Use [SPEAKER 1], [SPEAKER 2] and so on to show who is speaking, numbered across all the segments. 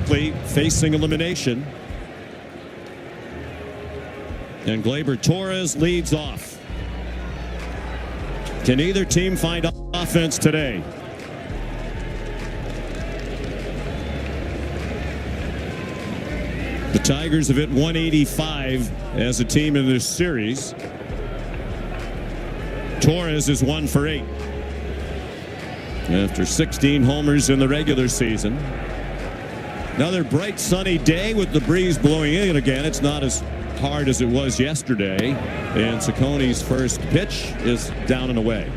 [SPEAKER 1] likely facing elimination. And Gleyber Torres leads off. Can either team find offense today? The Tigers have hit 185 as a team in this series. Torres is 1 for 8 after 16 homers in the regular season. Another bright sunny day with the breeze blowing in again. It's not as hard as it was yesterday, and Cicconi's first pitch is down and away.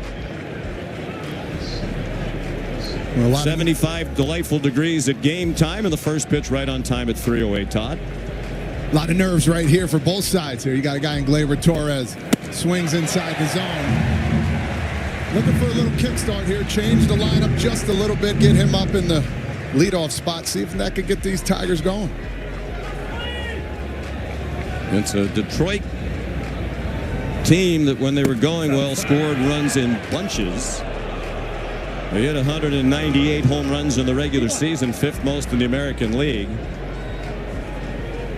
[SPEAKER 1] 75 delightful degrees at game time, and the first pitch right on time at 3:08. Todd,
[SPEAKER 2] a lot of nerves right here for both sides here. You got a guy in Gleyber Torres, swings inside the zone. Looking for a little kickstart here, change the lineup just a little bit, get him up in the leadoff spot, see if that could get these Tigers going.
[SPEAKER 1] It's a Detroit team that, when they were going well, scored runs in bunches. They hit 198 home runs in the regular season, 5th most in the American League.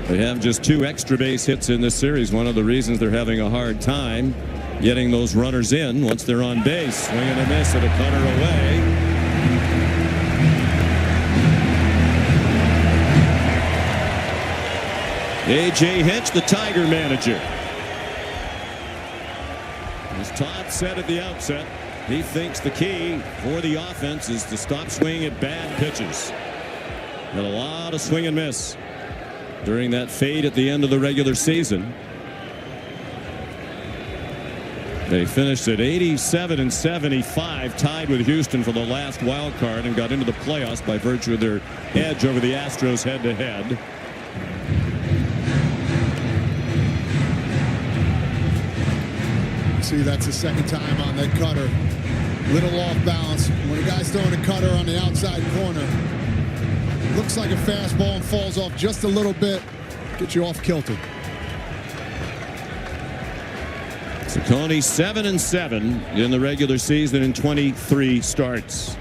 [SPEAKER 1] They have just 2 extra base hits in this series. One of the reasons they're having a hard time getting those runners in once they're on base. Swing and a miss at a cutter away. A.J. Hinch, the Tiger manager. As Todd said at the outset, he thinks the key for the offense is to stop swinging at bad pitches. Had a lot of swing and miss during that fade at the end of the regular season. They finished at 87 and 75, tied with Houston for the last wild card, and got into the playoffs by virtue of their edge over the Astros head-to-head.
[SPEAKER 2] See, that's the second time on that cutter. Little off balance. When a guy's throwing a cutter on the outside corner, looks like a fastball and falls off just a little bit, gets you off kilter.
[SPEAKER 1] Ciccone 7-7 in the regular season in 23 starts.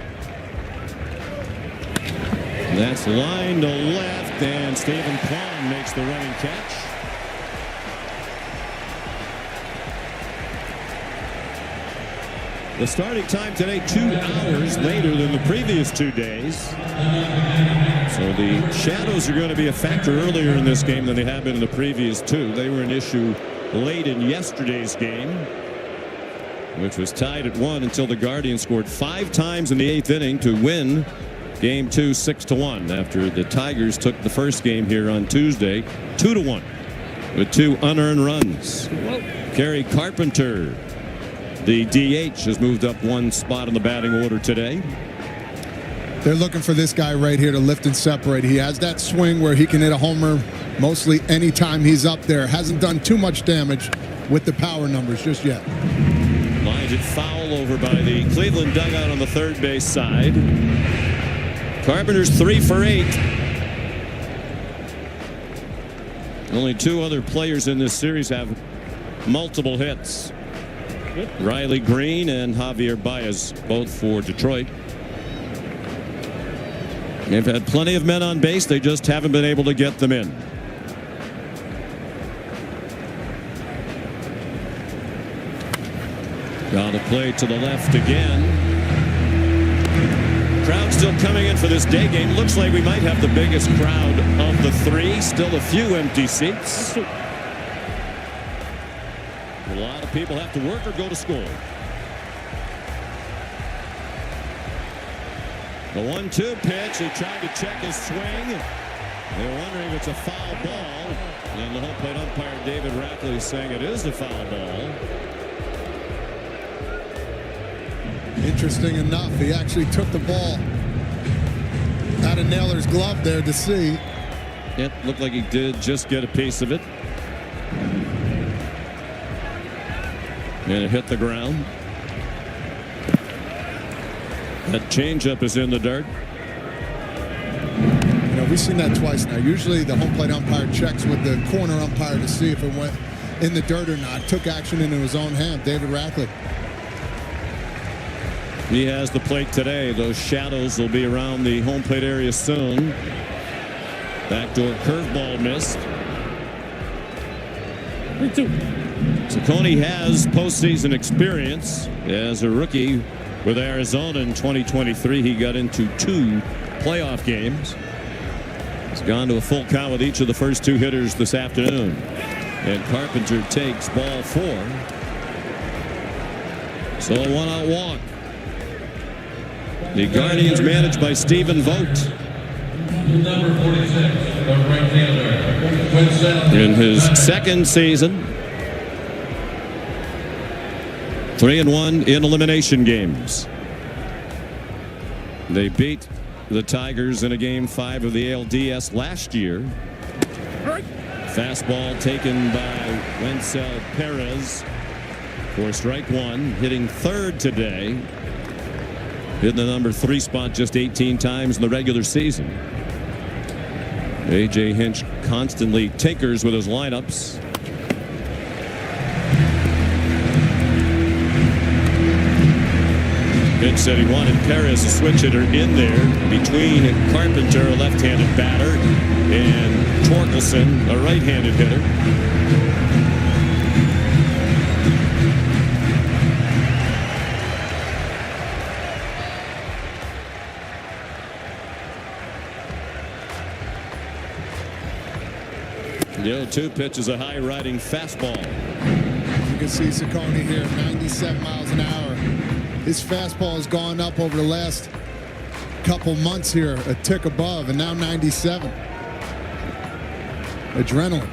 [SPEAKER 1] That's line to left, and Stephen Kwan makes the running catch. The starting time today 2 hours later than the previous 2 days. So the shadows are going to be a factor earlier in this game than they have been in the previous 2. They were an issue late in yesterday's game, which was tied at 1 until the Guardians scored 5 times in the 8th inning to win game 2 6-1 after the Tigers took the first game here on Tuesday 2-1 with 2 unearned runs. Kerry Carpenter, the DH, has moved up 1 spot in the batting order today.
[SPEAKER 2] They're looking for this guy right here to lift and separate. He has that swing where he can hit a homer mostly anytime he's up there. Hasn't done too much damage with the power numbers just yet.
[SPEAKER 1] Lines it foul over by the Cleveland dugout on the third base side. Carpenter's 3 for 8. Only 2 other players in this series have multiple hits. Riley Green and Javier Baez, both for Detroit. They've had plenty of men on base. They just haven't been able to get them in. Got a play to the left again. Crowd still coming in for this day game. Looks like we might have the biggest crowd of the 3. Still a few empty seats. A lot of people have to work or go to school. The 1-2 pitch. He tried to check his swing. They're wondering if it's a foul ball. And the home plate umpire David Rackley is saying it is a foul ball.
[SPEAKER 2] Interesting enough, he actually took the ball out of Naylor's glove there to see.
[SPEAKER 1] It looked like he did just get a piece of it. And it hit the ground. That changeup is in the dirt.
[SPEAKER 2] You know, we've seen that twice now. Usually the home plate umpire checks with the corner umpire to see if it went in the dirt or not. Took action into his own hand, David Rackley.
[SPEAKER 1] He has the plate today. Those shadows will be around the home plate area soon. Backdoor curveball missed. 3-2. Ciccone has postseason experience as a rookie with Arizona in 2023. He got into 2 playoff games. He's gone to a full count with each of the first 2 hitters this afternoon. And Carpenter takes ball 4. So a 1-out walk. The Guardians managed by Stephen Vogt.
[SPEAKER 3] Number 46, the right-hander.
[SPEAKER 1] In his second season, 3-1 in elimination games. They beat the Tigers in a game 5 of the ALDS last year. Fastball taken by Wenzel Perez for strike 1, hitting 3rd today. Hit the number 3 spot just 18 times in the regular season. A.J. Hinch constantly tinkers with his lineups. Hinch said he wanted Perez, a switch hitter, in there between Carpenter, a left-handed batter, and Torkelson, a right-handed hitter. 0-2 pitch is a high-riding fastball.
[SPEAKER 2] You can see Ciccone here, 97 miles an hour. His fastball has gone up over the last couple months here, a tick above, and now 97. Adrenaline.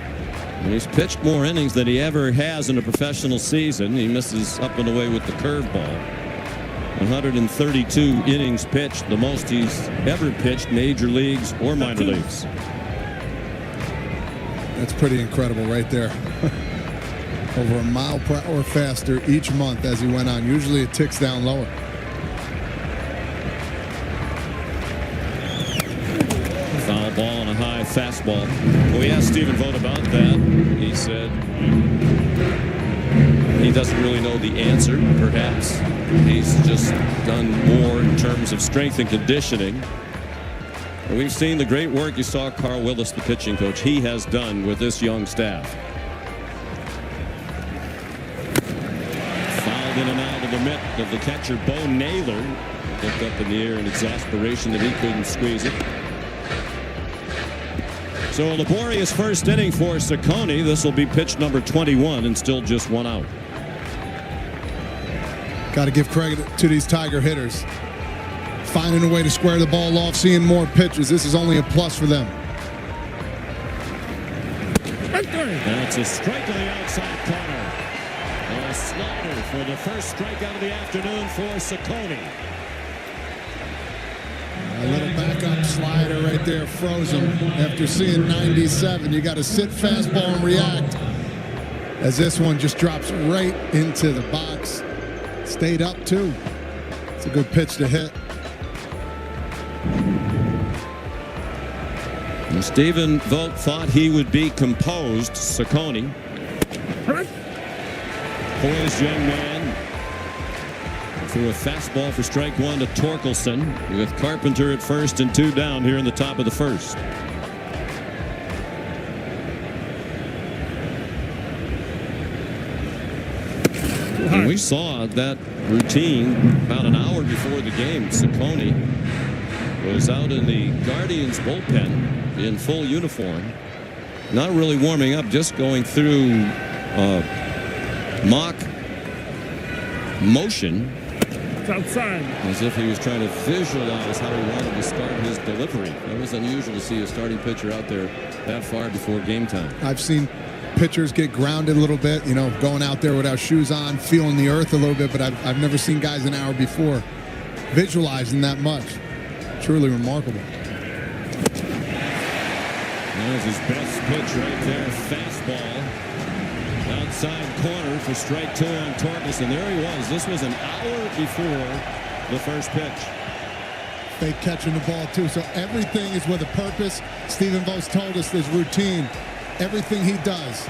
[SPEAKER 1] And he's pitched more innings than he ever has in a professional season. He misses up and away with the curveball. 132 innings pitched, the most he's ever pitched, major leagues or minor leagues.
[SPEAKER 2] That's pretty incredible right there. Over a mile per hour faster each month as he went on. Usually it ticks down lower.
[SPEAKER 1] Foul ball and a high fastball. We asked Stephen Vogt about that. He said he doesn't really know the answer. Perhaps he's just done more in terms of strength and conditioning. We've seen the great work you saw Carl Willis, the pitching coach, he has done with this young staff. Fouled in and out of the mitt of the catcher, Bo Naylor. Looked up in the air in exasperation that he couldn't squeeze it. So a laborious first inning for Ciccone. This will be pitch number 21 and still just 1 out.
[SPEAKER 2] Got to give credit to these Tiger hitters. Finding a way to square the ball off, seeing more pitches. This is only a plus for them.
[SPEAKER 1] That's a strike to the outside corner. A slider for the first strikeout of the afternoon for Ciccone.
[SPEAKER 2] A little backup slider right there froze him. After seeing 97, you got to sit fastball and react. As this one just drops right into the box. Stayed up too. It's a good pitch to hit.
[SPEAKER 1] And Stephen Vogt thought he would be composed. Ciccone. Poised young man. Threw a fastball for strike 1 to Torkelson with Carpenter at first and 2 down here in the top of the first. And we saw that routine about an hour before the game. Ciccone was out in the Guardians bullpen in full uniform, not really warming up, just going through mock motion.
[SPEAKER 4] It's outside.
[SPEAKER 1] As if he was trying to visualize how he wanted to start his delivery. It was unusual to see a starting pitcher out there that far before game time.
[SPEAKER 2] I've seen pitchers get grounded a little bit, you know, going out there without shoes on, feeling the earth a little bit, but I've never seen guys an hour before visualizing that much. Truly remarkable.
[SPEAKER 1] There's his best pitch right there, fastball. Outside corner for strike 2 on Torkelson. There he was. This was an hour before the first pitch.
[SPEAKER 2] Fake catching the ball too, so everything is with a purpose. Stephen Vogt told us this routine. Everything he does.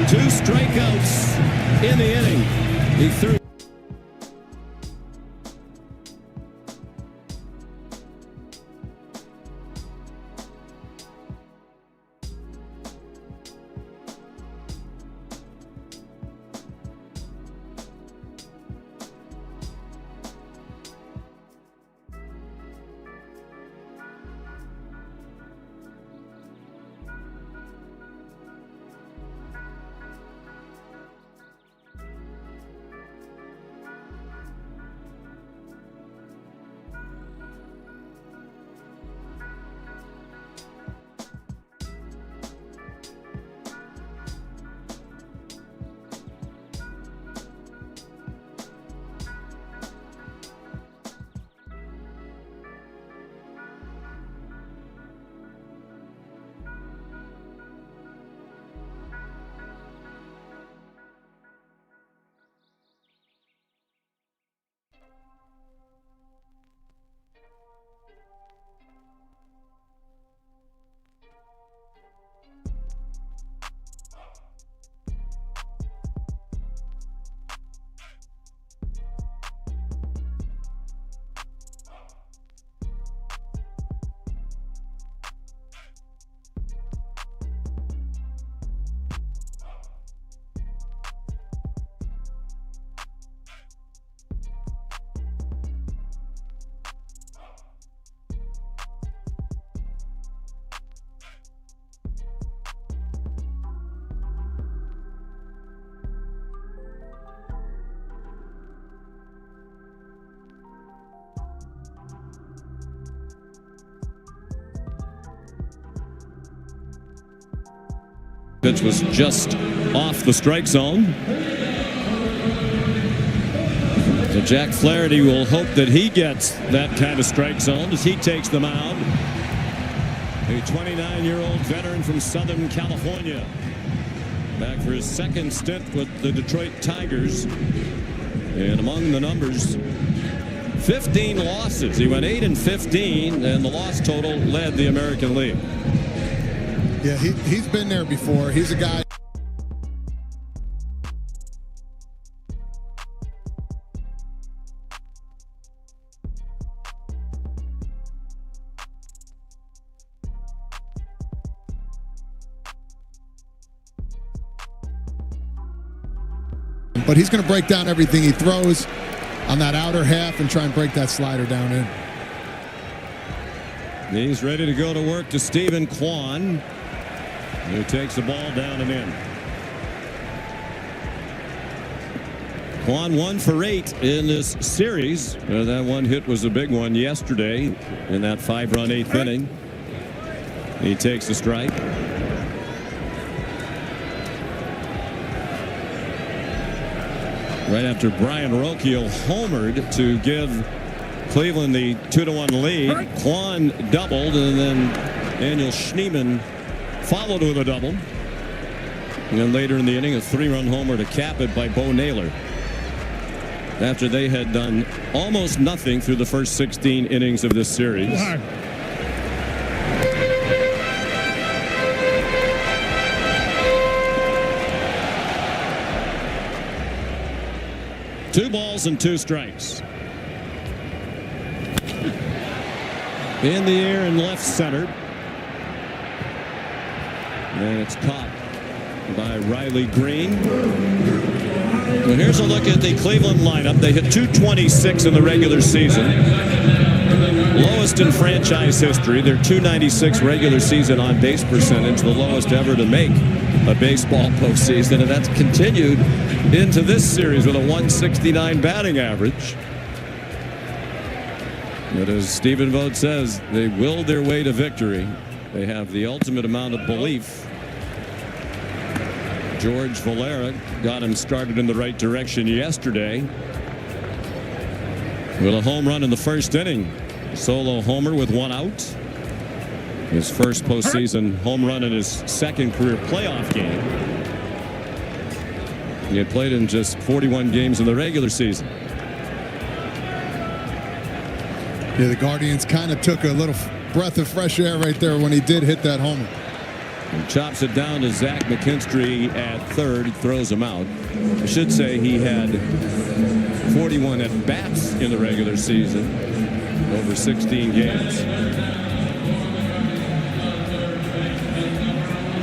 [SPEAKER 1] 2 strikeouts in the inning. He threw. Pitch was just off the strike zone. So Jack Flaherty will hope that he gets that kind of strike zone as he takes the mound. A 29-year-old veteran from Southern California, back for his second stint with the Detroit Tigers. And among the numbers, 15 losses. He went 8-15, and the loss total led the American League.
[SPEAKER 2] Yeah, he's been there before. He's a guy. But he's going to break down everything he throws on that outer half and try and break that slider down in.
[SPEAKER 1] He's ready to go to work to Stephen Kwan, who takes the ball down and in. Kwan 1 for 8 in this series. That one hit was a big one yesterday in that 5-run 8th inning. He takes the strike. Right after Brian Rocchio homered to give Cleveland the 2-1 lead, Kwan doubled, and then Daniel Schneemann followed with a double. And then later in the inning, a 3-run homer to cap it by Bo Naylor, after they had done almost nothing through the first 16 innings of this series. Two balls and 2 strikes. In the air and left center. And it's caught by Riley Green. Well, here's a look at the Cleveland lineup. They hit .226 in the regular season. Lowest in franchise history. Their .296 regular season on base percentage, the lowest ever to make a baseball postseason, and that's continued into this series with a .169 batting average. But as Stephen Vogt says, they willed their way to victory. They have the ultimate amount of belief. George Valera got him started in the right direction yesterday with a home run in the first inning. Solo homer with 1 out. His first postseason home run in his second career playoff game. He had played in just 41 games in the regular season.
[SPEAKER 2] Yeah, the Guardians kind of took a little breath of fresh air right there when he did hit that homer.
[SPEAKER 1] And chops it down to Zach McKinstry at third. He throws him out. I should say he had 41 at-bats in the regular season over 16 games.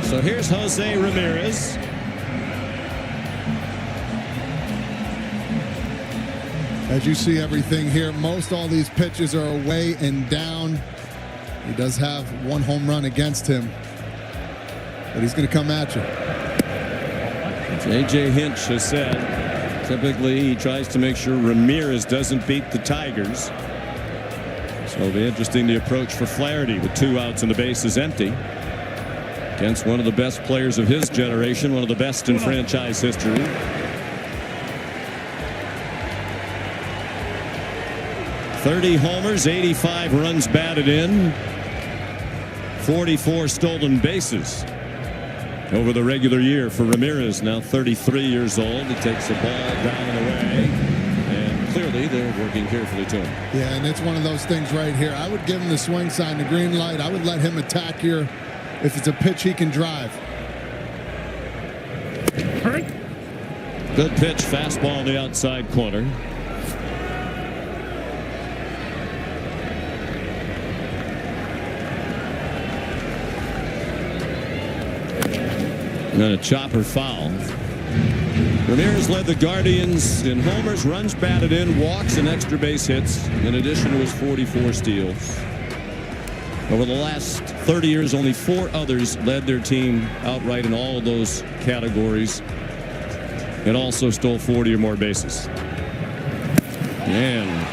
[SPEAKER 1] So here's Jose Ramirez.
[SPEAKER 2] As you see everything here, most all these pitches are away and down. He does have one home run against him, but he's going to come at you.
[SPEAKER 1] J.J. Hinch has said typically he tries to make sure Ramirez doesn't beat the Tigers. So it'll be interesting the approach for Flaherty with 2 outs and the base is empty against one of the best players of his generation, one of the best in franchise history. 30 homers, 85 runs batted in, 44 stolen bases over the regular year for Ramirez, now 33 years old. He takes the ball down and away, and clearly they're working carefully to him.
[SPEAKER 2] Yeah, and it's one of those things right here. I would give him the swing sign, the green light. I would let him attack here if it's a pitch he can drive.
[SPEAKER 1] Good pitch, fastball on the outside corner. And then a chopper foul. Ramirez led the Guardians in homers, runs batted in, walks, and extra base hits, in addition to his 44 steals. Over the last 30 years, only 4 others led their team outright in all of those categories, and also stole 40 or more bases. And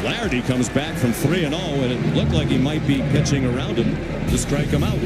[SPEAKER 1] Flaherty comes back from 3-0, and it looked like he might be pitching around him to strike him out.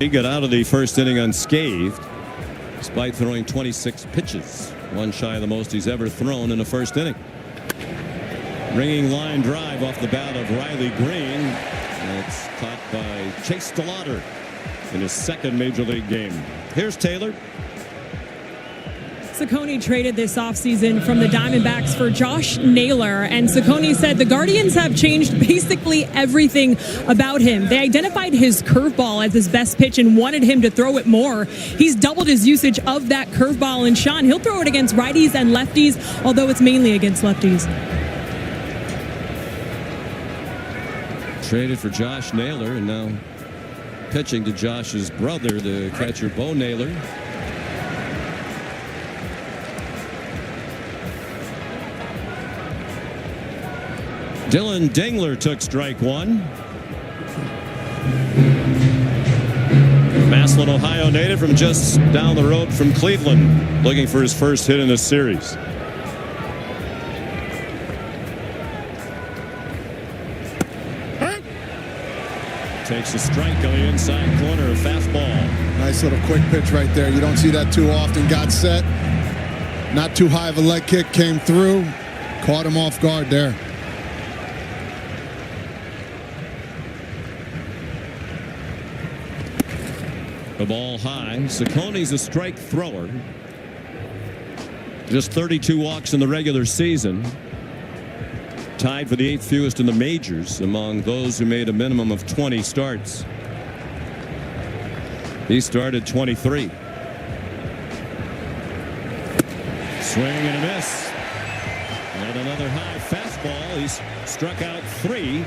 [SPEAKER 1] He got out of the first inning unscathed despite throwing 26 pitches, one shy of the most he's ever thrown in the first inning. Ringing line drive off the bat of Riley Green. And it's caught by Chase Delauder in his second major league game. Here's Taylor.
[SPEAKER 4] Ciccone traded this offseason from the Diamondbacks for Josh Naylor, and Ciccone said the Guardians have changed basically everything about him. They identified his curveball as his best pitch and wanted him to throw it more. He's doubled his usage of that curveball, and Sean, he'll throw it against righties and lefties, although it's mainly against lefties.
[SPEAKER 1] Traded for Josh Naylor, and now pitching to Josh's brother, the catcher Bo Naylor. Dylan Dingler took strike one. Massillon, Ohio native from just down the road from Cleveland, looking for his first hit in this series. Takes a strike on the inside corner, a fastball.
[SPEAKER 2] Nice little quick pitch right there. You don't see that too often. Got set. Not too high of a leg kick. Came through. Caught him off guard there.
[SPEAKER 1] The ball high. Siccone's a strike thrower. Just 32 walks in the regular season. Tied for the 8th fewest in the majors among those who made a minimum of 20 starts. He started 23. Swing and a miss. And another high fastball. He's struck out 3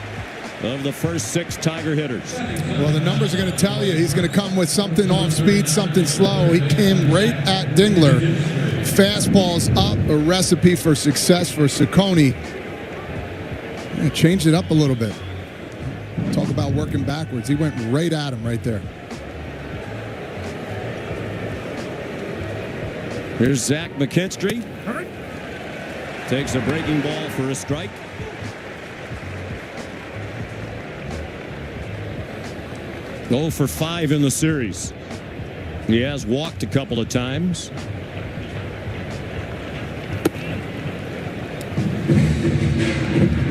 [SPEAKER 1] of the first 6 Tiger hitters.
[SPEAKER 2] Well, the numbers are going to tell you he's going to come with something off speed, something slow. He came right at Dingler. Fastballs up, a recipe for success for Ciccone. Yeah, changed it up a little bit. Talk about working backwards. He went right at him right there.
[SPEAKER 1] Here's Zach McKinstry. Takes a breaking ball for a strike. Go for 5 in the series. He has walked a couple of times.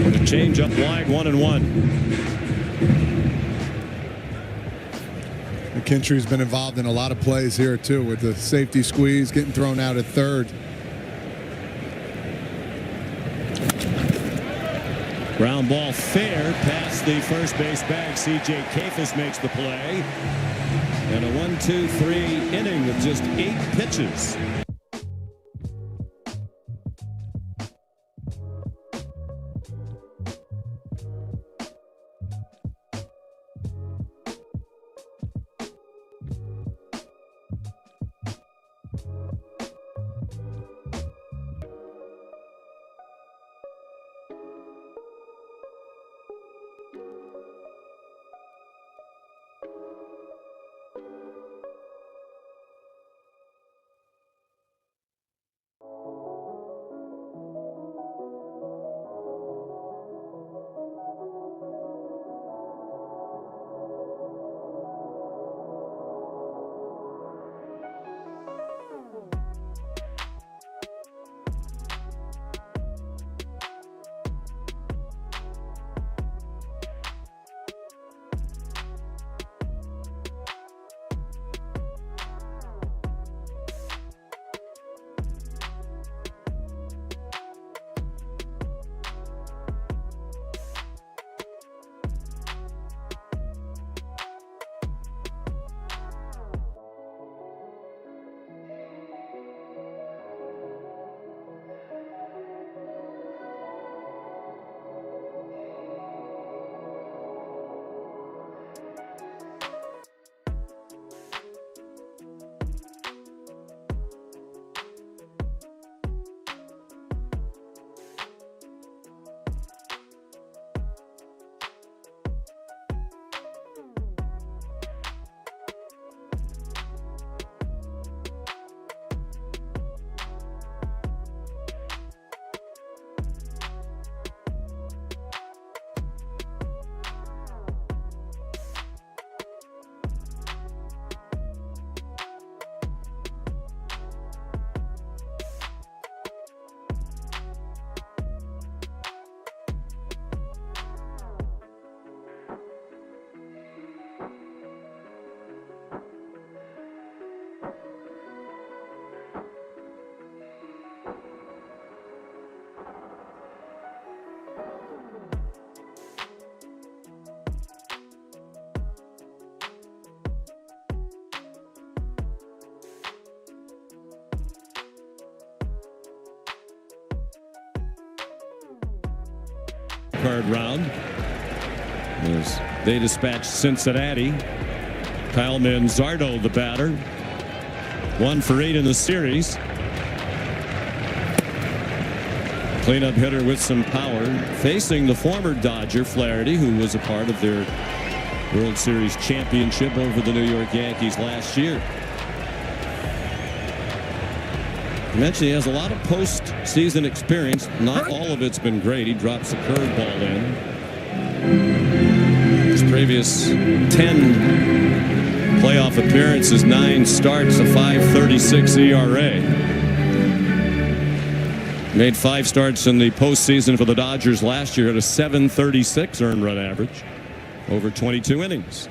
[SPEAKER 1] The change up wide, 1-1.
[SPEAKER 2] McKinstry's been involved in a lot of plays here too, with the safety squeeze, getting thrown out at third.
[SPEAKER 1] Ground ball fair past the first base bag. C.J. Kafis makes the play. And a 1-2-3 inning with just 8 pitches. Card round as they dispatched Cincinnati. Kyle Manzardo, the batter, 1 for 8 in the series. Cleanup hitter with some power, facing the former Dodger Flaherty, who was a part of their World Series championship over the New York Yankees last year. I mentioned he has a lot of postseason experience. Not all of it's been great. He drops a curveball in. His previous 10 playoff appearances, 9 starts, a 5.36 ERA. Made 5 starts in the postseason for the Dodgers last year at a 7.36 earned run average over 22 innings.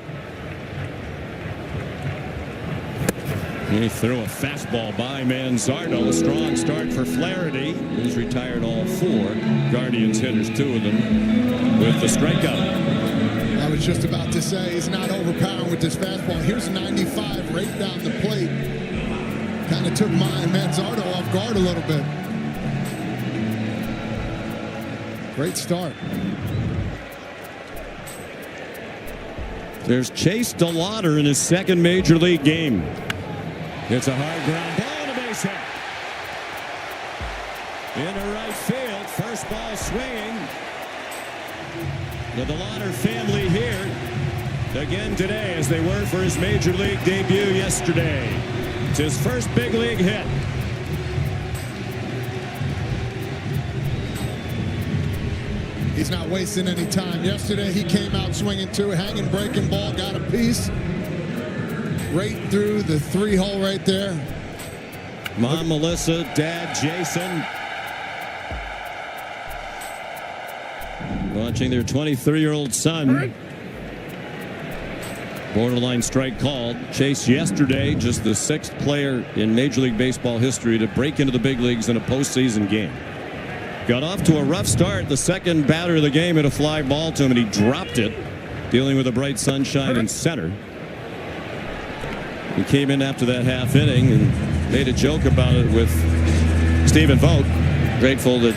[SPEAKER 1] He threw a fastball by Manzardo. A strong start for Flaherty, who's retired all 4 Guardians hitters, 2 of them with the strikeout.
[SPEAKER 2] I was just about to say he's not overpowering with this fastball. Here's 95 right down the plate. Kind of took Manzardo off guard a little bit. Great start.
[SPEAKER 1] There's Chase DeLauder in his 2nd major league game. It's a hard ground ball and a base hit. Into right field. First ball swinging. The DeLauder family here again today, as they were for his major league debut yesterday. It's his first big league hit.
[SPEAKER 2] He's not wasting any time. Yesterday he came out swinging too, hanging breaking ball, got a piece right through the 3-hole right there.
[SPEAKER 1] Mom Melissa, Dad Jason, watching their 23-year-old son. Borderline strike called. Chase yesterday, just the 6th player in Major League Baseball history to break into the big leagues in a postseason game. Got off to a rough start. The second batter of the game hit a fly ball to him, and he dropped it, dealing with a bright sunshine in center. He came in after that half inning and made a joke about it with Stephen Vogt. Grateful that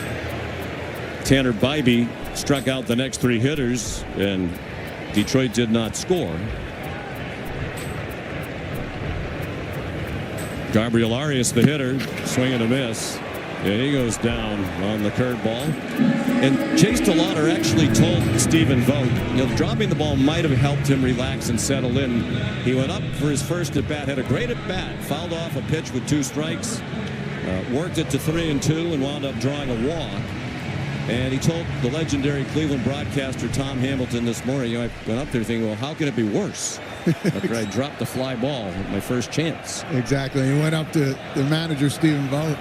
[SPEAKER 1] Tanner Bybee struck out the next 3 hitters, and Detroit did not score. Gabriel Arias, the hitter, swing and a miss. And he goes down on the curveball. And Chase DeLauder actually told Stephen Vogt, dropping the ball might have helped him relax and settle in. He went up for his first at bat, had a great at bat, fouled off a pitch with 2 strikes, worked it to 3-2, and wound up drawing a walk. And he told the legendary Cleveland broadcaster Tom Hamilton this morning, I went up there thinking, well, how can it be worse? After I dropped the fly ball at my first chance.
[SPEAKER 2] Exactly. He went up to the manager, Stephen Vogt.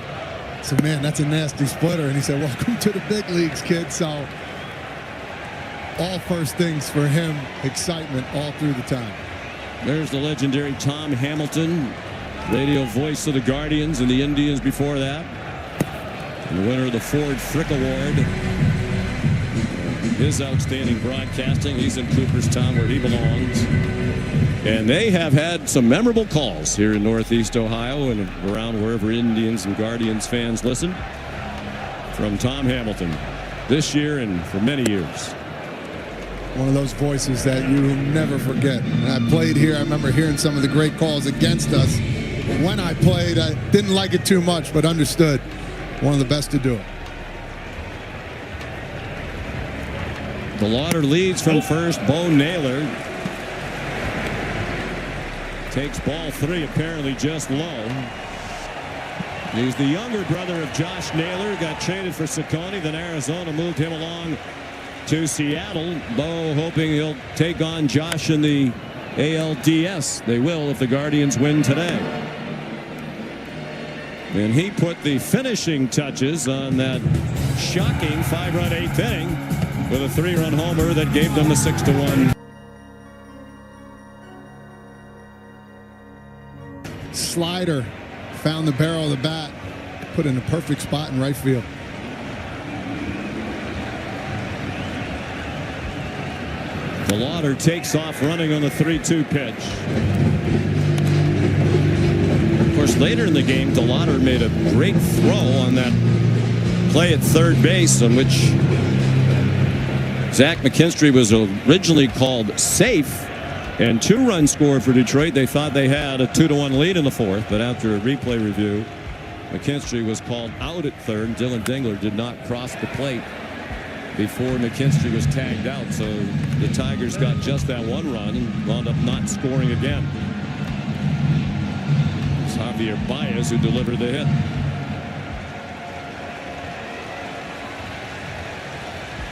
[SPEAKER 2] So, man, that's a nasty splitter. And he said, welcome to the big leagues, kid. So, all first things for him, excitement all through the time.
[SPEAKER 1] There's the legendary Tom Hamilton, radio voice of the Guardians and the Indians before that. And the winner of the Ford Frick Award. His outstanding broadcasting. He's in Cooperstown where he belongs. And they have had some memorable calls here in Northeast Ohio and around wherever Indians and Guardians fans listen. From Tom Hamilton this year and for many years.
[SPEAKER 2] One of those voices that you never forget. When I played here, I remember hearing some of the great calls against us. When I played, I didn't like it too much, but understood. One of the best to do it.
[SPEAKER 1] DeLauder leads from first. Bo Naylor takes ball 3, apparently just low. He's the younger brother of Josh Naylor, got traded for Ciccone, then Arizona moved him along to Seattle. Bo hoping he'll take on Josh in the ALDS. They will if the Guardians win today. And he put the finishing touches on that shocking 5-run 8th inning with a 3-run homer that gave them the 6-1.
[SPEAKER 2] Slider found the barrel of the bat, put in a perfect spot in right field.
[SPEAKER 1] DeLauder takes off running on the 3-2 pitch. Of course, later in the game, DeLauder made a great throw on that play at third base on which Zach McKinstry was originally called safe, and 2 runs scored for Detroit. They thought they had a 2-1 lead in the 4th, but after a replay review, McKinstry was called out at 3rd. Dylan Dingler did not cross the plate before McKinstry was tagged out, so the Tigers got just that 1 run and wound up not scoring again. It's Javier Baez who delivered the hit.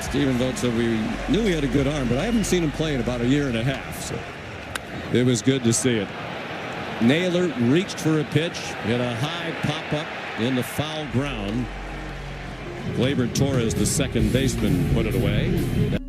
[SPEAKER 1] Stephen Vogt said we knew he had a good arm, but I haven't seen him play in about a year and a half, so it was good to see it. Naylor reached for a pitch, hit a high pop-up in the foul ground. Gleyber Torres, the second baseman, put it away.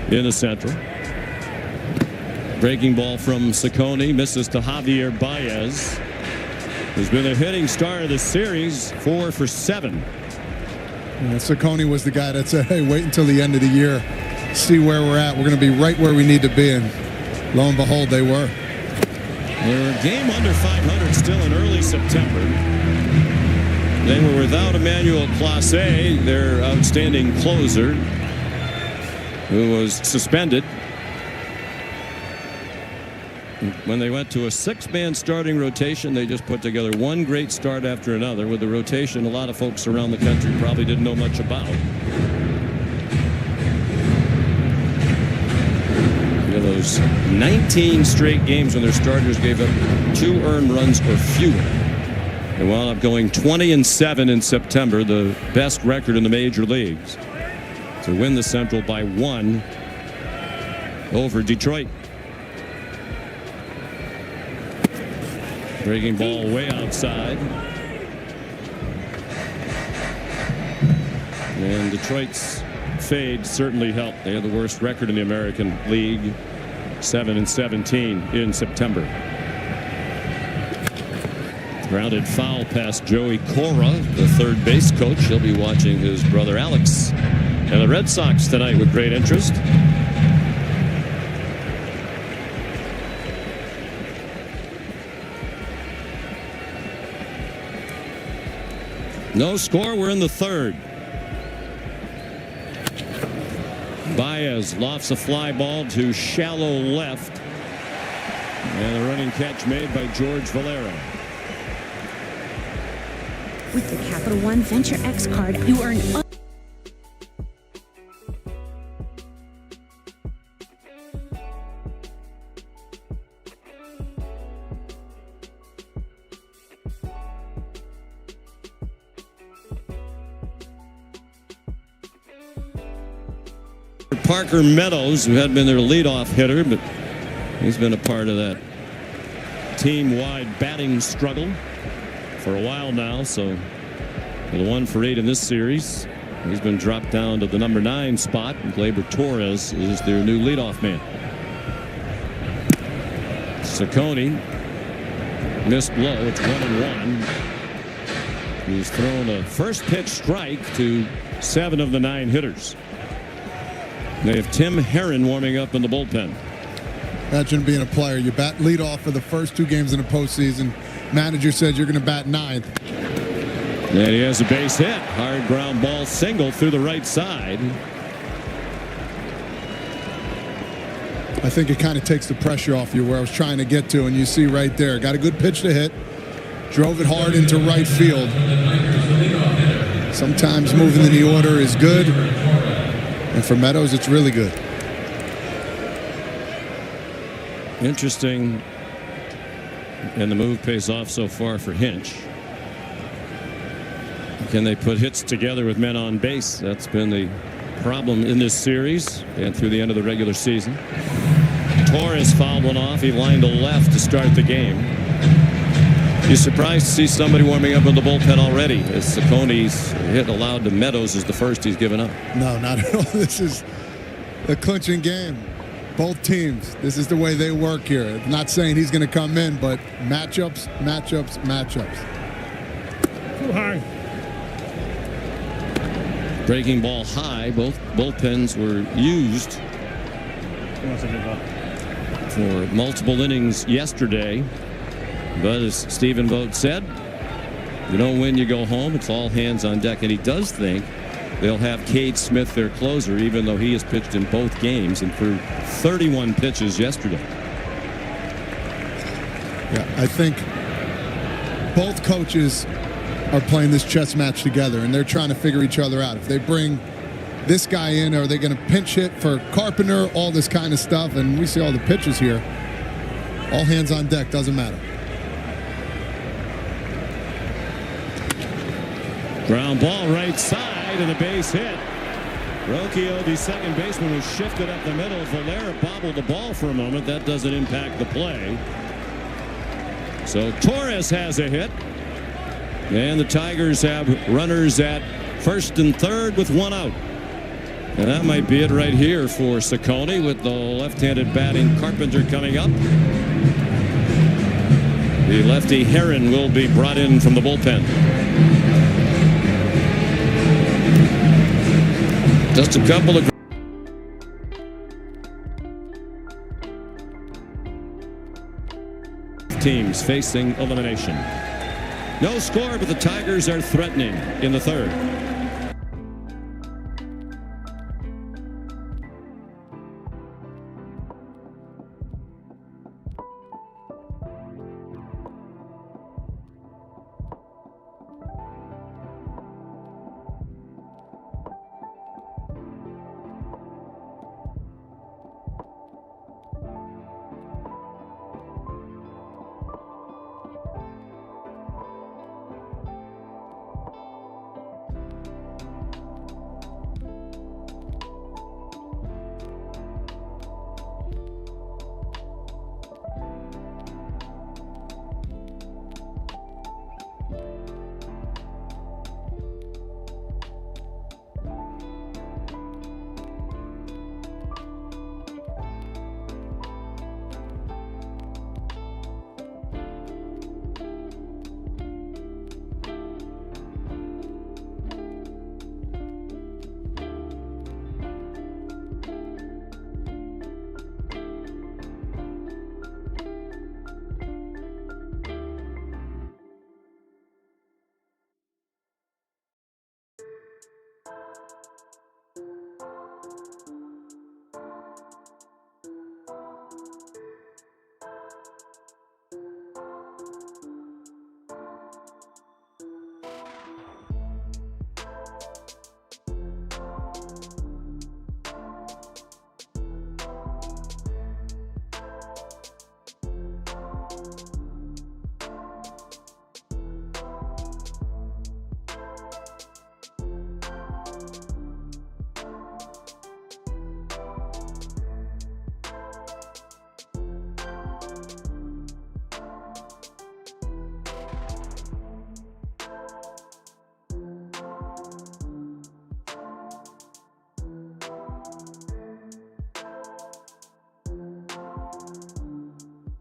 [SPEAKER 1] In the Central. Breaking ball from Ciccone, misses to Javier Baez, who's been a hitting star of the series, 4 for 7.
[SPEAKER 2] Yeah, Ciccone was the guy that said, hey, wait until the end of the year, see where we're at. We're going to be right where we need to be, and lo and behold, they were.
[SPEAKER 1] They're a game under 500 still in early September. They were without Emmanuel Clase, their outstanding closer, who was suspended. When they went to a 6-man starting rotation, they just put together one great start after another with the rotation a lot of folks around the country probably didn't know much about. You know, those 19 straight games when their starters gave up 2 earned runs or fewer. They wound up going 20-7 in September, the best record in the major leagues, to win the Central by 1 over Detroit. Breaking ball way outside. And Detroit's fade certainly helped. They had the worst record in the American League, 7-17 in September. Grounded foul past Joey Cora, the third base coach. He'll be watching his brother Alex And the Red Sox tonight with great interest. No score. We're in the third. Baez lofts a fly ball to shallow left. And a running catch made by George Valera.
[SPEAKER 5] With the Capital One Venture X card, you earn
[SPEAKER 1] Parker Meadows, who had been their leadoff hitter, but he's been a part of that team-wide batting struggle for a while now. So with a 1-for-8 in this series, he's been dropped down to the number 9 spot. Gleyber Torres is their new leadoff man. Ciccone missed low. It's 1-1. He's thrown a first pitch strike to 7 of the 9 hitters. They have Tim Herron warming up in the bullpen.
[SPEAKER 2] Imagine being a player. You bat leadoff for the first 2 games in the postseason. Manager says you're going to bat 9th.
[SPEAKER 1] And he has a base hit. Hard ground ball single through the right side.
[SPEAKER 2] I think it kind of takes the pressure off you where I was trying to get to, and you see right there. Got a good pitch to hit. Drove it hard into right field. Sometimes moving in the order is good. And for Meadows, it's really good.
[SPEAKER 1] Interesting. And the move pays off so far for Hinch. Can they put hits together with men on base? That's been the problem in this series and through the end of the regular season. Torres fouled one off. He lined to left to start the game. You're surprised to see somebody warming up in the bullpen already, as Ciccone's hit allowed to Meadows is the first he's given up.
[SPEAKER 2] No, not at all. This is a clinching game. Both teams, this is the way they work here. I'm not saying he's going to come in, but matchups, matchups, matchups.
[SPEAKER 6] Too high.
[SPEAKER 1] Breaking ball high. Both bullpens were used for multiple innings yesterday. But as Stephen Vogt said, you don't win, you go home. It's all hands on deck. And he does think they'll have Cade Smith, their closer, even though he has pitched in both games and threw 31 pitches yesterday.
[SPEAKER 2] Yeah, I think both coaches are playing this chess match together, and they're trying to figure each other out. If they bring this guy in, are they going to pinch hit for Carpenter, all this kind of stuff? And we see all the pitches here. All hands on deck, doesn't matter.
[SPEAKER 1] Ground ball right side and a base hit. Rocchio, the second baseman, was shifted up the middle. Valera bobbled the ball for a moment. That doesn't impact the play. So Torres has a hit. And the Tigers have runners at first and third with 1 out. And that might be it right here for Ciccone with the left-handed batting Carpenter coming up. The lefty Herron will be brought in from the bullpen. Just a couple of teams facing elimination. No score, but the Tigers are threatening in the third.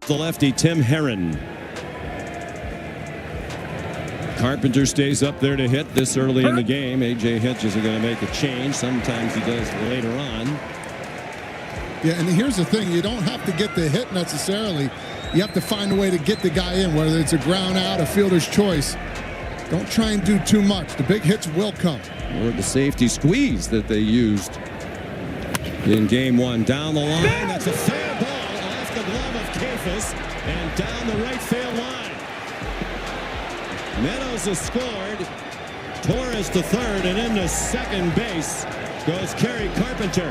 [SPEAKER 1] The lefty Tim Herron. Carpenter stays up there to hit this early in the game. A.J. Hinch isn't going to make a change. Sometimes he does later on.
[SPEAKER 2] Yeah, and here's the thing. You don't have to get the hit necessarily. You have to find a way to get the guy in, whether it's a ground out, a fielder's choice. Don't try and do too much. The big hits will come.
[SPEAKER 1] Or the safety squeeze that they used in game one. Down the line. That's a fair ball off the glove of Kafis and down the right field line. Meadows has scored. Torres to third, and into second base goes Kerry Carpenter.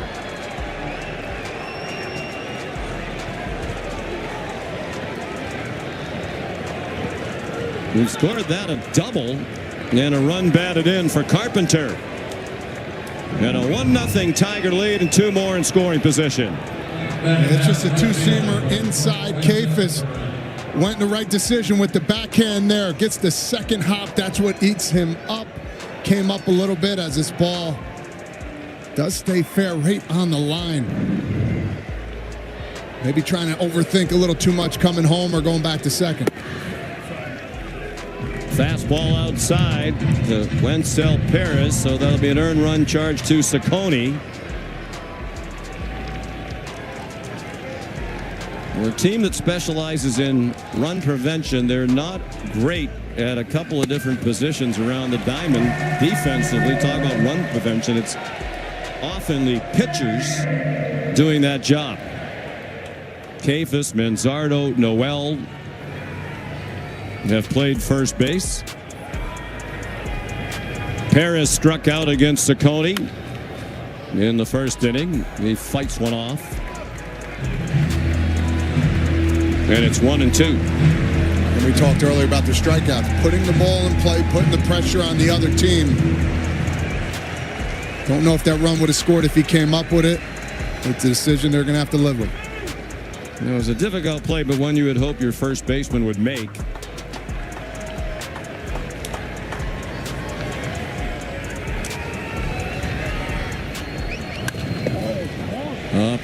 [SPEAKER 1] Who scored that a double and a run batted in for Carpenter. And a 1-0 Tiger lead and 2 more in scoring position.
[SPEAKER 2] It's just a two-seamer inside. Kafis went in the right decision with the backhand there. Gets the second hop. That's what eats him up. Came up a little bit as this ball does stay fair right on the line. Maybe trying to overthink a little too much coming home or going back to second.
[SPEAKER 1] Fastball outside to Wenzel Perez, so that'll be an earned run charge to Ciccone. We're a team that specializes in run prevention. They're not great at a couple of different positions around the diamond defensively. Talk about run prevention. It's often the pitchers doing that job. Kafis, Manzardo, Noel have played first base. Perez struck out against Ciccone in the first inning. He fights one off. And it's 1-2.
[SPEAKER 2] And we talked earlier about the strikeouts. Putting the ball in play, putting the pressure on the other team. Don't know if that run would have scored if he came up with it. It's a decision they're going to have to live with.
[SPEAKER 1] It was a difficult play, but one you would hope your first baseman would make.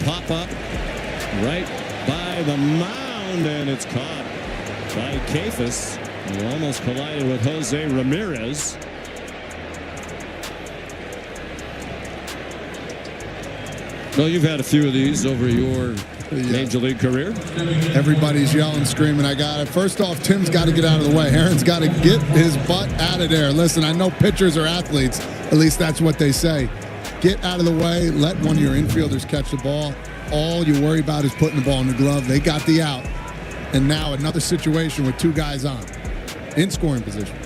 [SPEAKER 1] Pop up right by the mound, and it's caught by Kafis. He almost collided with Jose Ramirez. Well, you've had a few of these over your major league career.
[SPEAKER 2] Everybody's yelling, screaming, I got it. First off, Tim's got to get out of the way. Aaron's got to get his butt out of there. Listen, I know pitchers are athletes. At least that's what they say. Get out of the way. Let one of your infielders catch the ball. All you worry about is putting the ball in the glove. They got the out. And now another situation with 2 guys on in scoring position.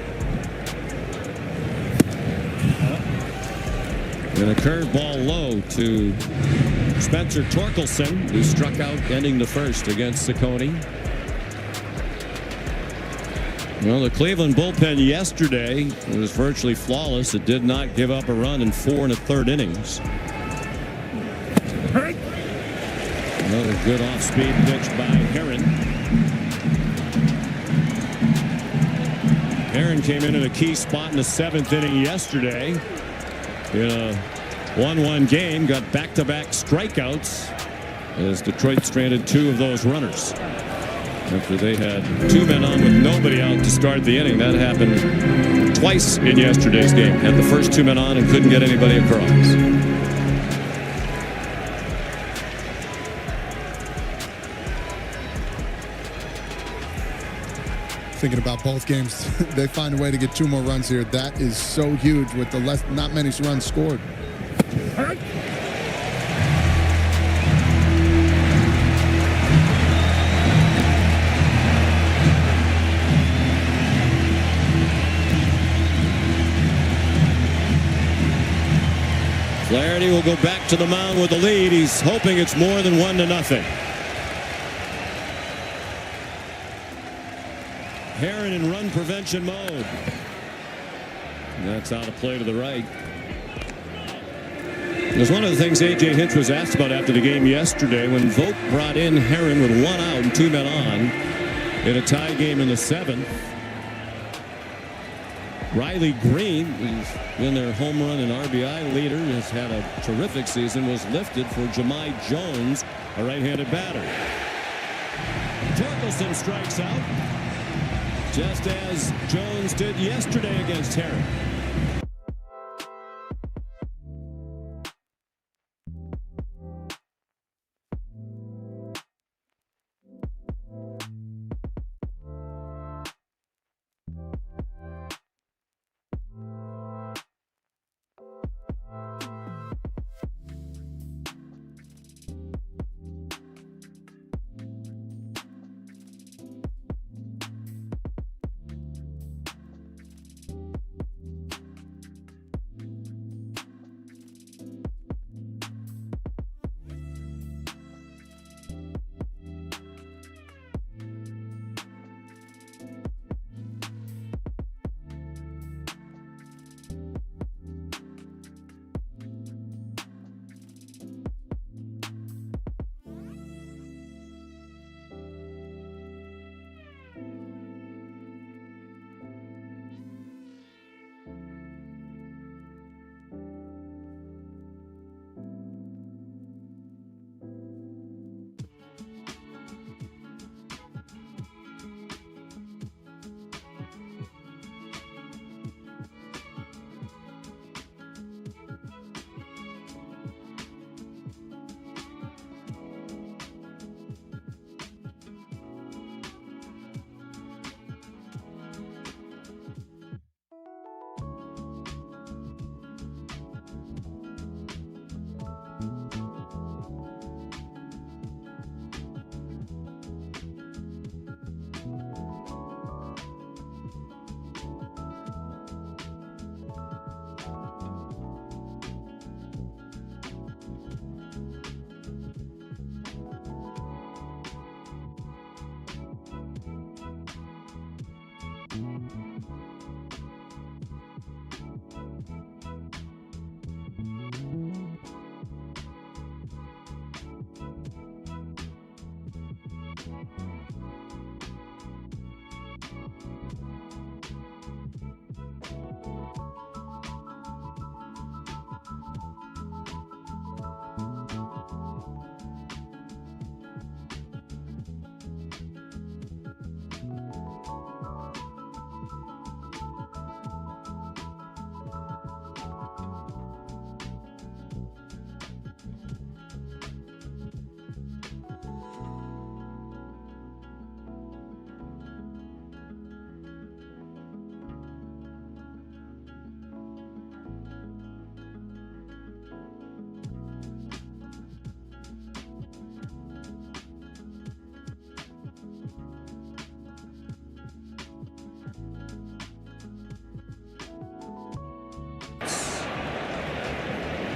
[SPEAKER 1] And a curveball low to Spencer Torkelson, who struck out ending the first against Ciccone. Well, the Cleveland bullpen yesterday was virtually flawless. It did not give up a run in 4 1/3 innings. Another good off-speed pitch by Herron. Herron came in a key spot in the 7th inning yesterday in a 1-1 game. Got back-to-back strikeouts as Detroit stranded 2 of those runners. After they had 2 men on with nobody out to start the inning. That happened twice in yesterday's game. Had the first 2 men on and couldn't get anybody across.
[SPEAKER 2] Thinking about both games, they find a way to get 2 more runs here. That is so huge with the not many runs scored.
[SPEAKER 1] Flaherty will go back to the mound with the lead. He's hoping it's more than 1-0. Herron in run prevention mode. That's out of play to the right. It was one of the things A.J. Hinch was asked about after the game yesterday when Vogt brought in Herron with 1 out and 2 men on in a tie game in the 7th. Riley Green, who's been their home run and RBI leader, has had a terrific season, was lifted for Jahmai Jones, a right-handed batter. Torkelson strikes out, just as Jones did yesterday against Herring.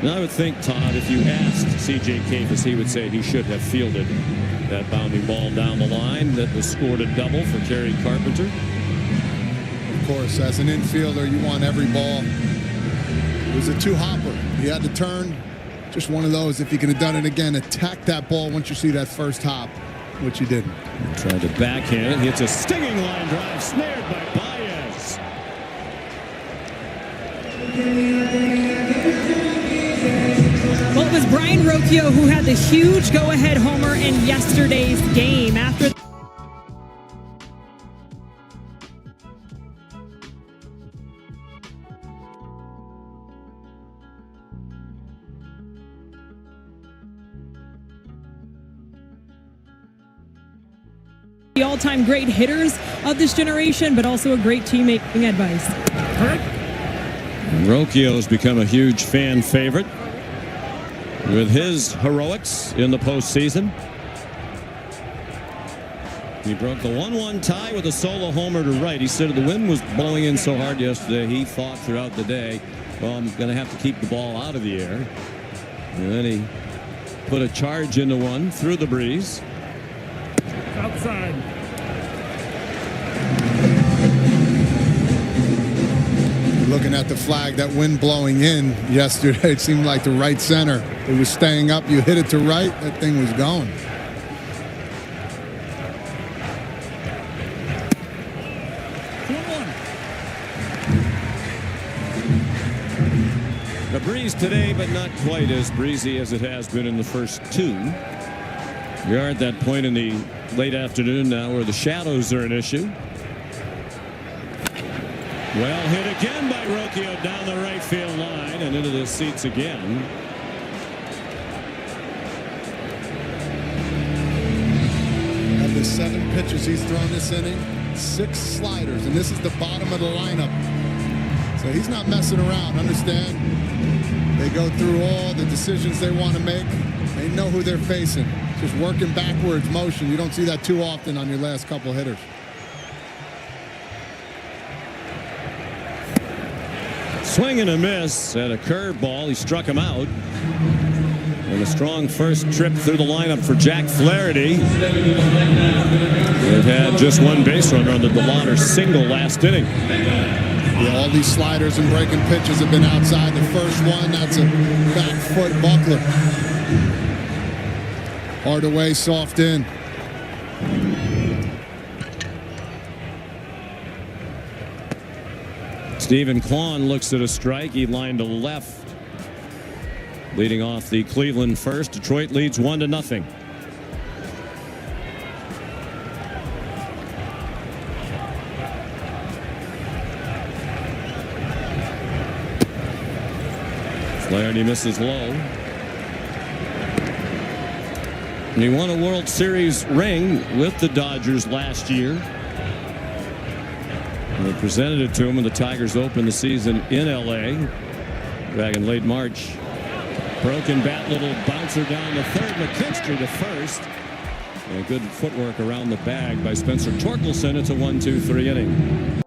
[SPEAKER 1] Now, I would think, Todd, if you asked C.J. Kafis, he would say he should have fielded that bounding ball down the line that was scored a double for Kerry Carpenter.
[SPEAKER 2] Of course, as an infielder, you want every ball. It was a two-hopper. He had to turn. Just one of those. If he could have done it again, attack that ball once you see that first hop, which he didn't.
[SPEAKER 1] He tried to backhand it. Hits a stinging line drive, snared by Baez.
[SPEAKER 4] Well, it was Brian Rocchio who had the huge go-ahead homer in yesterday's game. After the all-time great hitters of this generation, but also a great teammate advice.
[SPEAKER 1] Rocchio's become a huge fan favorite with his heroics in the postseason. He broke the 1-1 tie with a solo homer to right. He said the wind was blowing in so hard yesterday, he thought throughout the day, well, I'm going to have to keep the ball out of the air. And then he put a charge into one through the breeze.
[SPEAKER 6] Outside.
[SPEAKER 2] Looking at the flag, that wind blowing in yesterday, it seemed like the right center. It was staying up. You hit it to right, that thing was going.
[SPEAKER 1] A breeze today, but not quite as breezy as it has been in the first two. We are at that point in the late afternoon now where the shadows are an issue. Well hit again by Rocchio down the right field line and into the seats again.
[SPEAKER 2] Of the 7 pitches he's thrown this inning, 6 sliders, and this is the bottom of the lineup. So he's not messing around. Understand? They go through all the decisions they want to make. They know who they're facing. Just working backwards motion. You don't see that too often on your last couple hitters.
[SPEAKER 1] Swing and a miss at a curveball. He struck him out. And a strong first trip through the lineup for Jack Flaherty. They've had just 1 base runner on the DeLauder single last inning.
[SPEAKER 2] Yeah, all these sliders and breaking pitches have been outside. The first one, that's a back foot buckler. Hard away, soft in.
[SPEAKER 1] Stephen Kwan looks at a strike. He lined to left. Leading off the Cleveland first. Detroit leads 1-0. Flaherty misses low. And he won a World Series ring with the Dodgers last year. And they presented it to him when the Tigers opened the season in LA back in late March. Broken bat, little bouncer down the third. McKinstry to first. And good footwork around the bag by Spencer Torkelson. It's a 1-2-3 inning.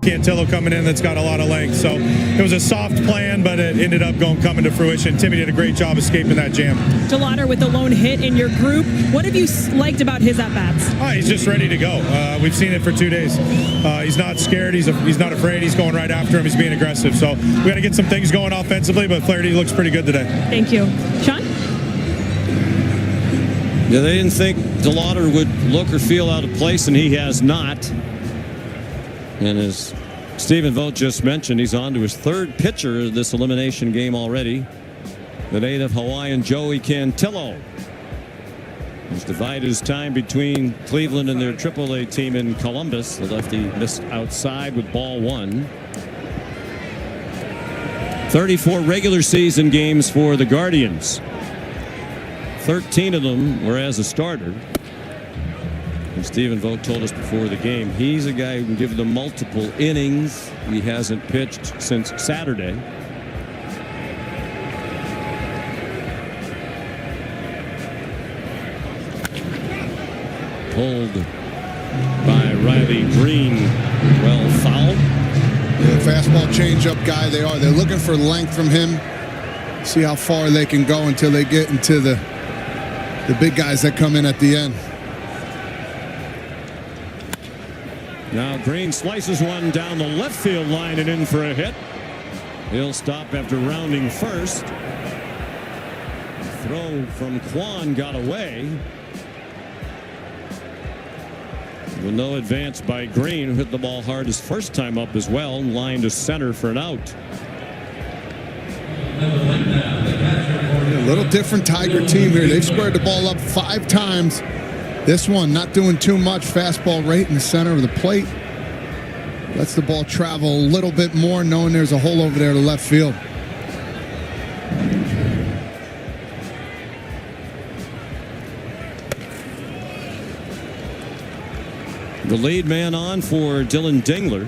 [SPEAKER 6] Cantillo coming in that's got a lot of length. So it was a soft plan, but it ended up coming to fruition. Timmy did a great job escaping that jam.
[SPEAKER 4] DeLauder with the lone hit in your group. What have you liked about his at-bats?
[SPEAKER 6] He's just ready to go. We've seen it for 2 days. He's not scared. He's not afraid. He's going right after him. He's being aggressive. So we got to get some things going offensively, but Flaherty looks pretty good today.
[SPEAKER 4] Thank you. Sean?
[SPEAKER 1] Yeah, they didn't think DeLauder would look or feel out of place, and he has not. And as Stephen Vogt just mentioned, he's on to his 3rd pitcher of this elimination game already. The native Hawaiian Joey Cantillo. He's divided his time between Cleveland and their AAA team in Columbus. The lefty missed outside with ball 1. 34 regular season games for the Guardians. 13 of them were as a starter. And Stephen Vogt told us before the game, he's a guy who can give them multiple innings. He hasn't pitched since Saturday. Pulled by Riley Green. Well, foul.
[SPEAKER 2] Yeah, fastball changeup guy they are. They're looking for length from him. See how far they can go until they get into the big guys that come in at the end.
[SPEAKER 1] Now Green slices one down the left field line and in for a hit. He'll stop after rounding first. Throw from Kwan got away. With no advance by Green, who hit the ball hard his first time up as well, line to center for an out.
[SPEAKER 2] A little different Tiger team here. They've squared the ball up 5 times. This one not doing too much. Fastball right in the center of the plate. Lets the ball travel a little bit more, knowing there's a hole over there to left field.
[SPEAKER 1] The lead man on for Dylan Dingler,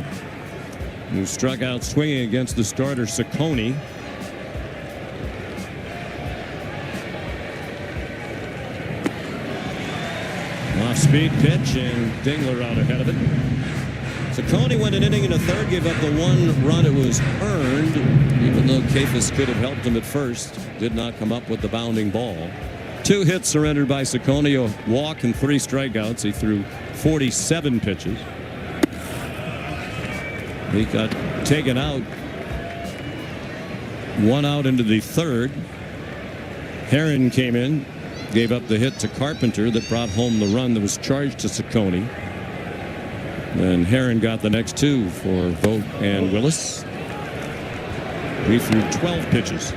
[SPEAKER 1] who struck out swinging against the starter Ciccone. Off-speed pitch, and Dingler out ahead of it. Ciccone went an inning and a third, gave up the 1 run it was earned, even though Kafis could have helped him at first. Did not come up with the bounding ball. 2 hits surrendered by Ciccone, a walk and 3 strikeouts. He threw 47 pitches. He got taken out. 1 out into the third. Herron came in, gave up the hit to Carpenter that brought home the run that was charged to Ciccone. Then Herron got the next 2 for Vogt and Willis. He threw 12 pitches.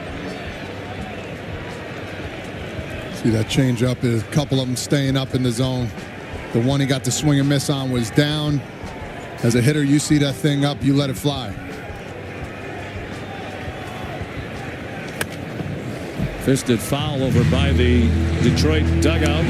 [SPEAKER 2] See that change up, a couple of them staying up in the zone. The one he got the swing and miss on was down. As a hitter, you see that thing up, you let it fly.
[SPEAKER 1] Fisted foul over by the Detroit dugout.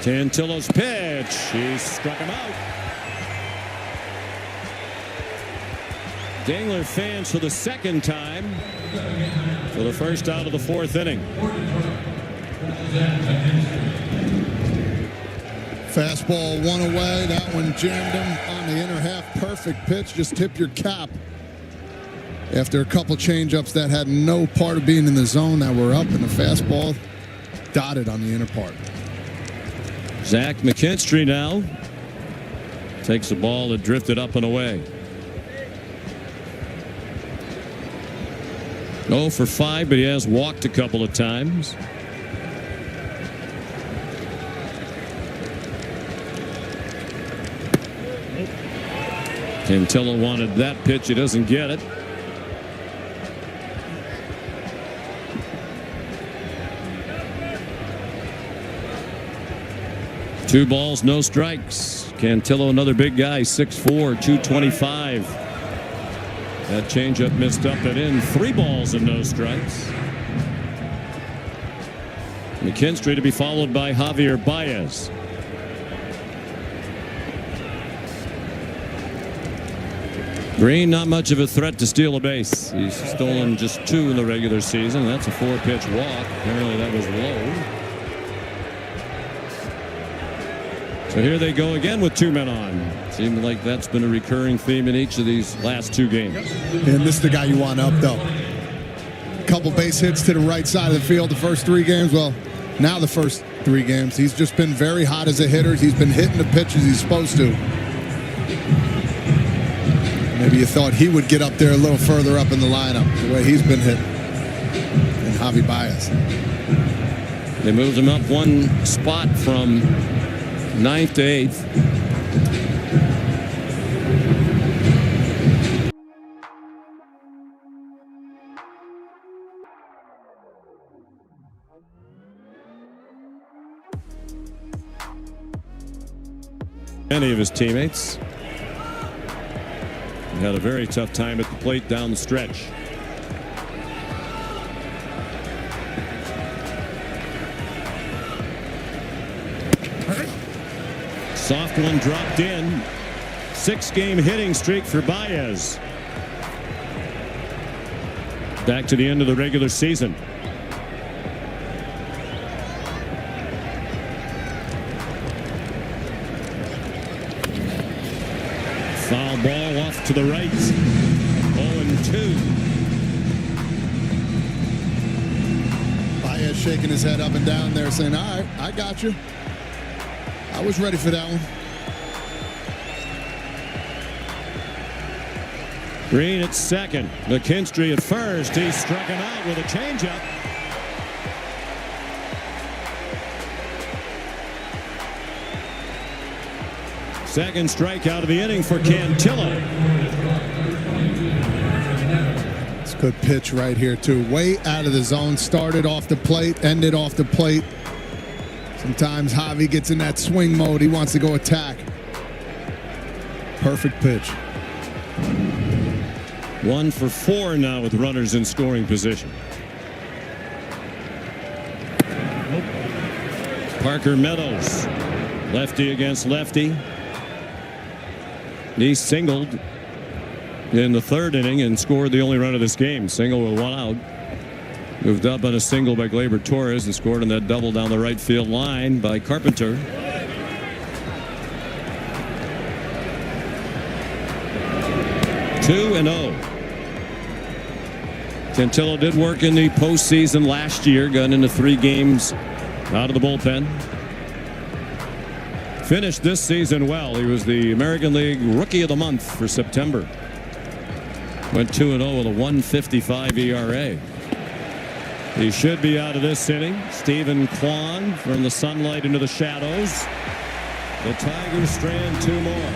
[SPEAKER 1] Tantillo's pitch. He struck him out. Dingler fans for the second time for the first out of the 4th inning.
[SPEAKER 2] Fastball 1 away. That one jammed him on the inner half. Perfect pitch. Just tip your cap. After a couple changeups that had no part of being in the zone that were up, and the fastball dotted on the inner part.
[SPEAKER 1] Zach McKinstry now takes a ball that drifted up and away. 0 for 5, but he has walked a couple of times. Cantillo wanted that pitch. He doesn't get it. Two balls, no strikes. Cantillo, another big guy, 6'4", 225. That changeup missed up and in. 3 balls and no strikes. McKinstry to be followed by Javier Baez. Green, not much of a threat to steal a base. He's stolen just 2 in the regular season. That's a 4-pitch walk. Apparently that was low. So here they go again with 2 men on. Seems like that's been a recurring theme in each of these last 2 games.
[SPEAKER 2] And this is the guy you want up, though. A couple base hits to the right side of the field the first 3 games. Well, now the first 3 games. He's just been very hot as a hitter. He's been hitting the pitches he's supposed to. Maybe you thought he would get up there a little further up in the lineup, the way he's been hitting. And Javi Baez.
[SPEAKER 1] They moved him up 1 spot from 9th to 8th. Many of his teammates. He had a very tough time at the plate down the stretch. Soft one dropped in. 6-game hitting streak for Baez. Back to the end of the regular season. Foul ball off to the right. 0-2.
[SPEAKER 2] Baez shaking his head up and down there saying, all right, I got you. I was ready for that one.
[SPEAKER 1] Green at second. McKinstry at first. He struck him out with a changeup. Second strikeout of the inning for Cantillo.
[SPEAKER 2] It's a good pitch right here, too. Way out of the zone. Started off the plate, ended off the plate. Sometimes Javi gets in that swing mode. He wants to go attack. Perfect pitch.
[SPEAKER 1] 1 for 4 now with runners in scoring position. Parker Meadows. Lefty against lefty. He singled in the 3rd inning and scored the only run of this game. Single with 1 out. Moved up on a single by Gleyber Torres and scored on that double down the right field line by Carpenter. Two and 0. Cantillo did work in the postseason last year, got into 3 games out of the bullpen. Finished this season well. He was the American League Rookie of the Month for September. Went 2-0 with a 1.55 ERA. He should be out of this inning. Stephen Kwan from the sunlight into the shadows. The Tigers strand 2 more.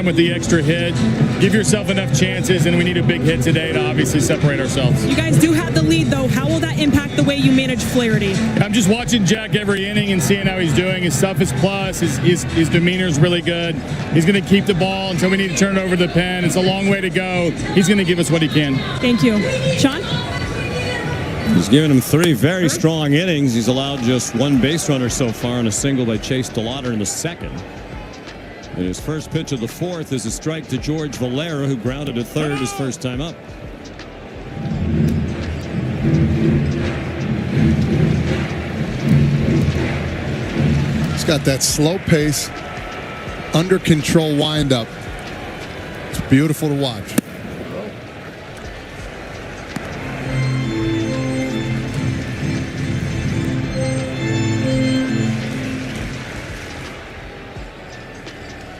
[SPEAKER 6] With the extra hit, give yourself enough chances, and we need a big hit today to obviously separate ourselves.
[SPEAKER 4] You guys do have the lead, though. How will that impact the way you manage Flaherty?
[SPEAKER 6] I'm just watching Jack every inning and seeing how he's doing. His stuff is plus. His demeanor is really good. He's going to keep the ball until we need to turn it over to the pen. It's a long way to go. He's going to give us what he can.
[SPEAKER 4] Thank you. Sean?
[SPEAKER 1] He's given him 3 very strong innings. He's allowed just 1 base runner so far and a single by Chase DeLauder in the 2nd. And his first pitch of the fourth is a strike to George Valera, who grounded to third his first time up.
[SPEAKER 2] He's got that slow pace, under control windup. It's beautiful to watch.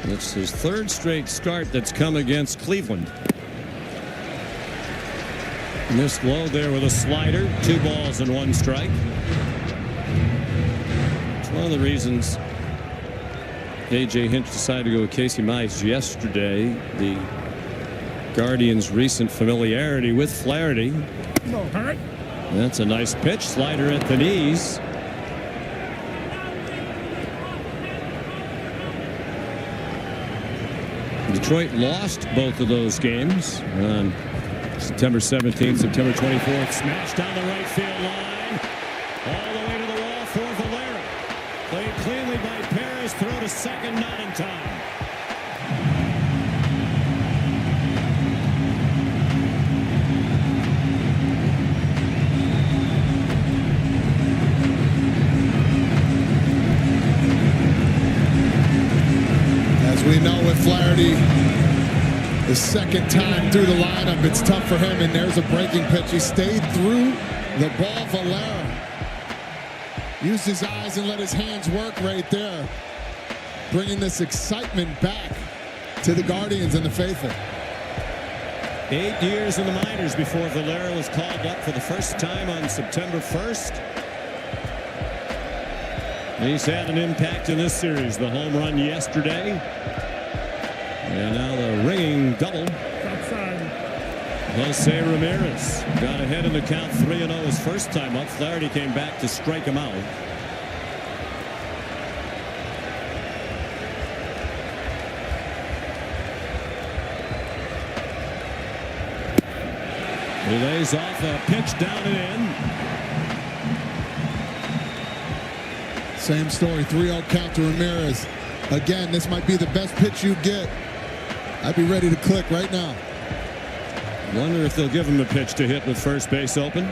[SPEAKER 1] It's his third straight start that's come against Cleveland. Missed low there with a slider. 2 balls and 1 strike. It's one of the reasons A.J. Hinch decided to go with Casey Mize yesterday. The Guardians' recent familiarity with Flaherty. That's a nice pitch. Slider at the knees. Detroit lost both of those games on September 17th, September 24th. Smashed down the right field line. All the way to the wall for Valera. Played cleanly by Perez. Throw to second, not in time.
[SPEAKER 2] We know with Flaherty, the second time through the lineup, it's tough for him, and there's a breaking pitch. He stayed through the ball. Valera used his eyes and let his hands work right there, bringing this excitement back to the Guardians and the faithful.
[SPEAKER 1] 8 years in the minors before Valera was called up for the first time on September 1st. He's had an impact in this series. The home run yesterday. And now the ringing double. Jose Ramirez got ahead in the count 3-0 his first time up. Flaherty came back to strike him out. He lays off a pitch down and in.
[SPEAKER 2] Same story, 3-0 count to Ramirez. Again, this might be the best pitch you get. I'd be ready to click right now.
[SPEAKER 1] Wonder if they'll give him a pitch to hit with first base open.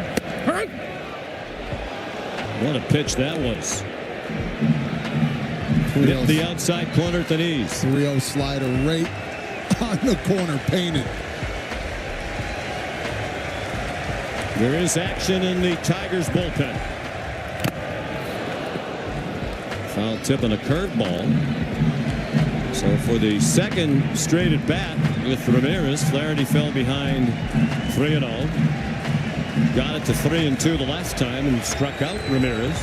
[SPEAKER 1] What a pitch that was. Hit the outside corner at the knees.
[SPEAKER 2] 3-0 slider right on the corner, painted.
[SPEAKER 1] There is action in the Tigers bullpen. Foul tip and a curveball. So for the second straight at bat with Ramirez, Flaherty fell behind 3-0. Got it to 3-2 the last time and struck out Ramirez.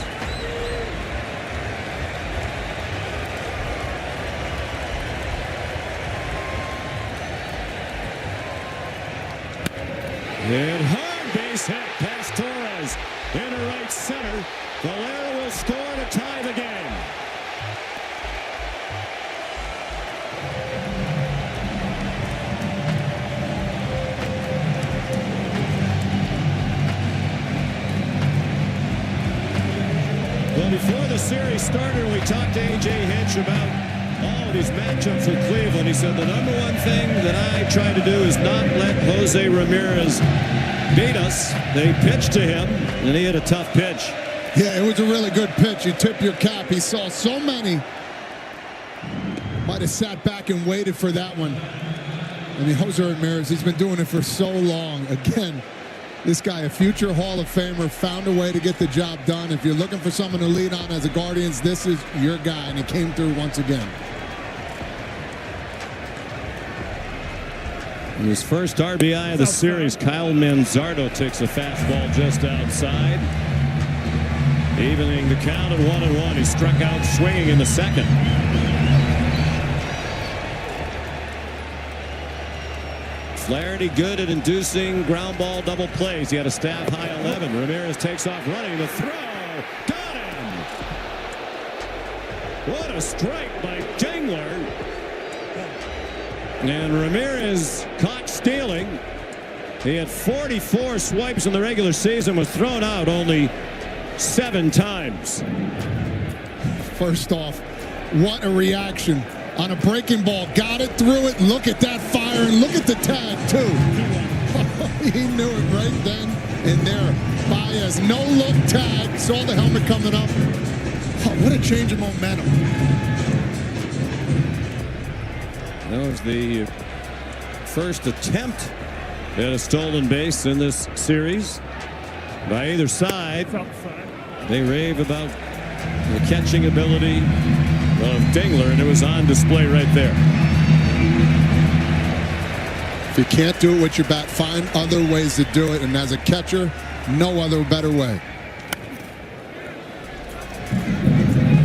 [SPEAKER 1] Hit hard, base hit past Torres into right center. Valera will score to tie the game. Well, before the series started, we talked to A.J. Hinch about all of these matchups with Cleveland. He said the number one thing that I try to do is not let Jose Ramirez beat us. They pitched to him, and he had a tough pitch.
[SPEAKER 2] Yeah, it was a really good pitch. You tip your cap. He saw so many. Might have sat back and waited for that one. I mean, Jose Ramirez, he's been doing it for so long. Again, this guy, a future Hall of Famer, found a way to get the job done. If you're looking for someone to lead on as a Guardians, this is your guy, and he came through once again.
[SPEAKER 1] In his first RBI of the series, Kyle Manzardo takes a fastball just outside. Evening the count at 1-1. He struck out swinging in the second. Flaherty good at inducing ground ball double plays. He had a staff high 11. Ramirez takes off running. The throw. Got him. What a strike by Dingler. And Ramirez caught stealing. He had 44 swipes in the regular season, was thrown out only 7 times.
[SPEAKER 2] First off, what a reaction. on a breaking ball. Got it, threw it. Look at that fire, and look at the tag, too. He knew it right then and there. Baez, no-look tag. Saw the helmet coming up. Oh, what a change of momentum.
[SPEAKER 1] That was the first attempt at a stolen base in this series by either side. They rave about the catching ability of Dingler, and it was on display right there.
[SPEAKER 2] If you can't do it with your bat, find other ways to do it, and as a catcher, no other better way.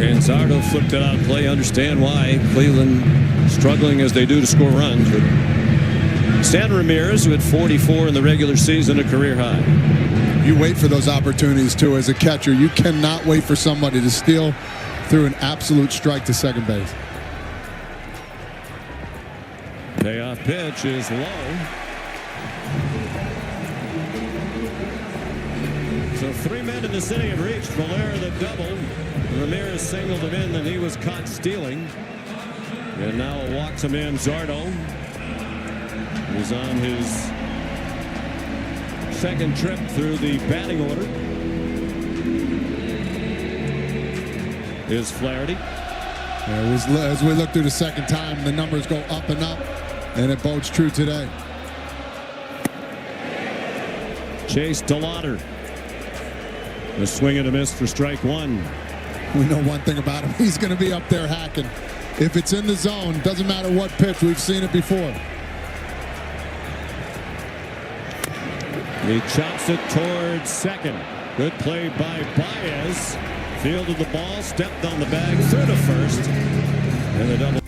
[SPEAKER 1] And Zardo flipped it out of play. Understand why Cleveland struggling as they do to score runs. But Stan Ramirez, who had 44 in the regular season, a career high.
[SPEAKER 2] You wait for those opportunities, too, as a catcher. You cannot wait for somebody to steal through an absolute strike to second base.
[SPEAKER 1] Payoff pitch is low. So 3 men in the city have reached. Valera the double. Ramirez singled him in, and he was caught stealing. And now walks him in. Zardo is on his second trip through the batting order. Is Flaherty.
[SPEAKER 2] As we look through the second time, the numbers go up and up, and it bodes true today.
[SPEAKER 1] Chase DeLauder. A swing and a miss for strike one.
[SPEAKER 2] We know one thing about him. He's going to be up there hacking. If it's in the zone, doesn't matter what pitch. We've seen it before.
[SPEAKER 1] He chops it towards second. Good play by Baez. Fielded the ball, stepped on the bag, through to first. And the double.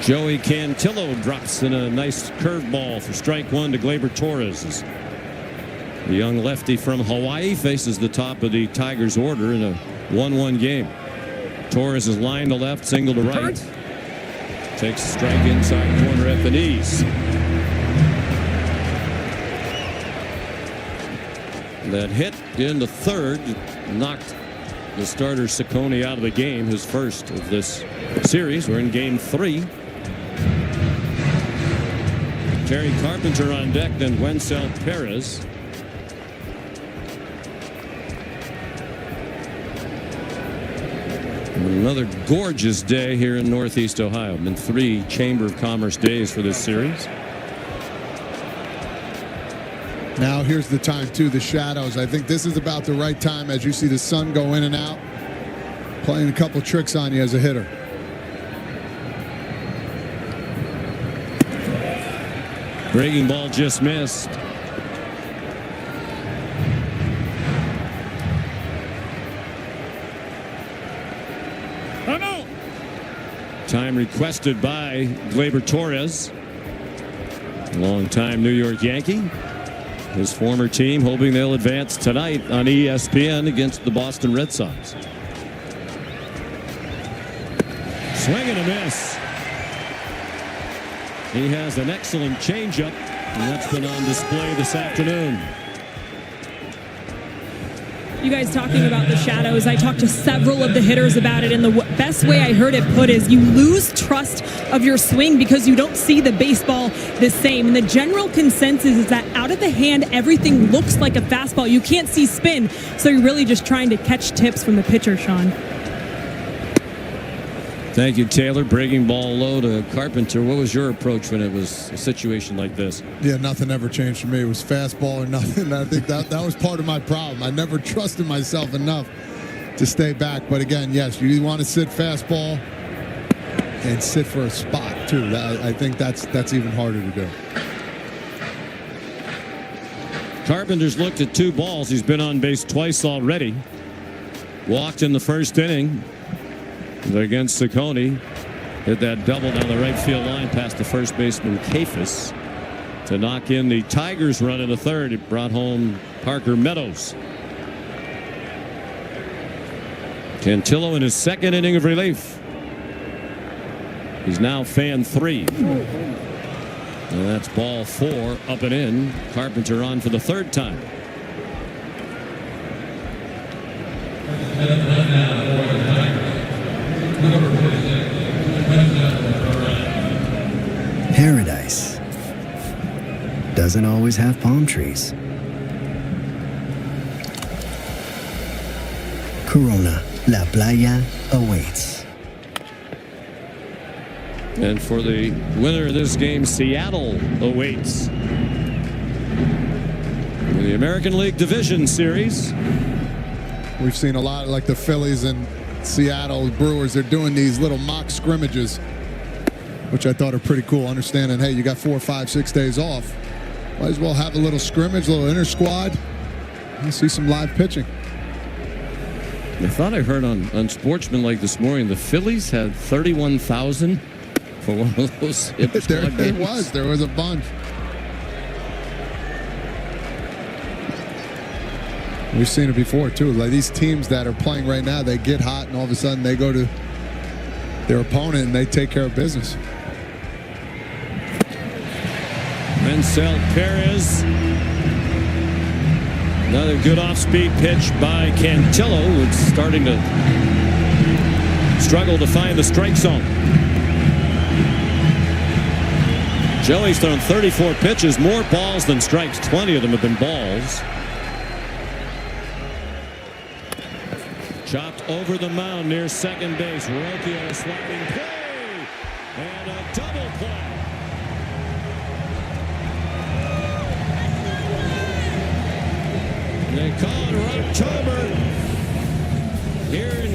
[SPEAKER 1] Joey Cantillo drops in a nice curveball for strike one to Gleyber Torres. The young lefty from Hawaii faces the top of the Tigers order in a 1-1 game. Torres is line to left, single to right. Takes a strike inside corner at the knees. That hit into third knocked the starter Ciccone out of the game, his first of this series. We're in game 3. Terry Carpenter on deck, then Wencel Perez. Another gorgeous day here in Northeast Ohio. Been 3 Chamber of Commerce days for this series.
[SPEAKER 2] Now here's the time too, the shadows. I think this is about the right time as you see the sun go in and out, playing a couple tricks on you as a hitter.
[SPEAKER 1] Breaking ball just missed.
[SPEAKER 6] Oh no!
[SPEAKER 1] Time requested by Gleyber Torres, longtime New York Yankee. His former team hoping they'll advance tonight on ESPN against the Boston Red Sox. Swing and a miss. He has an excellent changeup, and that's been on display this afternoon.
[SPEAKER 4] You guys talking about the shadows. I talked to several of the hitters about it, and the best way I heard it put is you lose trust of your swing because you don't see the baseball the same. And the general consensus is that out of the hand, everything looks like a fastball. You can't see spin, so you're really just trying to catch tips from the pitcher, Sean.
[SPEAKER 1] Thank you, Taylor. Breaking ball low to Carpenter. What was your approach when it was a situation like this?
[SPEAKER 2] Yeah, nothing ever changed for me. It was fastball or nothing. I think that was part of my problem. I never trusted myself enough to stay back. But again, yes, you want to sit fastball and sit for a spot too. I think that's even harder to do.
[SPEAKER 1] Carpenter's looked at 2 balls. He's been on base twice already. Walked in the first inning against Ciccone. Hit that double down the right field line past the first baseman Kafis to knock in the Tigers' run in the third. It brought home Parker Meadows. Cantillo in his second inning of relief. He's now fan 3. And that's ball 4 up and in. Carpenter on for the 3rd time.
[SPEAKER 7] Paradise doesn't always have palm trees. Corona, La Playa awaits.
[SPEAKER 1] And for the winner of this game, Seattle awaits. For the American League Division Series.
[SPEAKER 2] We've seen a lot like the Phillies and Seattle Brewers. They're doing these little mock scrimmages, which I thought are pretty cool. Understanding, hey, you got 4, 5, 6 days off. Might as well have a little scrimmage, a little inter squad. You see some live pitching.
[SPEAKER 1] I thought I heard on Sportsman like this morning, the Phillies had 31,000 for one of those inter squad games.
[SPEAKER 2] There was a bunch. We've seen it before too. Like these teams that are playing right now, they get hot and all of a sudden they go to their opponent and they take care of business.
[SPEAKER 1] Wencel Perez. Another good off-speed pitch by Cantillo, who's starting to struggle to find the strike zone. Joey's thrown 34 pitches, more balls than strikes. 20 of them have been balls. Chopped over the mound near second base. Rocchio sliding play. And a double play. They call it Rocktober here in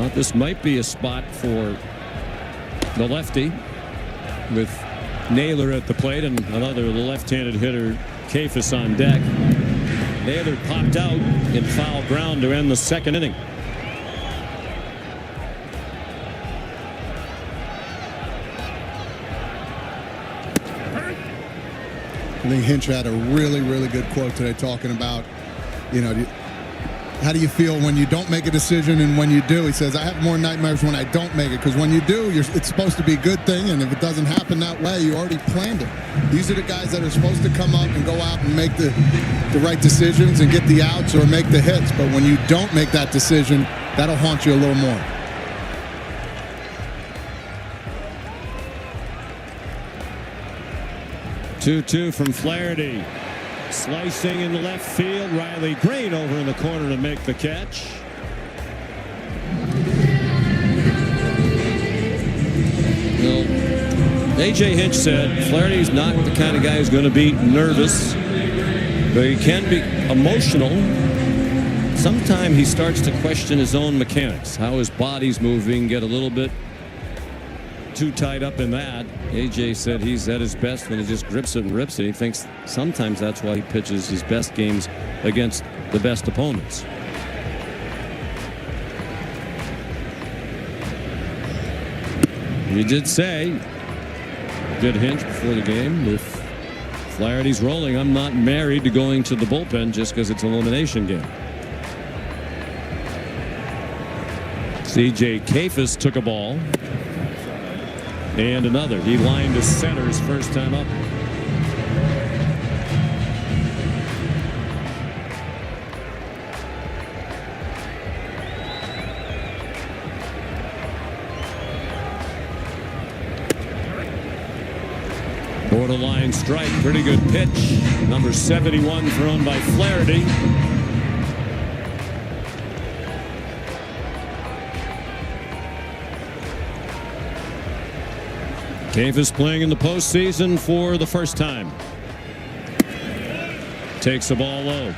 [SPEAKER 1] Thought this might be a spot for the lefty with Naylor at the plate and another left-handed hitter, Kafis, on deck. Naylor popped out in foul ground to end the second inning.
[SPEAKER 2] I think Hinch had a really, really good quote today talking about, how do you feel when you don't make a decision and when you do? He says, I have more nightmares when I don't make it, because when you do, it's supposed to be a good thing, and if it doesn't happen that way, you already planned it. These are the guys that are supposed to come up and go out and make the right decisions and get the outs or make the hits, but when you don't make that decision, that'll haunt you a little more.
[SPEAKER 1] Two from Flaherty. Slicing in the left field. Riley Green over in the corner to make the catch. Well, A.J. Hinch said Flaherty's not the kind of guy who's going to be nervous, but he can be emotional. Sometimes he starts to question his own mechanics, how his body's moving, get a little bit too tied up in that. AJ said he's at his best when he just grips it and rips it. He thinks sometimes that's why he pitches his best games against the best opponents. He did say, good Hinch before the game, if Flaherty's rolling, I'm not married to going to the bullpen just because it's an elimination game. C.J. Kafis took a ball. And another. He lined to center his first time up. Borderline strike. Pretty good pitch. Number 71 thrown by Flaherty. Kafis playing in the postseason for the first time. Takes the ball low.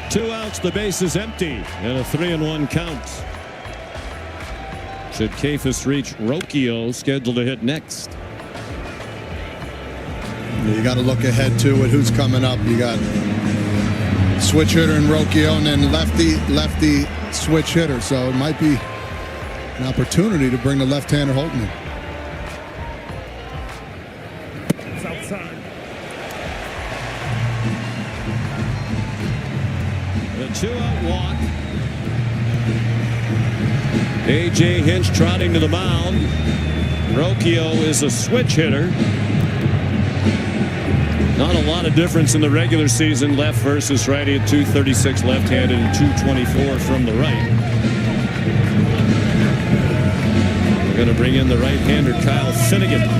[SPEAKER 1] Two outs, the base is empty, and a 3-1 count. Should Kafis reach Rocchio, scheduled to hit next.
[SPEAKER 2] You got to look ahead too at who's coming up. You got switch hitter and Rocchio, and then lefty switch hitter. So it might be an opportunity to bring the left-hander Holton in.
[SPEAKER 6] It's outside.
[SPEAKER 1] The 2-out walk. A.J. Hinch trotting to the mound. Rocchio is a switch hitter. Not a lot of difference in the regular season, left versus righty at 236 left-handed and 224 from the right. We're going to bring in the right-hander Kyle Finnegan.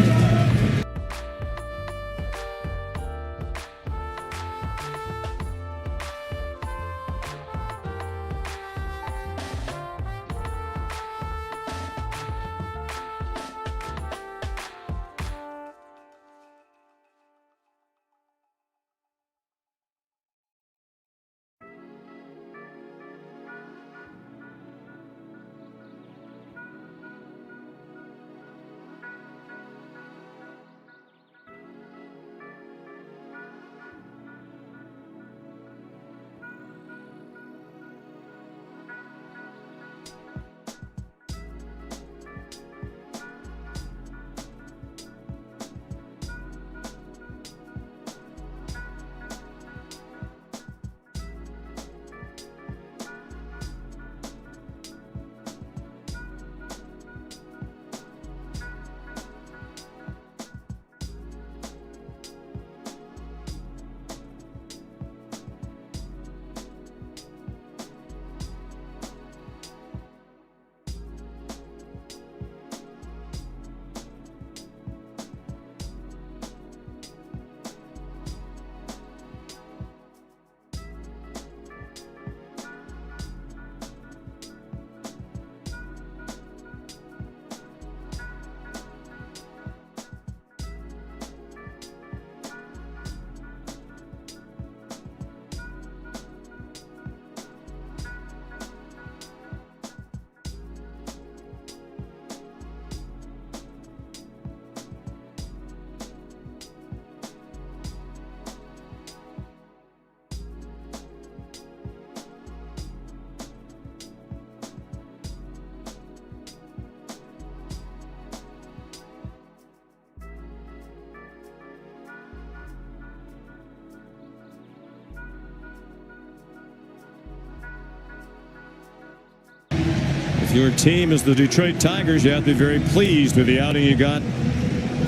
[SPEAKER 1] If your team is the Detroit Tigers, you have to be very pleased with the outing you got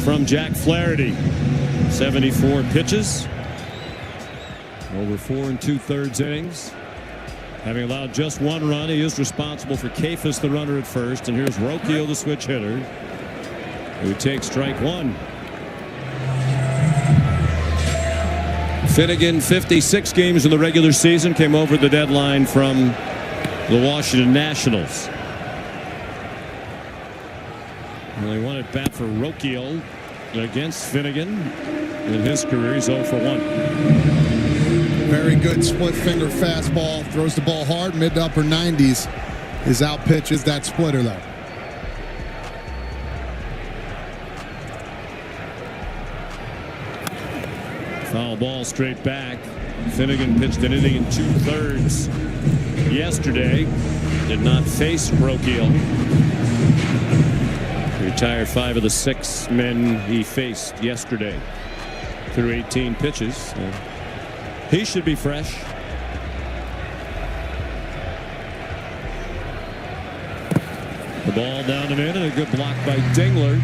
[SPEAKER 1] from Jack Flaherty. 74 pitches, over 4 2/3 innings. Having allowed just 1 run, he is responsible for Kafis, the runner at first. And here's Rocchio, the switch hitter, who takes strike 1. Finnegan, 56 games in the regular season, came over the deadline from the Washington Nationals. Only one at bat for Rocchio against Finnegan. In his career, he's 0 for 1.
[SPEAKER 2] Very good split finger fastball. Throws the ball hard, mid to upper 90s. His out pitch is that splitter, though.
[SPEAKER 1] Foul ball straight back. Finnegan pitched an inning in 2/3 yesterday. Did not face Rocchio. Retired 5 of the 6 men he faced yesterday through 18 pitches. He should be fresh. The ball down and in, and a good block by Dingler.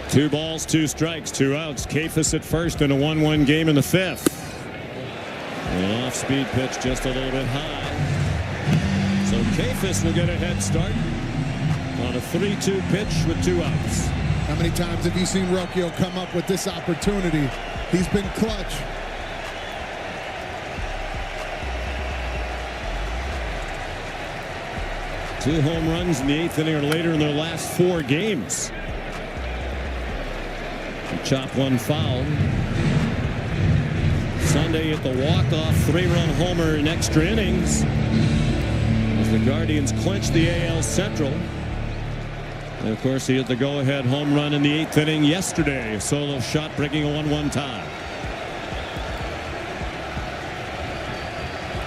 [SPEAKER 1] Two balls, 2 strikes, 2 outs. Kafis at first in a 1-1 game in the 5th. An off-speed pitch just a little bit high. So Kafis will get a head start on a 3-2 pitch with 2 outs.
[SPEAKER 2] How many times have you seen Rocchio come up with this opportunity? He's been clutch.
[SPEAKER 1] Two home runs in the 8th inning or later in their last 4 games. Chop one foul. Sunday at the walk-off 3-run homer in extra innings as the Guardians clinch the AL Central. And of course, he hit the go-ahead home run in the 8th inning yesterday. A solo shot breaking a 1-1 tie.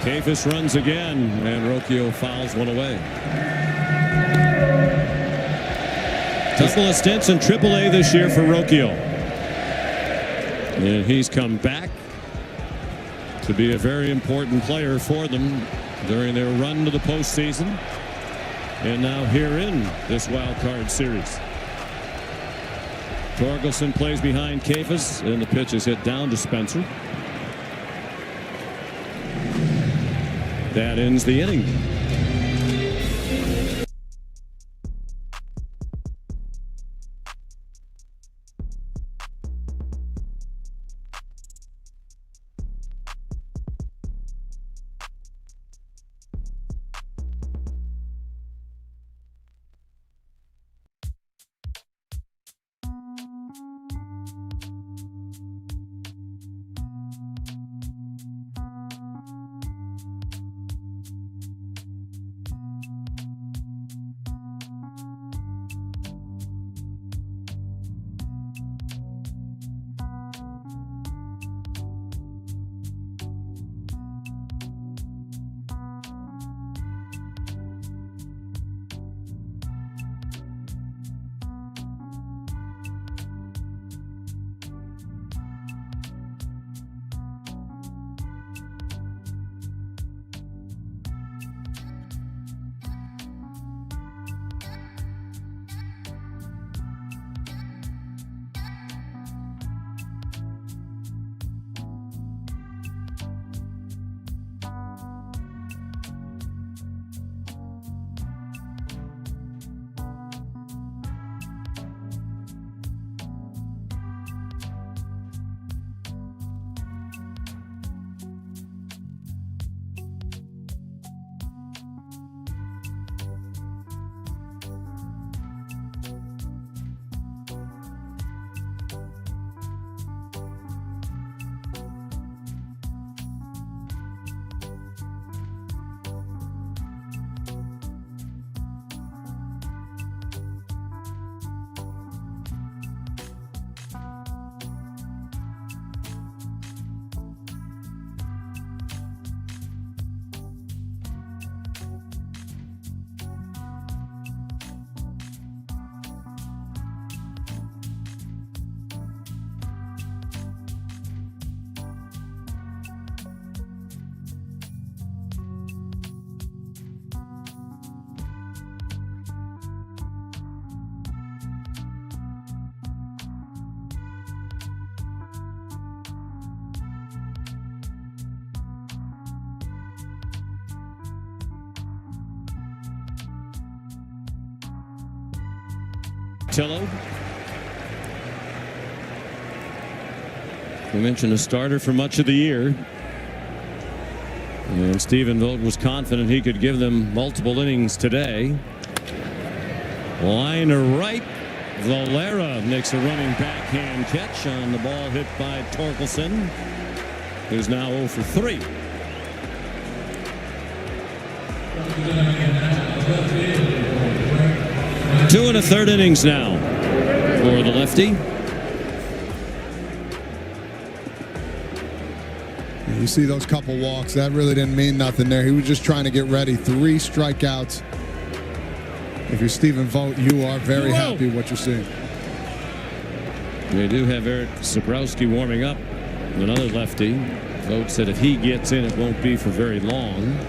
[SPEAKER 1] Kafis runs again, and Rocchio fouls one away. Couple of stints in AAA this year for Rocchio. And he's come back to be a very important player for them during their run to the postseason. And now here in this wild card series. Torkelson plays behind Kafis, and the pitch is hit down to Spencer. That ends the inning. Cantillo. We mentioned a starter for much of the year. And Stephen Vogt was confident he could give them multiple innings today. Line to right. Valera makes a running backhand catch on the ball hit by Torkelson, who's now 0 for 3. Two and a third innings now for the lefty.
[SPEAKER 2] You see those couple walks, that really didn't mean nothing there. He was just trying to get ready. 3 strikeouts. If you're Stephen Vogt, you are very happy with what you're seeing.
[SPEAKER 1] They do have Eric Zabrowski warming up, another lefty. Vogt said if he gets in, it won't be for very long.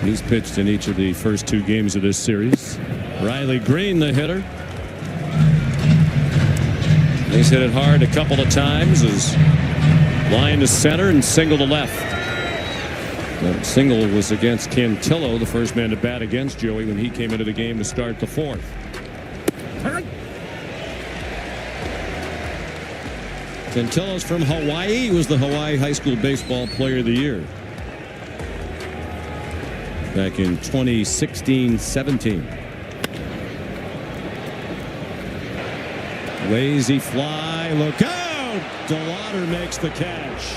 [SPEAKER 1] He's pitched in each of the first 2 games of this series. Riley Green, the hitter. He's hit it hard a couple of times as line to center and single to left. That single was against Cantillo, the first man to bat against Joey when he came into the game to start the 4th. Cantillo's from Hawaii. He was the Hawaii High School Baseball Player of the Year back in 2016-17. Lazy fly, look out! DeLauder makes the catch.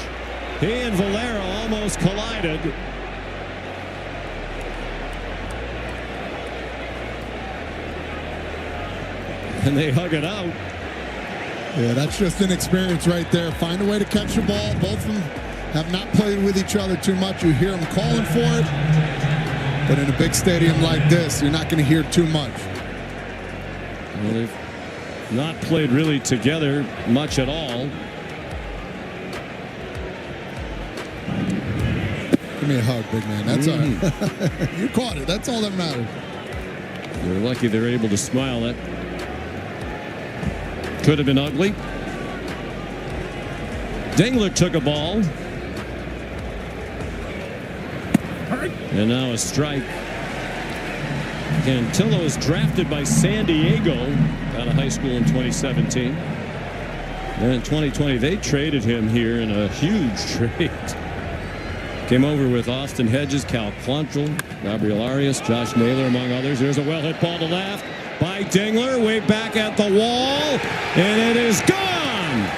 [SPEAKER 1] He and Valera almost collided. And they hug it out.
[SPEAKER 2] Yeah, that's just inexperience right there. Find a way to catch the ball. Both of them have not played with each other too much. You hear them calling for it. But in a big stadium like this, you're not going to hear too much.
[SPEAKER 1] Well, they've not played really together much at all.
[SPEAKER 2] Give me a hug, big man. That's all right. You caught it. That's all that matters.
[SPEAKER 1] They're lucky they're able to smile. That could have been ugly. Dingler took a ball. And now a strike. Cantillo was drafted by San Diego out of high school in 2017. And in 2020, they traded him here in a huge trade. Came over with Austin Hedges, Cal Quantrill, Gabriel Arias, Josh Naylor, among others. There's a well-hit ball to left by Dingler, way back at the wall, and it is gone!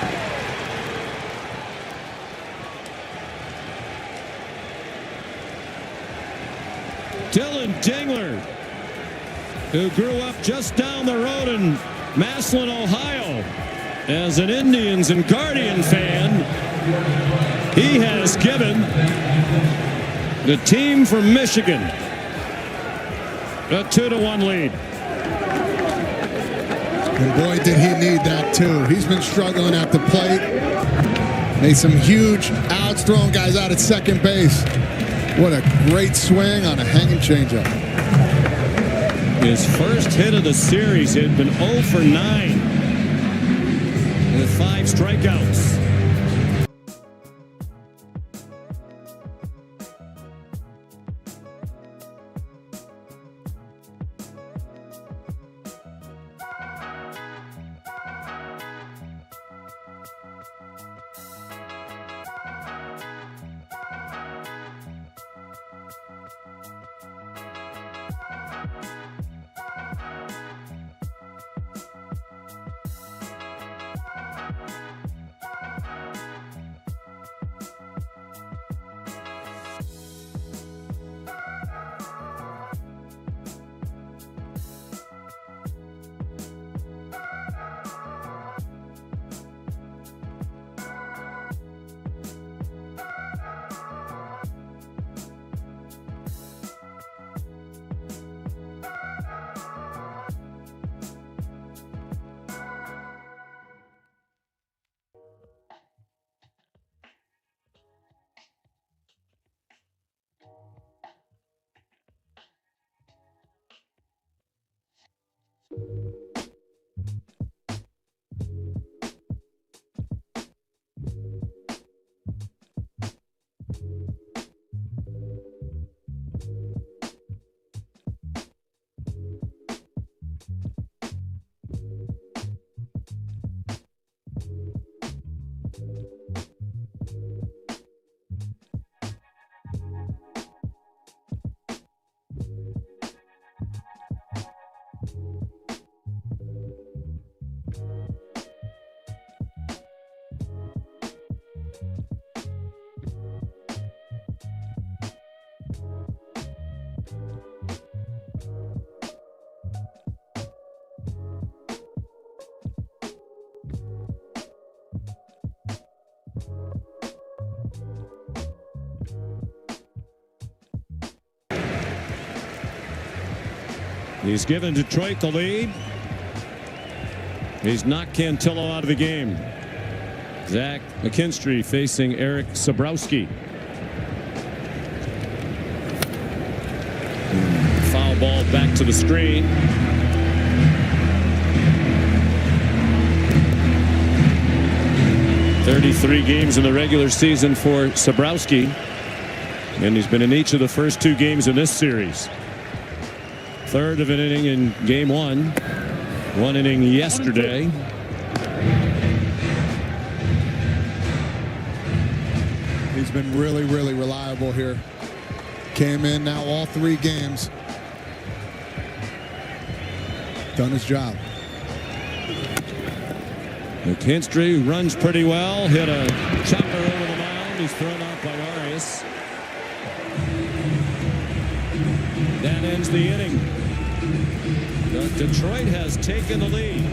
[SPEAKER 1] Dylan Dingler, who grew up just down the road in Massillon, Ohio, as an Indians and Guardian fan, he has given the team from Michigan a 2-1 lead.
[SPEAKER 2] And boy, did he need that too. He's been struggling at the plate. Made some huge outs, throwing guys out at second base. What a great swing on a hanging changeup.
[SPEAKER 1] His first hit of the series had been 0 for 9 with 5 strikeouts. He's given Detroit the lead. He's knocked Cantillo out of the game. Zach McKinstry facing Eric Sabrowski. Foul ball back to the screen. "33 games in the regular season for Sabrowski, and he's been in each of the first 2 games in this series. Third of an inning in game 1. 1 inning yesterday.
[SPEAKER 2] He's been really, really reliable here. Came in now all 3 games. Done his job.
[SPEAKER 1] McKinstry runs pretty well. Hit a chopper over the mound. He's thrown out by Arias. That ends the inning. Detroit has taken the lead.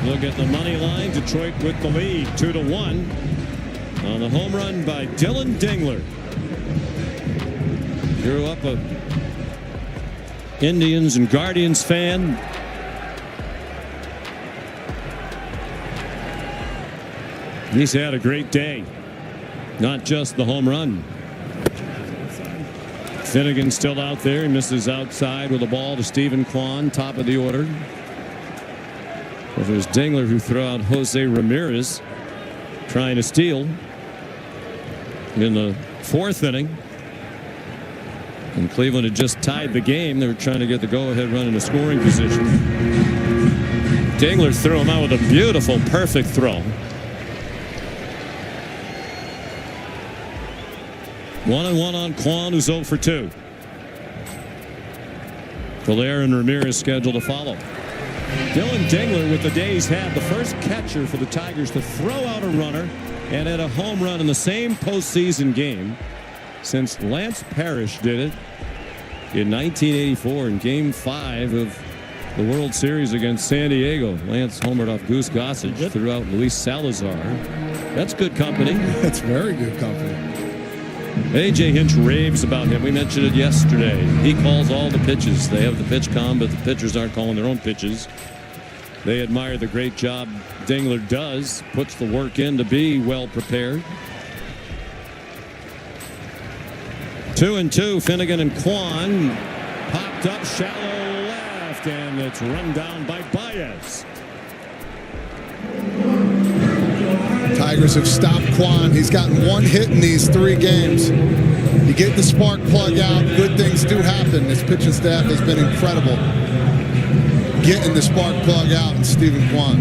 [SPEAKER 1] Look at the money line. Detroit with the lead, 2-1 on the home run by Dylan Dingler. Grew up a Indians and Guardians fan. He's had a great day. Not just the home run. Finnegan still out there. He misses outside with a ball to Stephen Kwan, top of the order. It was Dingler who threw out Jose Ramirez, trying to steal in the 4th inning. And Cleveland had just tied the game. They were trying to get the go-ahead run in a scoring position. Dingler threw him out with a beautiful, perfect throw. 1-1 on Kwan, who's 0 for 2. Valaire and Ramirez scheduled to follow. Dylan Dingler, with the day he's had, the first catcher for the Tigers to throw out a runner and hit a home run in the same postseason game since Lance Parrish did it in 1984 in Game 5 of the World Series against San Diego. Lance homered off Goose Gossage, threw out Luis Salazar. That's good company.
[SPEAKER 2] That's very good company.
[SPEAKER 1] A.J. Hinch raves about him. We mentioned it yesterday. He calls all the pitches. They have the pitch comm, but the pitchers aren't calling their own pitches. They admire the great job Dingler does, puts the work in to be well prepared. 2-2, Finnegan and Kwan. Popped up shallow left. left, and it's run down by Baez.
[SPEAKER 2] Tigers have stopped Kwan. He's gotten one hit in these 3 games. You get the spark plug out, good things do happen. This pitching staff has been incredible getting the spark plug out in Stephen Kwan.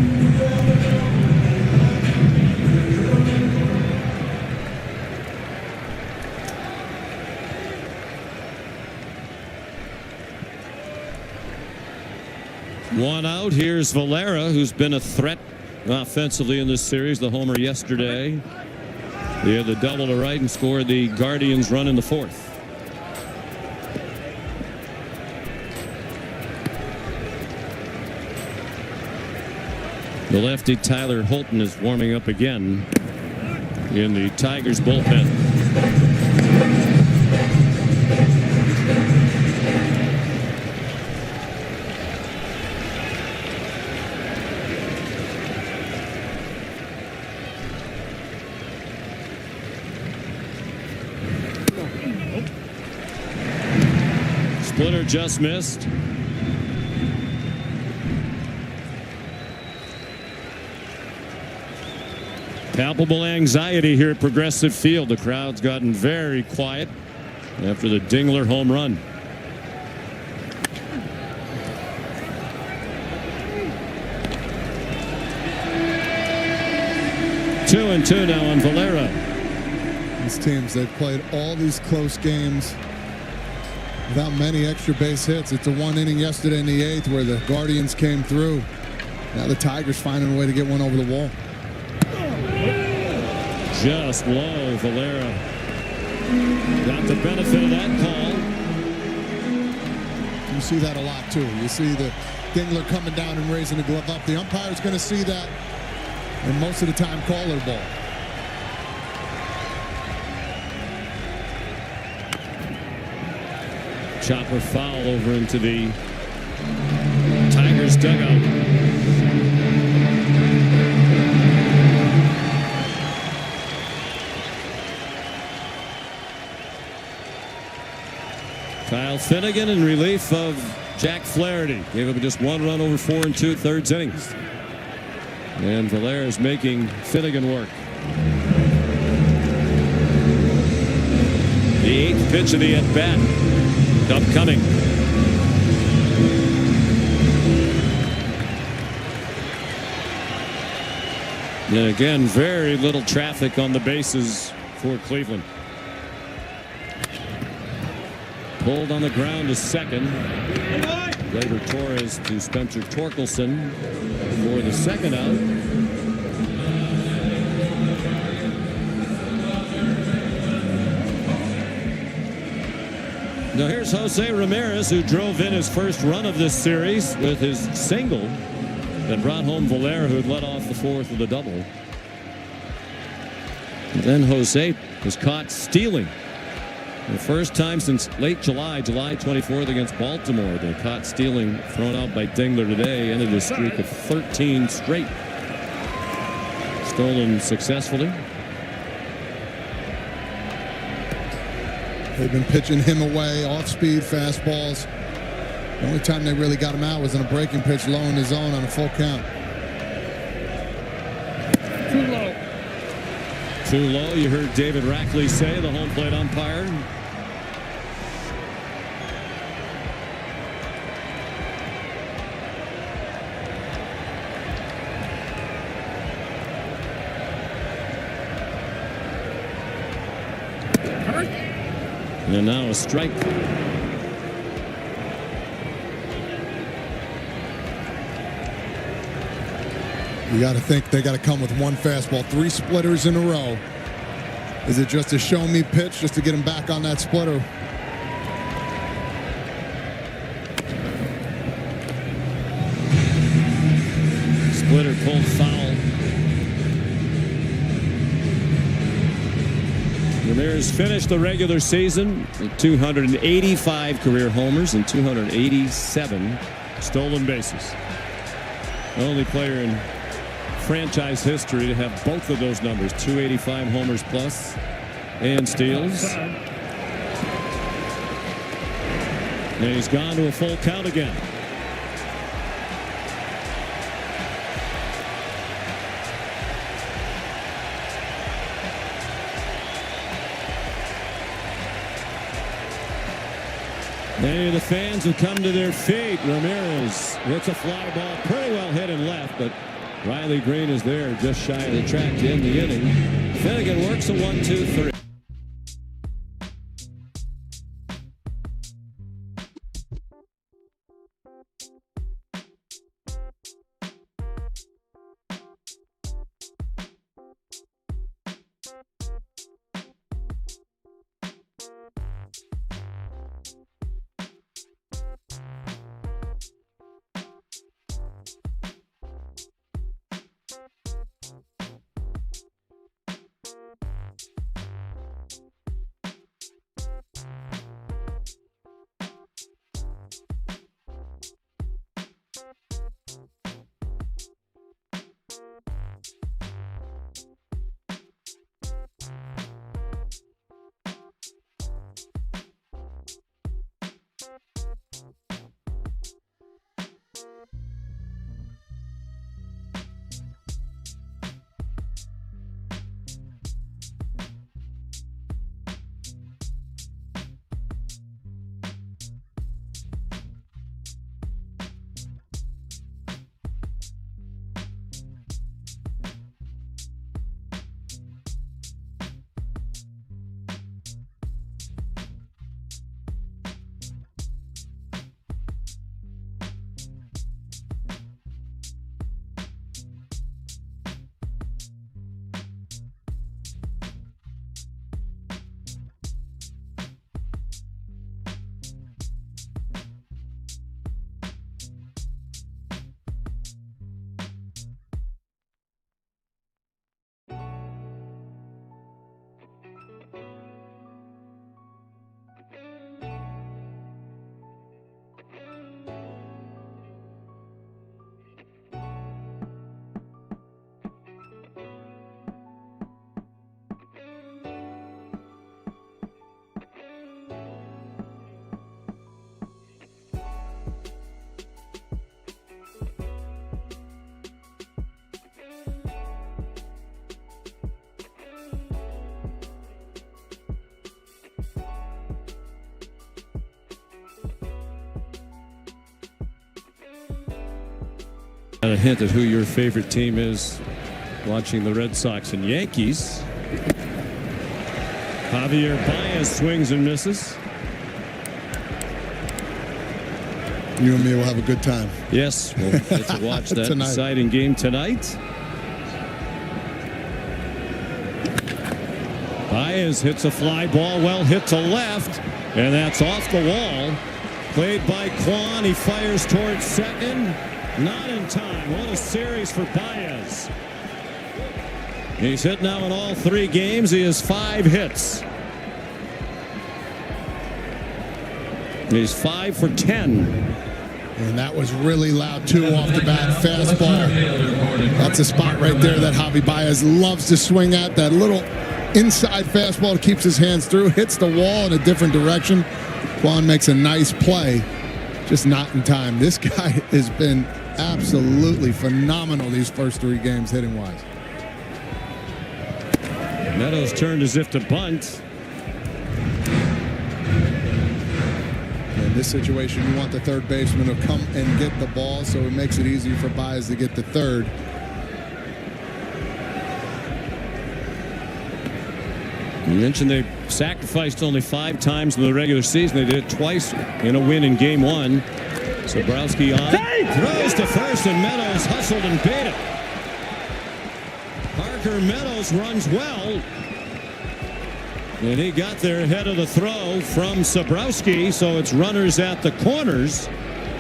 [SPEAKER 1] One out. Here's Valera, who's been a threat offensively in this series. The homer yesterday. He had the double to right and scored the Guardians' run in the 4th. The lefty Tyler Holton is warming up again in the Tigers bullpen. Splitter just missed. Palpable anxiety here at Progressive Field. The crowd's gotten very quiet after the Dingler home run. Two and two now on Valera.
[SPEAKER 2] These teams, they've played all these close games without many extra base hits. It's a 1 inning yesterday in the 8th where the Guardians came through. Now the Tigers finding a way to get one over the wall.
[SPEAKER 1] Just low. Valera got the benefit of that call.
[SPEAKER 2] You see that a lot too. You see the Dingler coming down and raising the glove up. The umpire's going to see that and most of the time call it a ball.
[SPEAKER 1] Chopper foul over into the Tigers dugout. Kyle Finnegan in relief of Jack Flaherty. Gave up just 1 run over 4 2/3 innings. And Valera is making Finnegan work. The 8th pitch of the at-bat upcoming. And again, very little traffic on the bases for Cleveland. Pulled on the ground to second. Later Torres to Spencer Torkelson for the second out. Now here's Jose Ramirez, who drove in his first run of this series with his single that brought home Valera, who had led off the 4th with a double. And then Jose was caught stealing. The first time since late July 24th against Baltimore. They caught stealing, thrown out by Dingler today, ended a streak of 13 straight. Stolen successfully.
[SPEAKER 2] They've been pitching him away, off-speed fastballs. The only time they really got him out was in a breaking pitch low in the zone on a full count.
[SPEAKER 6] Too low.
[SPEAKER 1] Too low, you heard David Rackley say, the home plate umpire. And now a strike.
[SPEAKER 2] You got to think they got to come with one fastball, 3 splitters in a row. Is it just a show me pitch just to get him back on that splitter?
[SPEAKER 1] Splitter pulled foul. Ramirez finished the regular season with 285 career homers and 287 stolen bases. The only player in franchise history to have both of those numbers, 285 homers plus and steals. And he's gone to a full count again. Many of the fans have come to their feet. Ramirez hits a fly ball, pretty well hit and left, but Riley Green is there just shy of the track to end the inning. Finnegan works a 1-2-3. A hint at who your favorite team is watching the Red Sox and Yankees. Javier Baez swings and misses.
[SPEAKER 2] You and me will have a good time.
[SPEAKER 1] Yes, we'll get to watch that exciting game tonight. Baez hits a fly ball, well hit to left, and that's off the wall. Played by Kwan. He fires towards second. Not in time. What a series for Baez. He's hit now in all 3 games. He has 5 hits. He's 5 for 10.
[SPEAKER 2] And that was really loud, too, off the bat. Fastball. That's a spot right there that Javi Baez loves to swing at. That little inside fastball keeps his hands through. Hits the wall in a different direction. Kwan makes a nice play. Just not in time. This guy has been absolutely phenomenal these first 3 games hitting wise.
[SPEAKER 1] Meadows turned as if to bunt.
[SPEAKER 2] In this situation, you want the third baseman to come and get the ball, so it makes it easier for Baez to get the third.
[SPEAKER 1] You mentioned they sacrificed only 5 times in the regular season. They did it twice in a win in game 1. Sobrowski on. Throws to first, and Meadows hustled and beat it. Parker Meadows runs well. And he got there ahead of the throw from Sobrowski, so it's runners at the corners.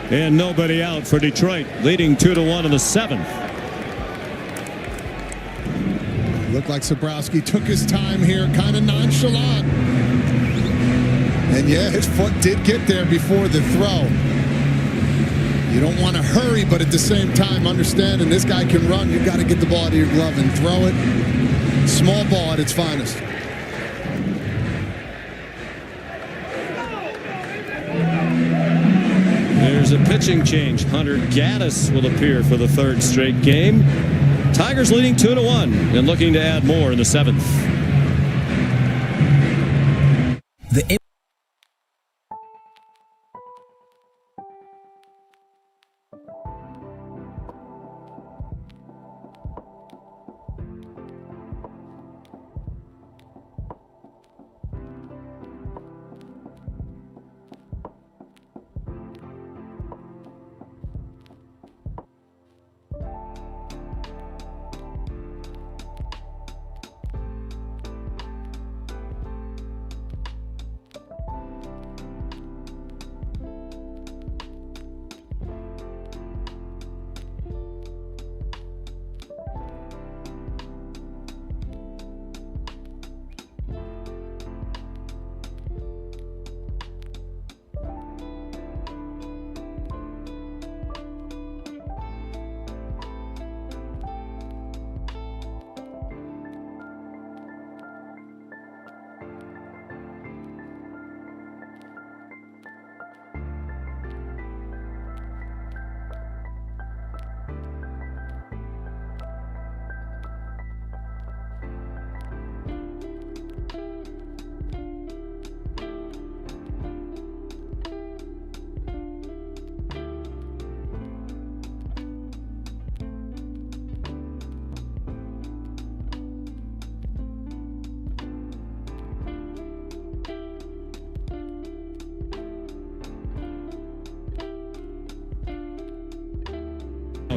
[SPEAKER 1] And nobody out for Detroit, leading 2-1 in the 7th.
[SPEAKER 2] Looked like Sobrowski took his time here, kind of nonchalant. And yeah, his foot did get there before the throw. You don't want to hurry, but at the same time, understanding this guy can run, you've got to get the ball out of your glove and throw it. Small ball at its finest.
[SPEAKER 1] There's a pitching change. Hunter Gaddis will appear for the 3rd straight game. Tigers leading 2-1 and looking to add more in the 7th.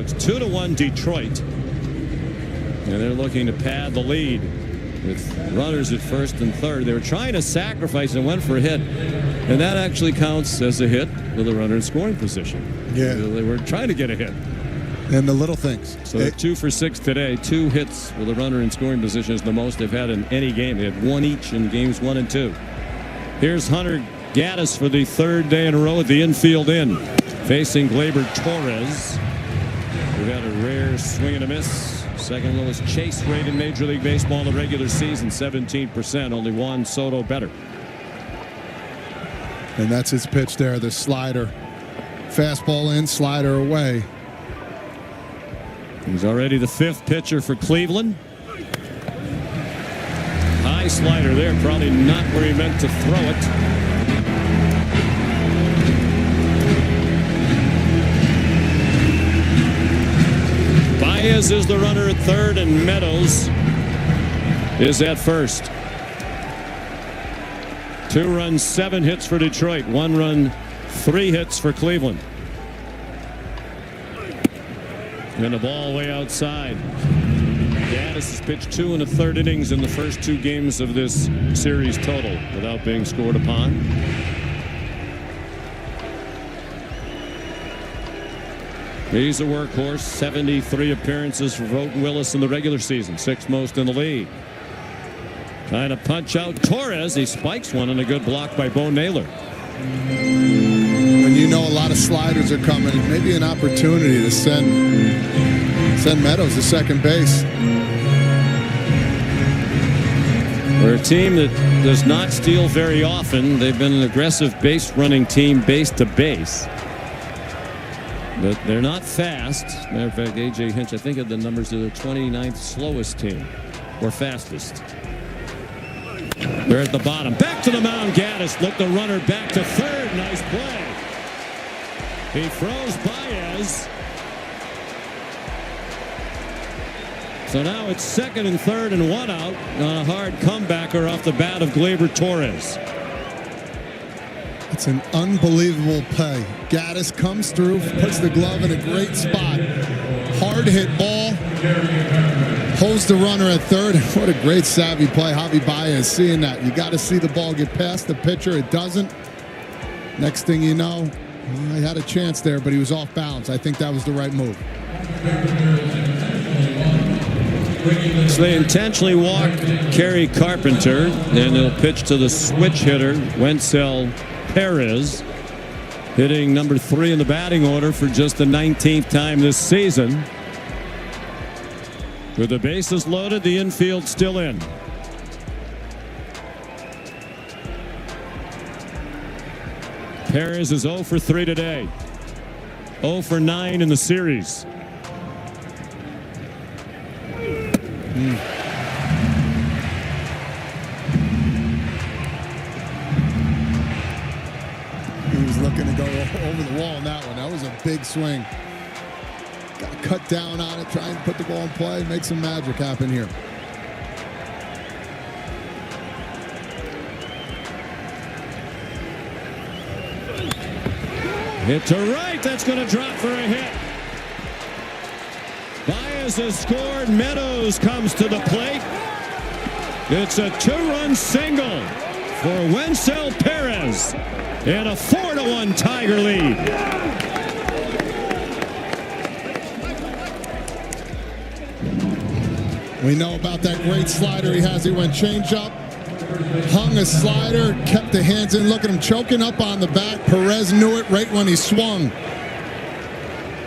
[SPEAKER 1] It's 2-1 Detroit. And they're looking to pad the lead with runners at first and third. They were trying to sacrifice and went for a hit. And that actually counts as a hit with a runner in scoring position.
[SPEAKER 2] Yeah.
[SPEAKER 1] They were trying to get a hit.
[SPEAKER 2] And the little things.
[SPEAKER 1] So they're 2 for 6 today. 2 hits with a runner in scoring position is the most they've had in any game. They had 1 each in games 1 and 2. Here's Hunter Gaddis for the 3rd day in a row at the infield in. Facing Gleyber Torres, who had a rare swing and a miss. Second lowest chase rate in Major League Baseball in the regular season, 17%. Only Juan Soto better.
[SPEAKER 2] And that's his pitch there, the slider. Fastball in, slider away.
[SPEAKER 1] He's already the 5th pitcher for Cleveland. High slider there, probably not where he meant to throw it. Baez is the runner at third, and Meadows is at first. 2 runs, 7 hits for Detroit. 1 run, 3 hits for Cleveland. And the ball way outside. Gaddis has pitched 2 1/3 innings in the first 2 games of this series total without being scored upon. He's a workhorse. 73 appearances for Vogt Willis in the regular season, 6th most in the league. Trying to punch out Torres. He spikes one and a good block by Bo Naylor.
[SPEAKER 2] When you know a lot of sliders are coming, maybe an opportunity to send Meadows to second base.
[SPEAKER 1] They're a team that does not steal very often. They've been an aggressive base running team base to base. But they're not fast. Matter of fact, A.J. Hinch, I think of the numbers, they're the 29th slowest team, or fastest. They're at the bottom. Back to the mound. Gaddis looked the runner back to third. Nice play. He throws Baez. So now it's 2nd and 3rd and 1 out on a hard comebacker off the bat of Gleyber Torres.
[SPEAKER 2] It's an unbelievable play. Gaddis comes through, puts the glove in a great spot. Hard hit ball. Holds the runner at third. What a great savvy play. Javi Baez seeing that. You got to see the ball get past the pitcher. It doesn't. Next thing you know, he had a chance there, but he was off balance. I think that was the right move.
[SPEAKER 1] So they intentionally walk Kerry Carpenter, and they'll pitch to the switch hitter, Wencel Perez, hitting number 3 in the batting order for just the 19th time this season. With the bases loaded, the infield still in. Perez is 0 for 3 today. 0 for 9 in the series.
[SPEAKER 2] He was looking to go over the wall on that one. That was a big swing. Got to cut down on it, try and put the ball in play, make some magic happen here.
[SPEAKER 1] Hit to right. That's going to drop for a hit. Baez has scored. Meadows comes to the plate. It's a 2-run single for Wencel Perez and a 4-1 Tiger lead.
[SPEAKER 2] We know about that great slider he has. He went changeup, hung a slider, kept the hands in. Look at him choking up on the bat. Perez knew it right when he swung.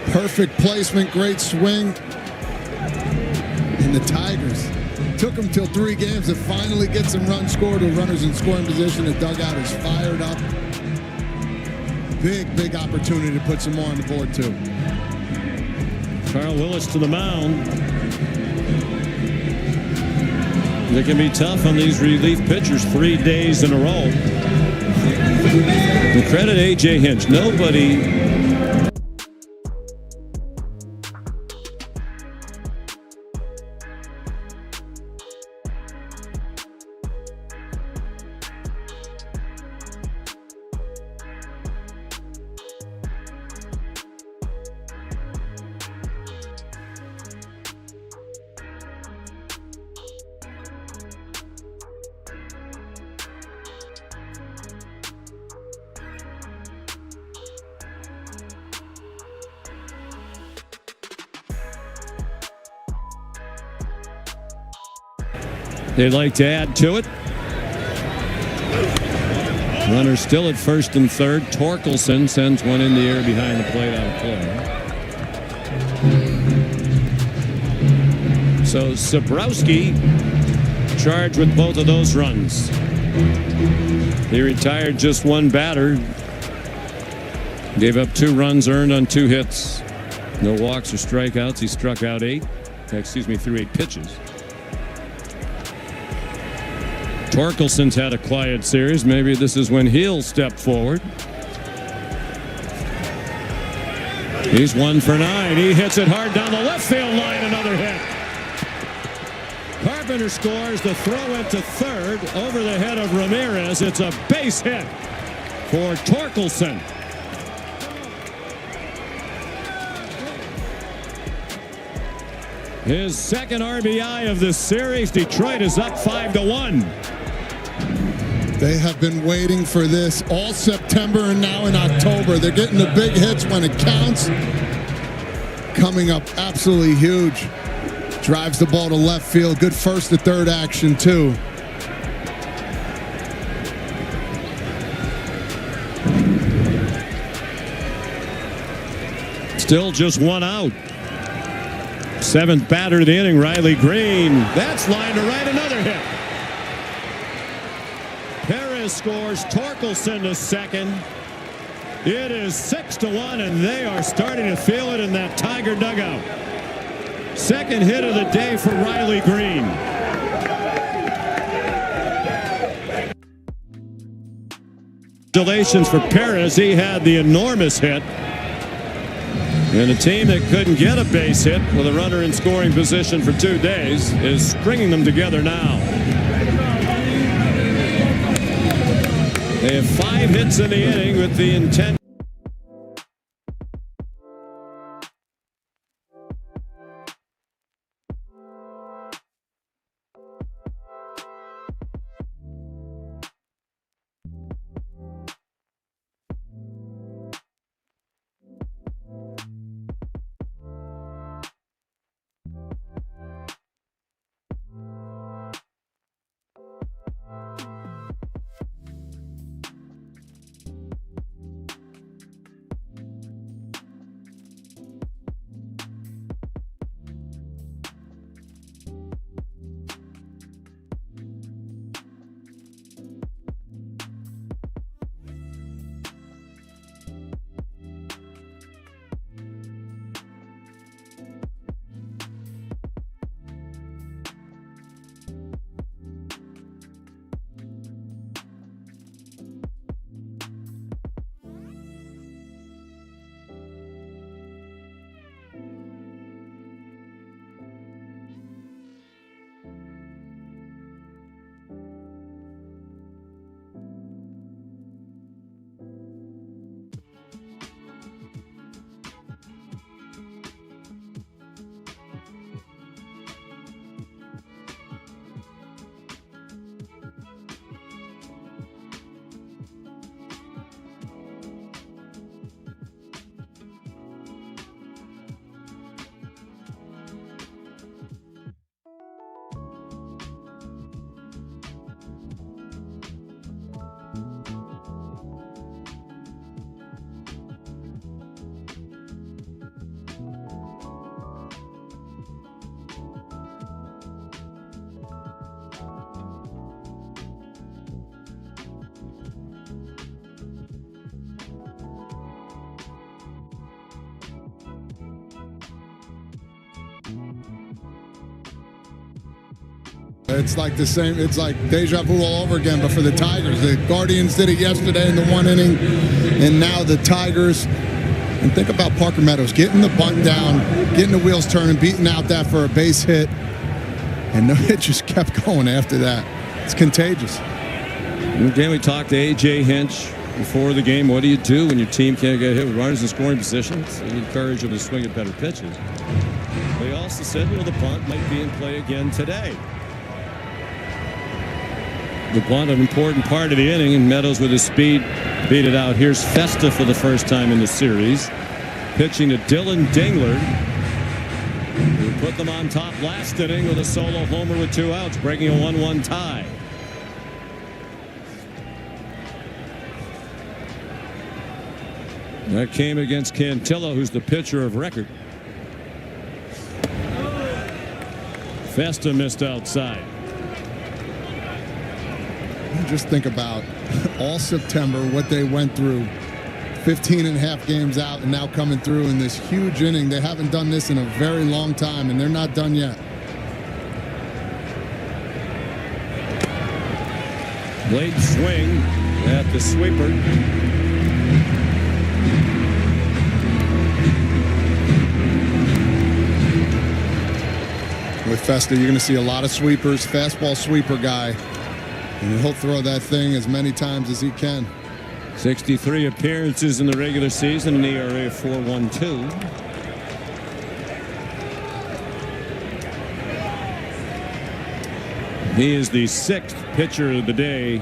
[SPEAKER 2] Perfect placement, great swing. And the Tigers took them till 3 games to finally get some runs scored with runners in scoring position. The dugout is fired up. Big opportunity to put some more on the board too.
[SPEAKER 1] Carl Willis to the mound. It can be tough on these relief pitchers 3 days in a row. To credit A.J. Hinch, nobody they'd like to add to it. Runner still at first and third. Torkelson sends one in the air behind the plate out of play. So Sabrowski charged with both of those runs. He retired just one batter. Gave up 2 runs earned on 2 hits. No walks or strikeouts. He struck out 8. Through 8 pitches. Torkelson's had a quiet series. Maybe this is when he'll step forward. He's 1 for 9. He hits it hard down the left field line. Another hit. Carpenter scores. The throw into third over the head of Ramirez. It's a base hit for Torkelson. His second RBI of this series. Detroit is up 5-1.
[SPEAKER 2] They have been waiting for this all September and now in October. They're getting the big hits when it counts. Coming up absolutely huge. Drives the ball to left field. Good first to third action, too.
[SPEAKER 1] Still just 1 out. 7th batter of the inning, Riley Green. That's line to right, another hit. Perez scores. Torkelson to second. It is 6-1, and they are starting to feel it in that Tiger dugout. Second hit of the day for Riley Green. Congratulations for Perez. He had the enormous hit. And a team that couldn't get a base hit with a runner in scoring position for 2 days is stringing them together now. They have 5 hits in the inning with the intent.
[SPEAKER 2] It's like the same. It's like deja vu all over again, but for the Tigers. The Guardians did it yesterday in the 1 inning, and now the Tigers. And think about Parker Meadows getting the bunt down, getting the wheels turning, beating out that for a base hit, and it just kept going after that. It's contagious.
[SPEAKER 1] Again, we talked to A.J. Hinch before the game. What do you do when your team can't get hit with runners in scoring positions? You encourage them to swing at better pitches. They also said, the bunt might be in play again today. The bunt, an important part of the inning, and Meadows with his speed beat it out. Here's Festa for the first time in the series, pitching to Dylan Dingler. who put them on top last inning with a solo homer with 2 outs, breaking a 1-1 tie. That came against Cantillo, who's the pitcher of record. Festa missed outside.
[SPEAKER 2] Just think about all September, what they went through. 15 and a half games out and now coming through in this huge inning. They haven't done this in a very long time, and they're not done yet.
[SPEAKER 1] Late swing at the sweeper.
[SPEAKER 2] With Festa, you're going to see a lot of sweepers, fastball sweeper guy. And he'll throw that thing as many times as he can.
[SPEAKER 1] 63 appearances in the regular season, an ERA of 4.12. He is the 6th pitcher of the day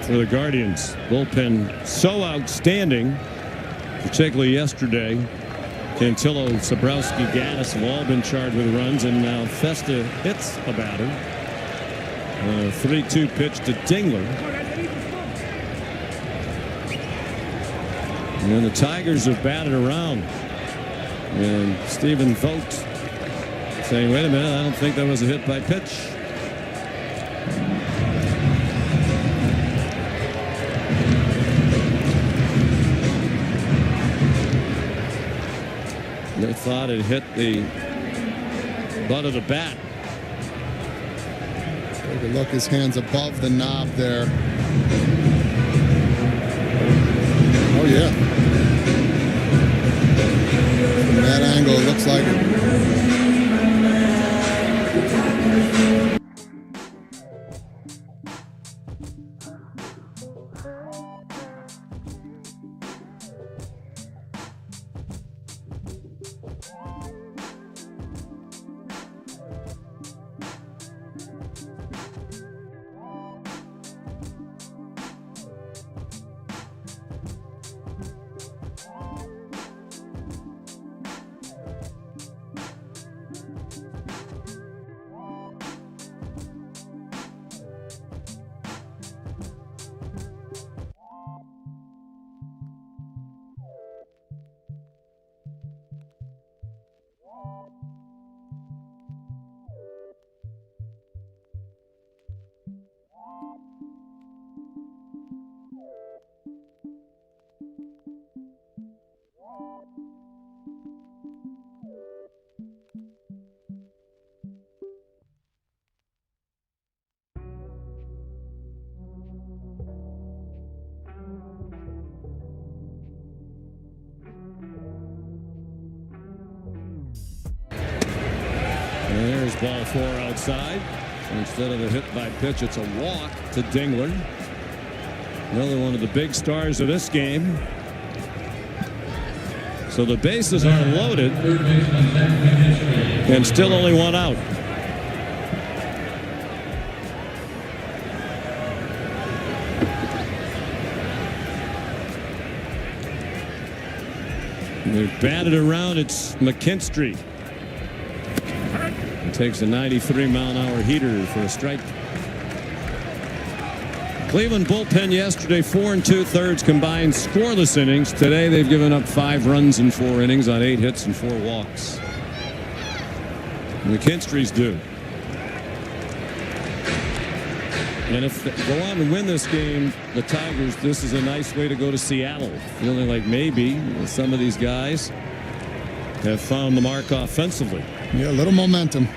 [SPEAKER 1] for the Guardians. Bullpen so outstanding, particularly yesterday. Cantillo, Sabrowski, Gaddis have all been charged with runs, and now Festa hits a batter. 3-2 pitch to Dingler. And the Tigers have batted around. And Stephen Vogt saying, wait a minute, I don't think that was a hit by pitch. They thought it hit the butt of the bat.
[SPEAKER 2] Take a look, his hand's above the knob there. Oh, yeah. From that angle, it looks like it.
[SPEAKER 1] There's ball 4 outside. Instead of a hit by pitch, it's a walk to Dingler. Another one of the big stars of this game. So the bases are loaded and still only 1 out. They've batted around. It's McKinstry. Takes a 93-mile-an-hour heater for a strike. Cleveland bullpen yesterday, 4 2/3 combined scoreless innings. Today they've given up 5 runs in 4 innings on 8 hits and 4 walks. McKinstry's due. And if they go on and win this game, the Tigers, this is a nice way to go to Seattle. Feeling like maybe some of these guys have found the mark offensively.
[SPEAKER 2] Yeah, a little momentum.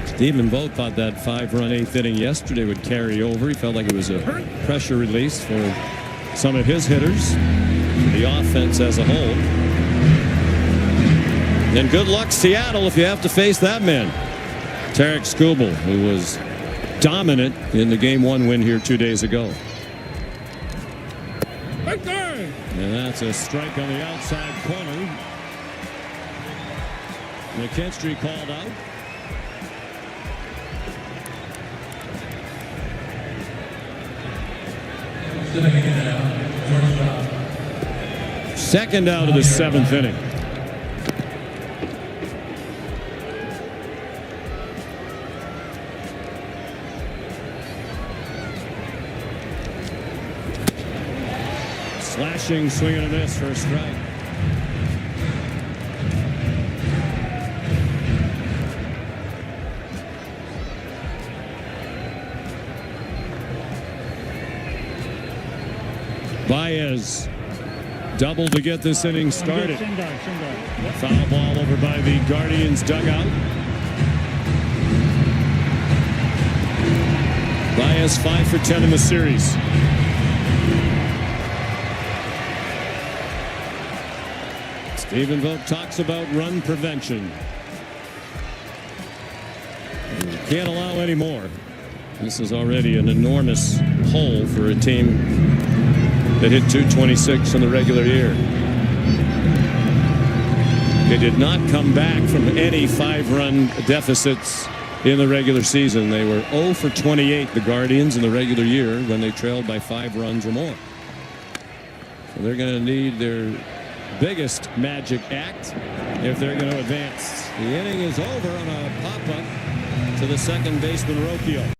[SPEAKER 1] Stephen Vogt thought that 5-run 8th inning yesterday would carry over. He felt like it was a pressure release for some of his hitters, the offense as a whole. And good luck, Seattle, if you have to face that man. Tarek Skubal, who was dominant in the Game 1 win here 2 days ago. And that's a strike on the outside corner. McKinstry called out. Second out of the 7th inning. Pitching, swing and a miss for a strike. Baez double to get this inning started. Foul ball over by the Guardians dugout. Baez 5 for 10 in the series. Stephen Vogt talks about run prevention. Can't allow any more. This is already an enormous hole for a team that hit .226 in the regular year. They did not come back from any 5-run deficits in the regular season. They were 0 for 28, the Guardians, in the regular year when they trailed by 5 runs or more. So they're going to need their biggest magic act if they're going to advance. The inning is over on a pop-up to the second baseman, Rocchio.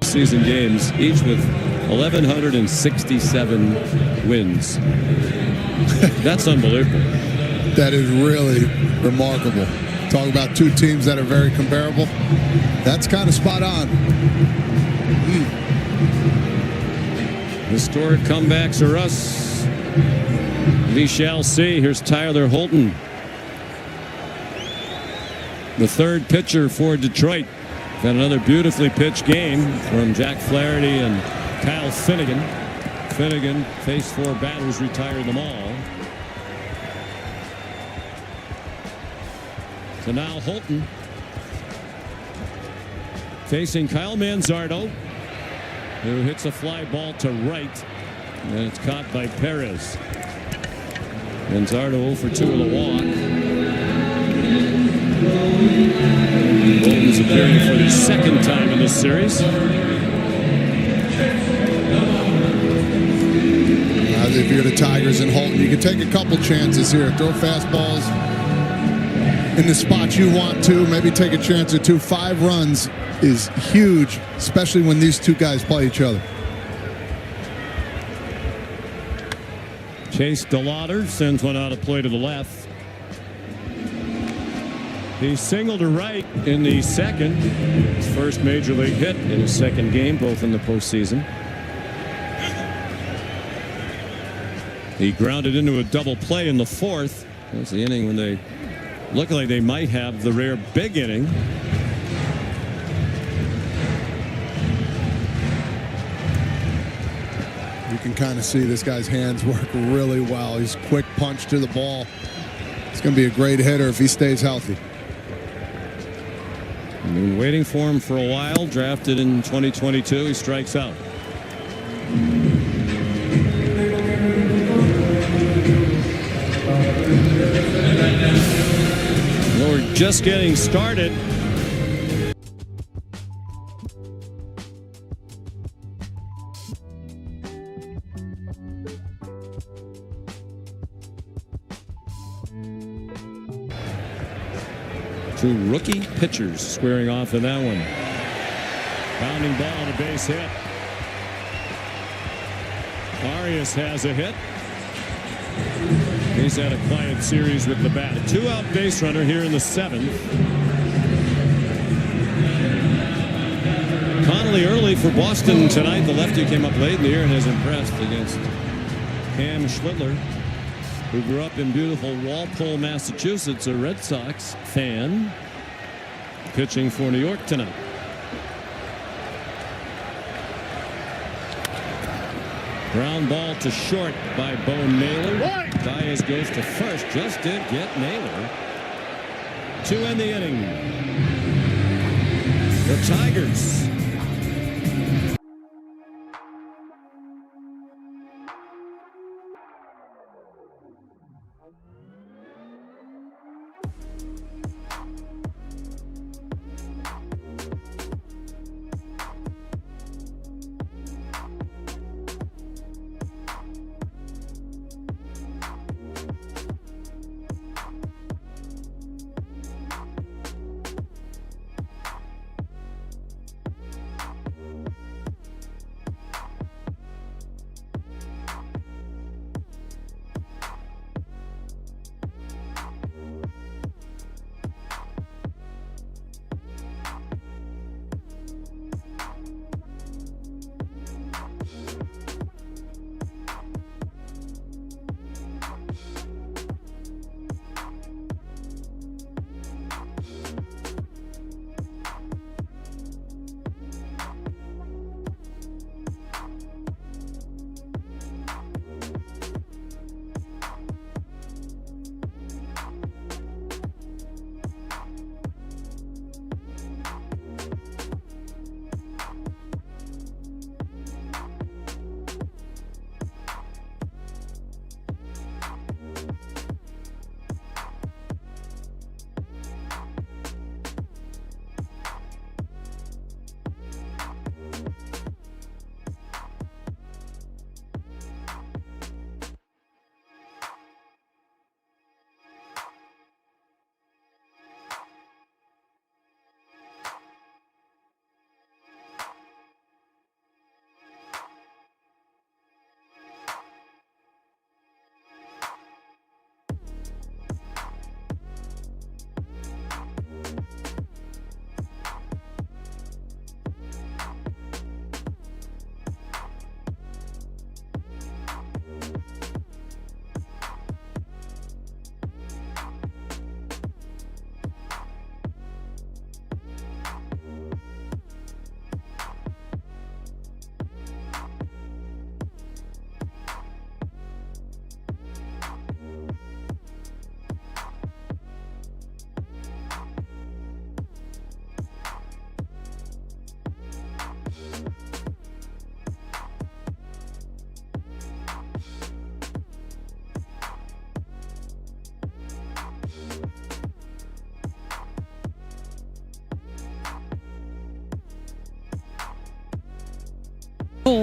[SPEAKER 1] Season games, each with 1,167 wins. That's unbelievable.
[SPEAKER 2] That is really remarkable. Talk about two teams that are very comparable. That's kind of spot on.
[SPEAKER 1] Historic comebacks are us. We shall see. Here's Tyler Holton, the third pitcher for Detroit. Got another beautifully pitched game from Jack Flaherty and Kyle Finnegan. Finnegan faced 4 batters, retired them all. So now Holton facing Kyle Manzardo, who hits a fly ball to right, and it's caught by Perez. Manzardo 0 for 2 with a walk. Holton's appearing for the second time in this series.
[SPEAKER 2] If you're the Tigers and Holton, you can take a couple chances here. Throw fastballs in the spots you want to. Maybe take a chance or 2. 5 runs is huge, especially when these two guys play each other.
[SPEAKER 1] Chase DeLauder sends one out of play to the left. He singled to right in the second. His first major league hit in his second game, both in the postseason. He grounded into a double play in the fourth. That's the inning when they look like they might have the rare big inning.
[SPEAKER 2] You can kind of see this guy's hands work really well. He's quick punch to the ball. He's going to be a great hitter if he stays healthy.
[SPEAKER 1] I've been waiting for him for a while. Drafted in 2022. He strikes out. Well, we're just getting started. Two rookie pitchers squaring off in that one. Bounding ball and a base hit. Arias has a hit. He's had a quiet series with the bat. A two-out base runner here in the seventh. Connolly early for Boston tonight. The lefty came up late in the year and has impressed against Cam Schlittler, who grew up in beautiful Walpole, Massachusetts, a Red Sox fan, pitching for New York tonight. Ground ball to short by Bo Naylor. Baez goes to first. Just did get Naylor. 2 in the inning. The Tigers.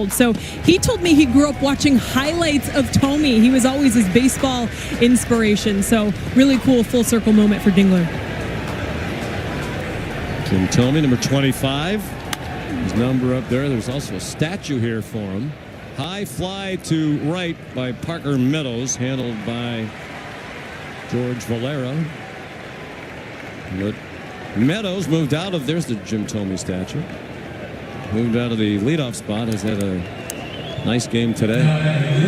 [SPEAKER 4] So he told me he grew up watching highlights of Tommy. He was always his baseball inspiration. So really cool full circle moment for Dingler.
[SPEAKER 1] Jim Thome, number 25. His number up there. There's also a statue here for him. High fly to right by Parker Meadows, handled by George Valera. But Meadows moved out of, there's the Jim Thome statue. Moved out of the leadoff spot, has had a Nice game today.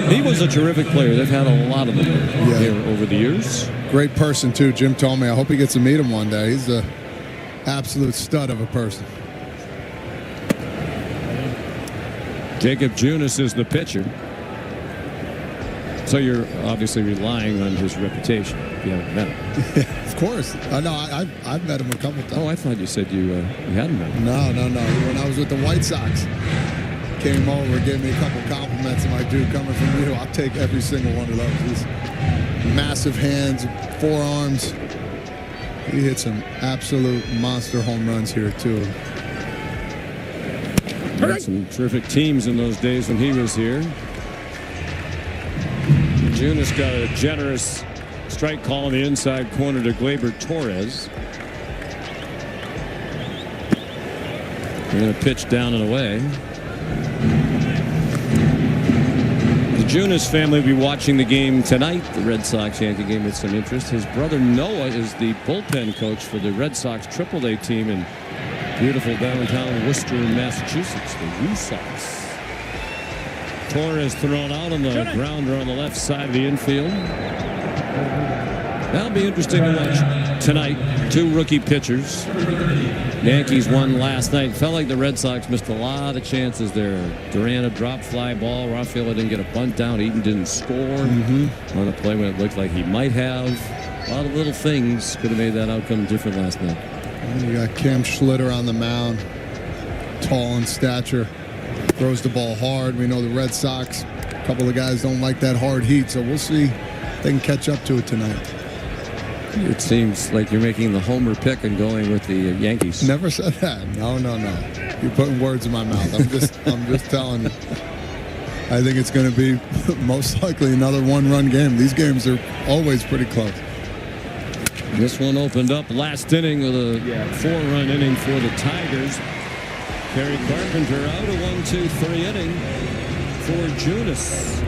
[SPEAKER 1] He was a terrific player. They've had a lot of them here over the years.
[SPEAKER 2] Great person, too. Jim told me. I hope he gets to meet him one day. He's an absolute stud of a person.
[SPEAKER 1] Jacob Junis is the pitcher. So you're obviously relying on his reputation if you haven't met him.
[SPEAKER 2] Of course. No, I've met him a couple times.
[SPEAKER 1] Oh, I thought you said you hadn't met him.
[SPEAKER 2] No. When I was with the White Sox, came over, gave me a couple compliments. And my dude, coming from you, I'll take every single one of those. He's massive hands, forearms. He hit some absolute monster home runs here, too.
[SPEAKER 1] Had some terrific teams in those days when he was here. Junis got a generous strike call in the inside corner to Gleyber Torres. They're going to pitch down and away. The Junis family will be watching the game tonight, the Red Sox-Yankee game, with some interest. His brother Noah is the bullpen coach for the Red Sox AAA team in beautiful downtown Worcester, Massachusetts, the U-Sox. Torres thrown out on the grounder on the left side of the infield. That'll be interesting to watch tonight. Two rookie pitchers. Yankees won last night. Felt like the Red Sox missed a lot of chances there. Duran a drop fly ball. Rafaela didn't get a bunt down. Eaton didn't score on a play when it looked like he might have. A lot of little things could have made that outcome different last night.
[SPEAKER 2] You got Cam Schlitter on the mound. Tall in stature. Throws the ball hard. We know the Red Sox, a couple of guys don't like that hard heat, so we'll see if they can catch up to it tonight.
[SPEAKER 1] It seems like you're making the homer pick and going with the Yankees.
[SPEAKER 2] Never said that. No. You're putting words in my mouth. I'm just telling you. I think it's going to be most likely another one-run game. These games are always pretty close.
[SPEAKER 1] This one opened up last inning with a 4-run inning for the Tigers. Kerry Carpenter out a 1-2-3 inning for Junis.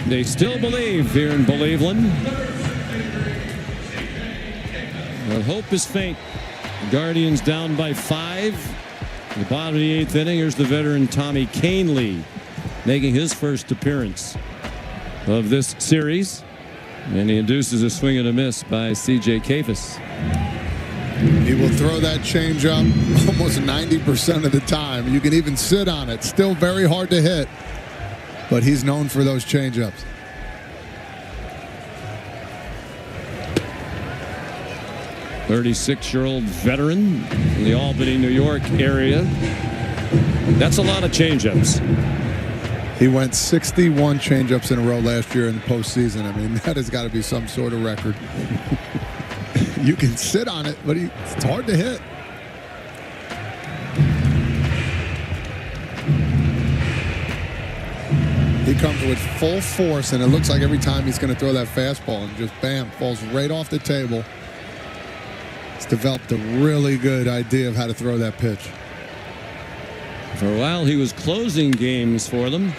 [SPEAKER 1] They still believe here in Believeland. But hope is faint. The Guardians down by 5 The bottom of the 8th inning, here's the veteran Tommy Kahnle making his first appearance of this series. And he induces a swing and a miss by C.J. Kafis.
[SPEAKER 2] He will throw that changeup almost 90% of the time. You can even sit on it. Still very hard to hit. But he's known for those changeups.
[SPEAKER 1] "36-year-old veteran in the Albany, New York area." That's a lot of changeups.
[SPEAKER 2] He went 61 changeups in a row last year in the postseason. I mean, that has got to be some sort of record. You can sit on it, but it's hard to hit. He comes with full force, and it looks like every time he's going to throw that fastball and just bam, falls right off the table. He's developed a really good idea of how to throw that pitch.
[SPEAKER 1] For a while, he was closing games for them.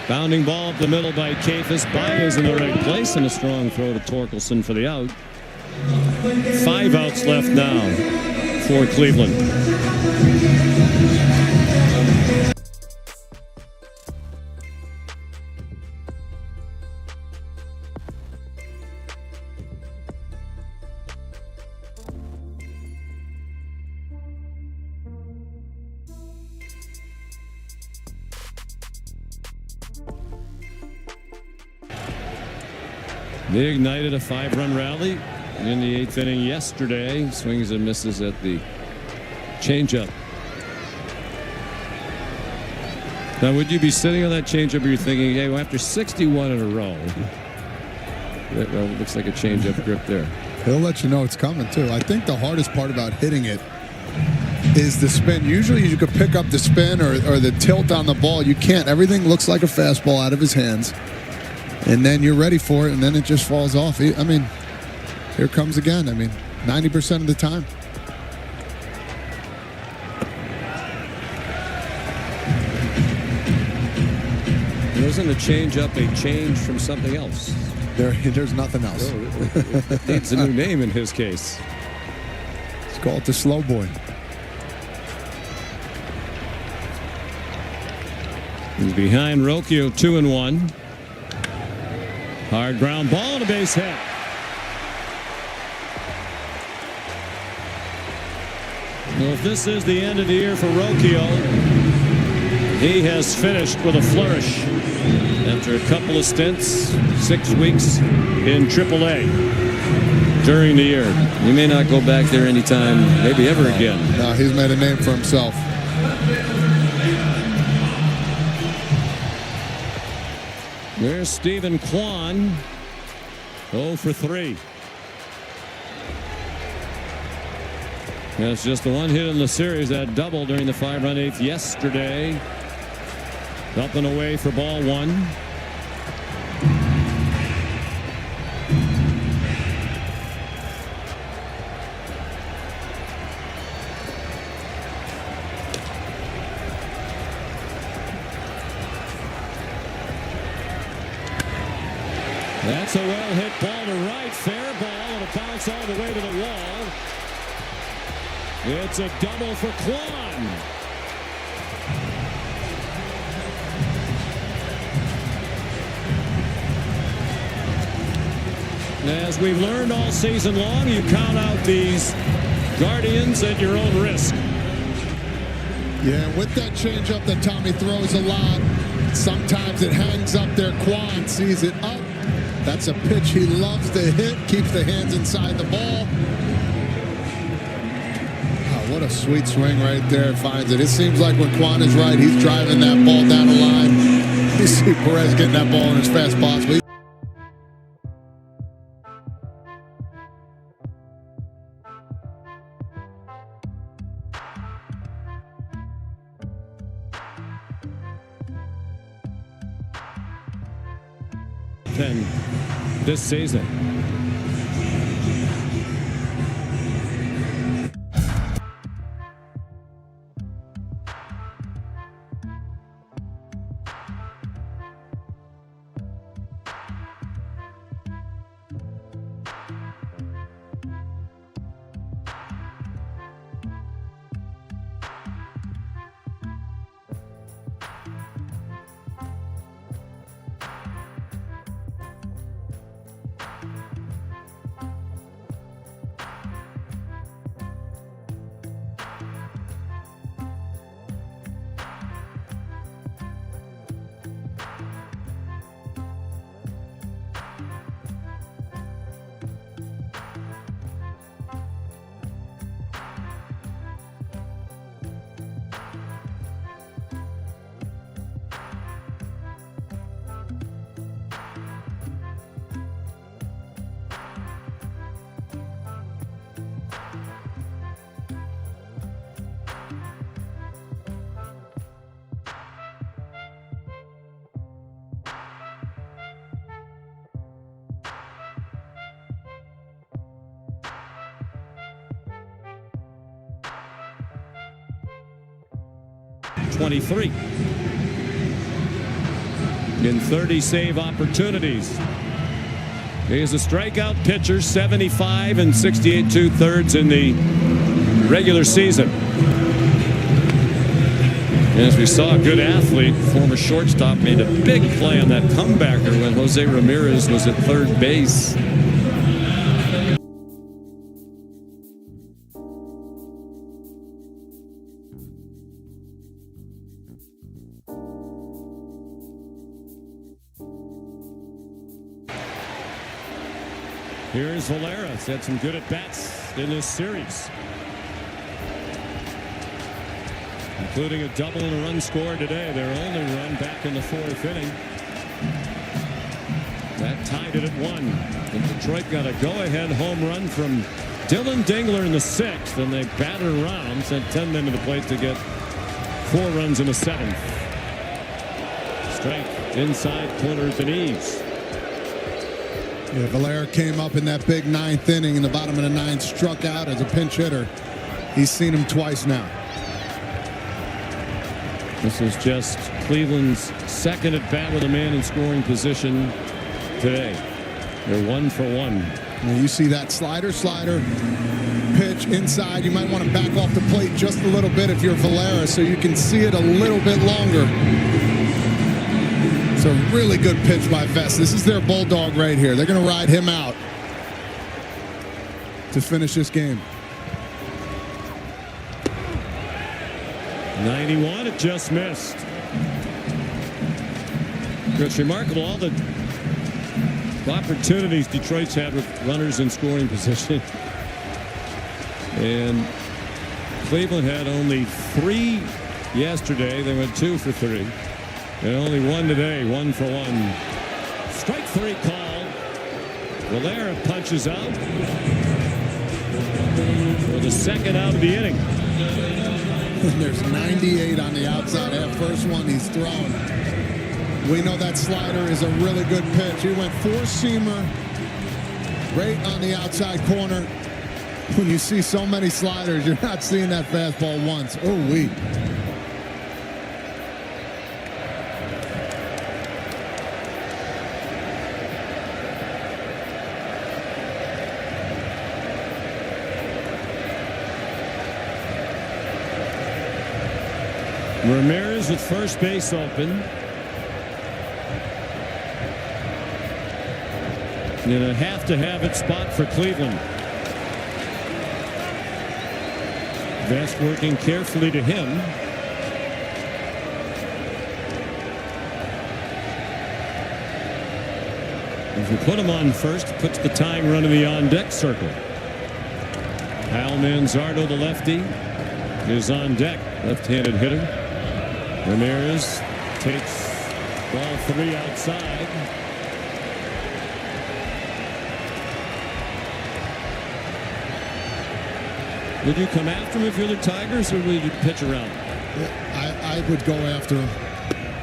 [SPEAKER 1] Bounding ball up the middle by Kafis. Baez in the right place, and a strong throw to Torkelson for the out. 5 outs left now for Cleveland. They ignited a 5-run rally in the 8th inning yesterday. Swings and misses at the changeup. Now, would you be sitting on that changeup, or you're thinking, hey, well, after 61 in a row, well, it looks like a changeup grip there.
[SPEAKER 2] He'll let you know it's coming, too. I think the hardest part about hitting it is the spin. Usually you could pick up the spin or the tilt on the ball. You can't. Everything looks like a fastball out of his hands. And then you're ready for it, and then it just falls off. I mean, here it comes again. I mean, 90% of the time.
[SPEAKER 1] Wasn't a change-up a change from something else?
[SPEAKER 2] There's nothing else.
[SPEAKER 1] It needs a new name in his case.
[SPEAKER 2] Let's call it the slow boy.
[SPEAKER 1] He's behind Rocchio, 2-1. Hard ground ball and a base hit. Well, if this is the end of the year for Rocchio, he has finished with a flourish after a couple of stints, 6 weeks in AAA during the year. He may not go back there anytime, maybe ever again.
[SPEAKER 2] No, he's made a name for himself.
[SPEAKER 1] There's Stephen Kwan, 0 for 3. That's just the one hit in the series, that double during the 5-run 8th yesterday. Up and away for ball 1. That's a well-hit ball to right. Fair ball, and a bounce all the way to the wall. It's a double for Kwan. As we've learned all season long, you count out these Guardians at your own risk.
[SPEAKER 2] Yeah, with that changeup that Tommy throws a lot, sometimes it hangs up there. Kwan sees it up. That's a pitch he loves to hit. Keeps the hands inside the ball. Oh, what a sweet swing right there. Finds it. It seems like when Kwan is right, he's driving that ball down the line. You see Perez getting that ball in as fast as possible.
[SPEAKER 1] This season. 23 in 30 save opportunities. He's a strikeout pitcher, 75 and 68 2/3 in the regular season. As we saw, a good athlete, former shortstop, made a big play on that comebacker when Jose Ramirez was at third base. Here's Valera. He's had some good at-bats in this series, including a double and a run scored today. Their only run back in the 4th inning. That tied it at 1. And Detroit got a go-ahead home run from Dylan Dingler in the 6th, and they battered around, sent 10 men to the plate to get 4 runs in the 7th. Strike inside corner at the knees.
[SPEAKER 2] Yeah, Valera came up in that big 9th inning in the bottom of the 9th, struck out as a pinch hitter. He's seen him twice now.
[SPEAKER 1] This is just Cleveland's second at bat with a man in scoring position today. They're 1 for 1.
[SPEAKER 2] Now you see that slider pitch inside. You might want to back off the plate just a little bit if you're Valera so you can see it a little bit longer. It's a really good pitch by Vest. This is their bulldog right here. They're going to ride him out to finish this game.
[SPEAKER 1] 91, it just missed. It's remarkable all the opportunities Detroit's had with runners in scoring position. And Cleveland had only 3 yesterday. They went 2 for 3. And only 1 today, 1 for 1. Strike 3 call. Valera punches out for the second out of the inning.
[SPEAKER 2] There's 98 on the outside. That first one he's thrown. We know that slider is a really good pitch. He went 4-seamer right on the outside corner. When you see so many sliders, you're not seeing that fastball once. Oh, wee.
[SPEAKER 1] Ramirez with first base open. In a have-to-have-it spot for Cleveland. Vest working carefully to him. If you put him on first, it puts the tying run in the on-deck circle. Al Manzardo, the lefty, is on deck. Left-handed hitter. Ramirez takes ball 3 outside. Would you come after him if you're the Tigers, or would you pitch around him?
[SPEAKER 2] I would go after him.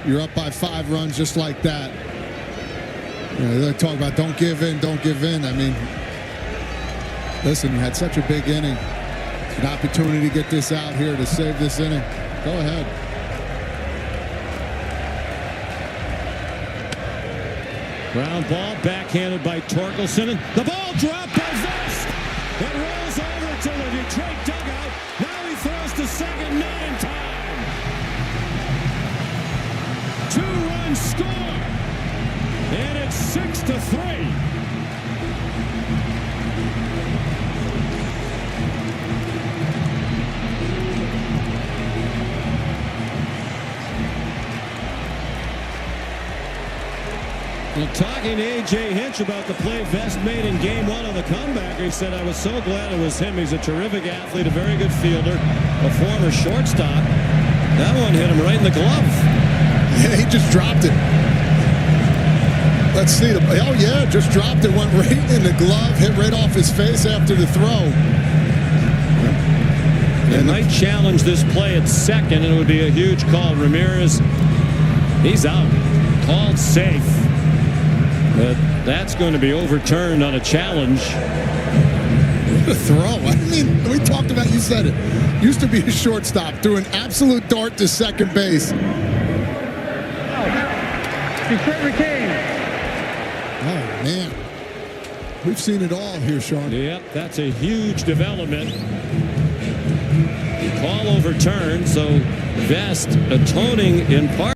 [SPEAKER 2] You're up by 5 runs just like that. You know, they talk about don't give in, don't give in. I mean, listen, you had such a big inning. It's an opportunity to get this out here to save this inning. Go ahead.
[SPEAKER 1] Ground ball backhanded by Torkelson. The ball dropped by Vest. It rolls over to the Detroit dugout. Now he throws to second, not in time. 2-run score. And it's 6-3. Well, talking to A.J. Hinch about the play Vest made in Game 1 on the comeback, he said, I was so glad it was him. He's a terrific athlete, a very good fielder, a former shortstop. That one hit him right in the glove.
[SPEAKER 2] Yeah, he just dropped it. Let's see. Oh, yeah, just dropped it. Went right in the glove, hit right off his face after the throw.
[SPEAKER 1] They might challenge this play at second, and it would be a huge call. Ramirez, he's out. Called safe. But that's going to be overturned on a challenge.
[SPEAKER 2] a throw. I mean, we talked about, you said it. Used to be a shortstop, threw an absolute dart to second base. Oh, man. We've seen it all here, Sean.
[SPEAKER 1] Yep, that's a huge development. Call overturned, so Vest atoning in part.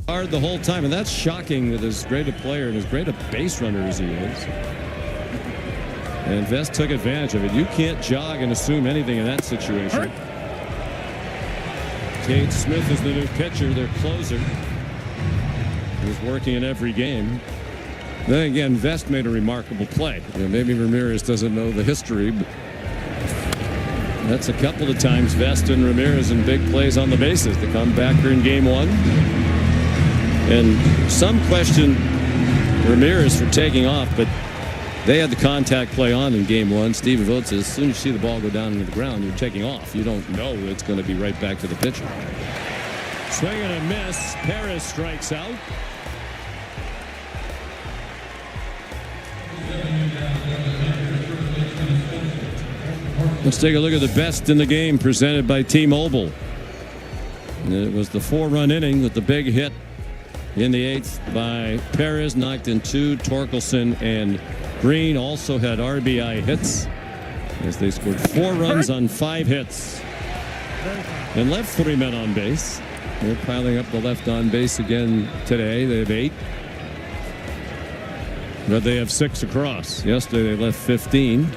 [SPEAKER 1] Hard the whole time, and that's shocking with as great a player and as great a base runner as he is. And Vest took advantage of it. You can't jog and assume anything in that situation. Cade Smith is the new pitcher, their closer. He's working in every game. Then again, Vest made a remarkable play. You know, maybe Ramirez doesn't know the history, but that's a couple of times Vest and Ramirez in big plays on the bases. The comebacker in game one. And some question Ramirez for taking off, but they had the contact play on in game one. Steve Vogt says as soon as you see the ball go down into the ground, you're taking off. You don't know it's going to be right back to the pitcher. Swing and a miss. Perez strikes out. Let's take a look at the best in the game presented by T-Mobile. And it was the 4-run inning with the big hit in the 8th by Perez, knocked in 2. Torkelson and Green also had RBI hits as they scored 4 runs on 5 hits and left 3 men on base. They're piling up the left on base again today. They have 8, but they have 6 across. Yesterday they left 15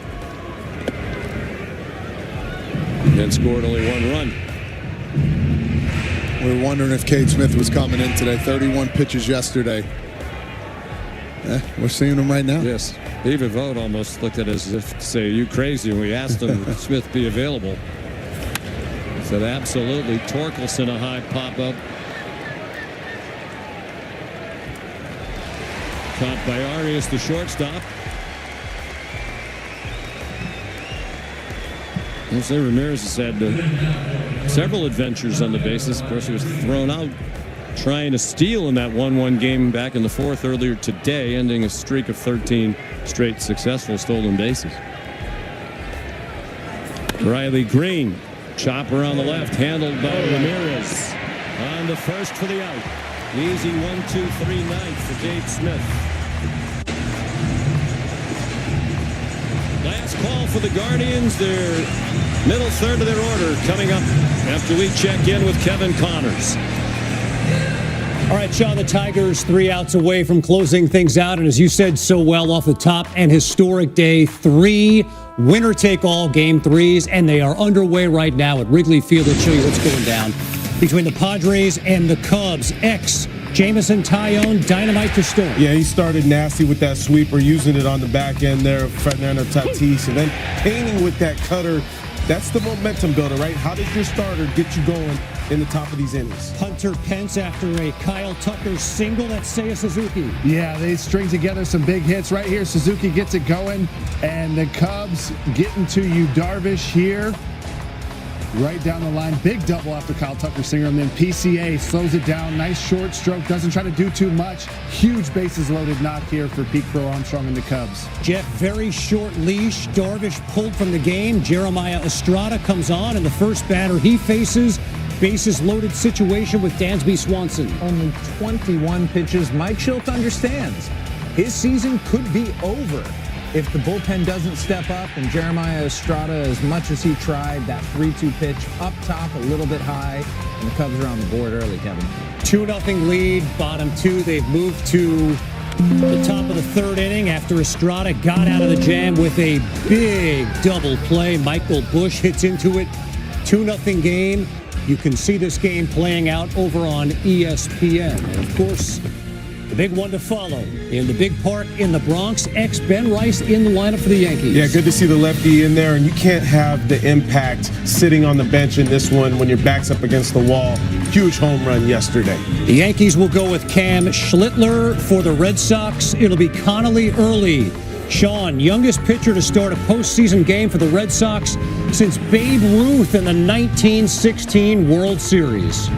[SPEAKER 1] and scored only 1 run.
[SPEAKER 2] We were wondering if Cade Smith was coming in today. 31 pitches yesterday. We're seeing him right now.
[SPEAKER 1] Yes. Even Vogt almost looked at it as if to say, "Are you crazy?" And we asked him, "Would Smith be available?" He said, "Absolutely." Torkelson a high pop-up. Caught by Arias, the shortstop. Jose Ramirez has had several adventures on the bases. Of course, he was thrown out trying to steal in that 1-1 game back in the 4th earlier today, ending a streak of 13 straight successful stolen bases. Riley Green, chopper on the left, handled by Ramirez. On the first for the out. Easy 1-2-3 ninth for Dave Smith. Last call for the Guardians. Their middle third of their order coming up after we check in with Kevin Connors.
[SPEAKER 8] All right, Sean, the Tigers 3 outs away from closing things out. And as you said so well off the top, an historic day, 3 winner-take-all game 3s, and they are underway right now at Wrigley Field. Let's show you what's going down between the Padres and the Cubs. Jamison Tyone, dynamite to start.
[SPEAKER 9] Yeah, he started nasty with that sweeper, using it on the back end there, Fernando Tatis, and then painting with that cutter. That's the momentum builder, right? How does your starter get you going in the top of these innings?
[SPEAKER 8] Hunter Pence after a Kyle Tucker single. That's Seiya Suzuki.
[SPEAKER 10] Yeah, they string together some big hits right here. Suzuki gets it going, and the Cubs getting to you, Darvish here. Right down the line, big double after Kyle Tucker single, and then PCA slows it down. Nice short stroke, doesn't try to do too much. Huge bases loaded knock here for Pete Crow Armstrong and the Cubs.
[SPEAKER 8] Jeff, very short leash. Darvish pulled from the game. Jeremiah Estrada comes on, and the first batter he faces, bases loaded situation with Dansby Swanson.
[SPEAKER 11] Only 21 pitches. Mike Shildt understands his season could be over if the bullpen doesn't step up, and Jeremiah Estrada, as much as he tried, that 3-2 pitch up top a little bit high, and the Cubs are on the board early, Kevin.
[SPEAKER 8] 2-0 lead, bottom 2. They've moved to the top of the third inning after Estrada got out of the jam with a big double play. Michael Busch hits into it. 2-0 game. You can see this game playing out over on ESPN. And of course, the big one to follow in the big park in the Bronx. Ben Rice in the lineup for the Yankees.
[SPEAKER 9] Yeah, good to see the lefty in there, and you can't have the impact sitting on the bench in this one when your back's up against the wall. Huge home run yesterday.
[SPEAKER 8] The Yankees will go with Cam Schlittler. For the Red Sox, it'll be Connolly early. Sean, youngest pitcher to start a postseason game for the Red Sox since Babe Ruth in the 1916 World Series.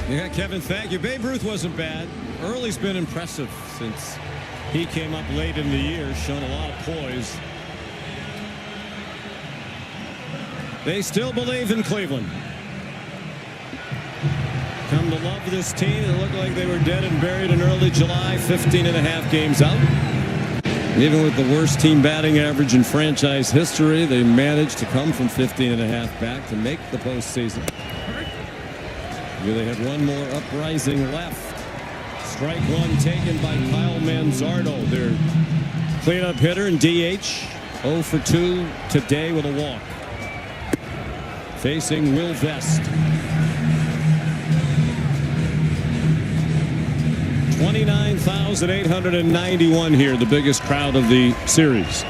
[SPEAKER 1] Yeah, Kevin, thank you. Babe Ruth wasn't bad. Early's been impressive since he came up late in the year, shown a lot of poise. They still believe in Cleveland. Come to love this team. It looked like they were dead and buried in early July, 15.5 games out. Even with the worst team batting average in franchise history, they managed to come from 15.5 back to make the postseason. Here they have one more uprising left. Strike one taken by Kyle Manzardo, their cleanup hitter and DH. 0 for 2 today with a walk. Facing Will Vest. 29,891 here, the biggest crowd of the series.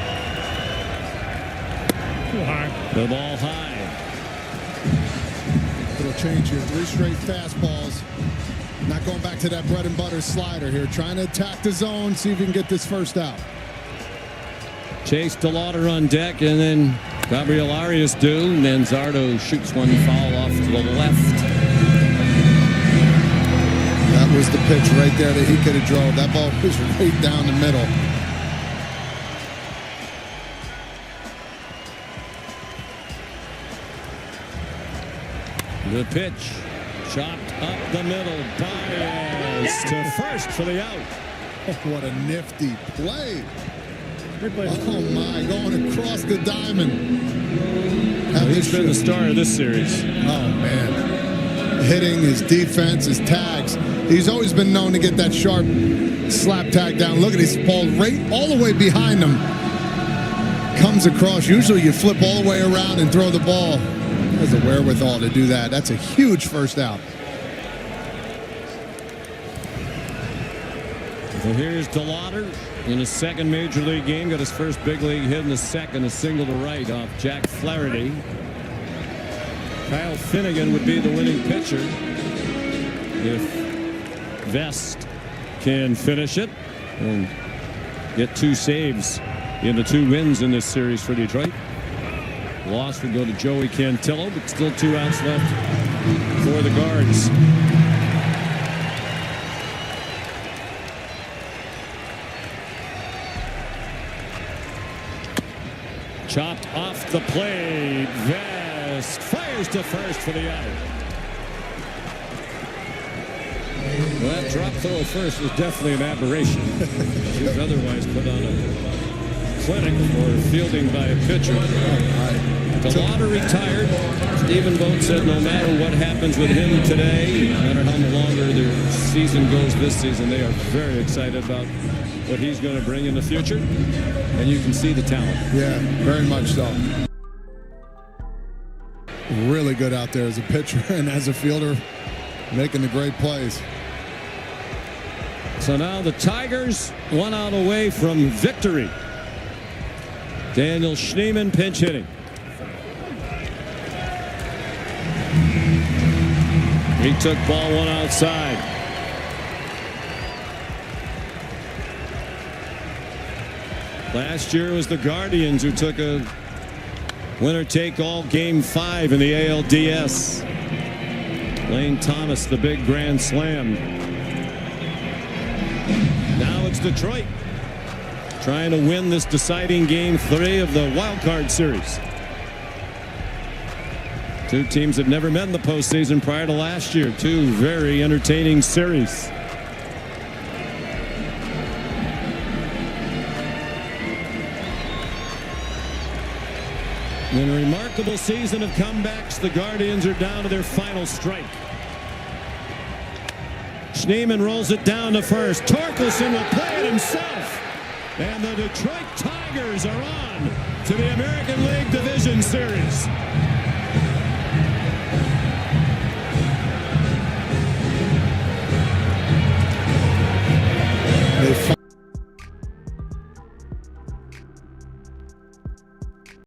[SPEAKER 1] The ball high.
[SPEAKER 2] Little change here. 3 straight fastballs. Not going back to that bread and butter slider here. Trying to attack the zone, see if he can get this first out.
[SPEAKER 1] Chase DeLauder on deck, and then Gabriel Arias do. Manzardo shoots one foul off to the left.
[SPEAKER 2] That was the pitch right there that he could have drove. That ball was right down the middle.
[SPEAKER 1] The pitch chopped up the middle. Baez to first for the out.
[SPEAKER 2] What a nifty play. Oh my, going across the diamond.
[SPEAKER 1] He's been the star of this series.
[SPEAKER 2] Oh man. Hitting, his defense, his tags. He's always been known to get that sharp slap tag down. Look at his ball right all the way behind him. Comes across. Usually you flip all the way around and throw the ball. Has the wherewithal to do that. That's a huge first out.
[SPEAKER 1] So here's DeLauder in his second major league game. Got his first big league hit in the second. A single to right off Jack Flaherty. Kyle Finnegan would be the winning pitcher if Vest can finish it and get 2 saves in the 2 wins in this series for Detroit. Loss would go to Joey Cantillo, but still 2 outs left for the Guards. Chopped off the plate. Vest fires to first for the out. Well, that drop throw at first was definitely an aberration. He was otherwise put on a clinic for fielding by a pitcher. Delauder retired. Stephen Vogt said no matter what happens with him today, no matter how longer their season goes this season, they are very excited about what he's going to bring in the future. And you can see the talent.
[SPEAKER 2] Yeah, very much so. Really good out there as a pitcher and as a fielder, making the great plays.
[SPEAKER 1] So now the Tigers 1 out away from victory. Daniel Schneemann pinch hitting. He took ball 1 outside. Last year it was the Guardians who took a winner-take-all Game 5 in the ALDS. Lane Thomas, the big grand slam. Now it's Detroit trying to win this deciding Game 3 of the Wild Card Series. Two teams that never met in the postseason prior to last year. Two very entertaining series. In a remarkable season of comebacks, the Guardians are down to their final strike. Schneemann rolls it down to first. Torkelson will play it himself. And the Detroit Tigers are on to the American League Division Series.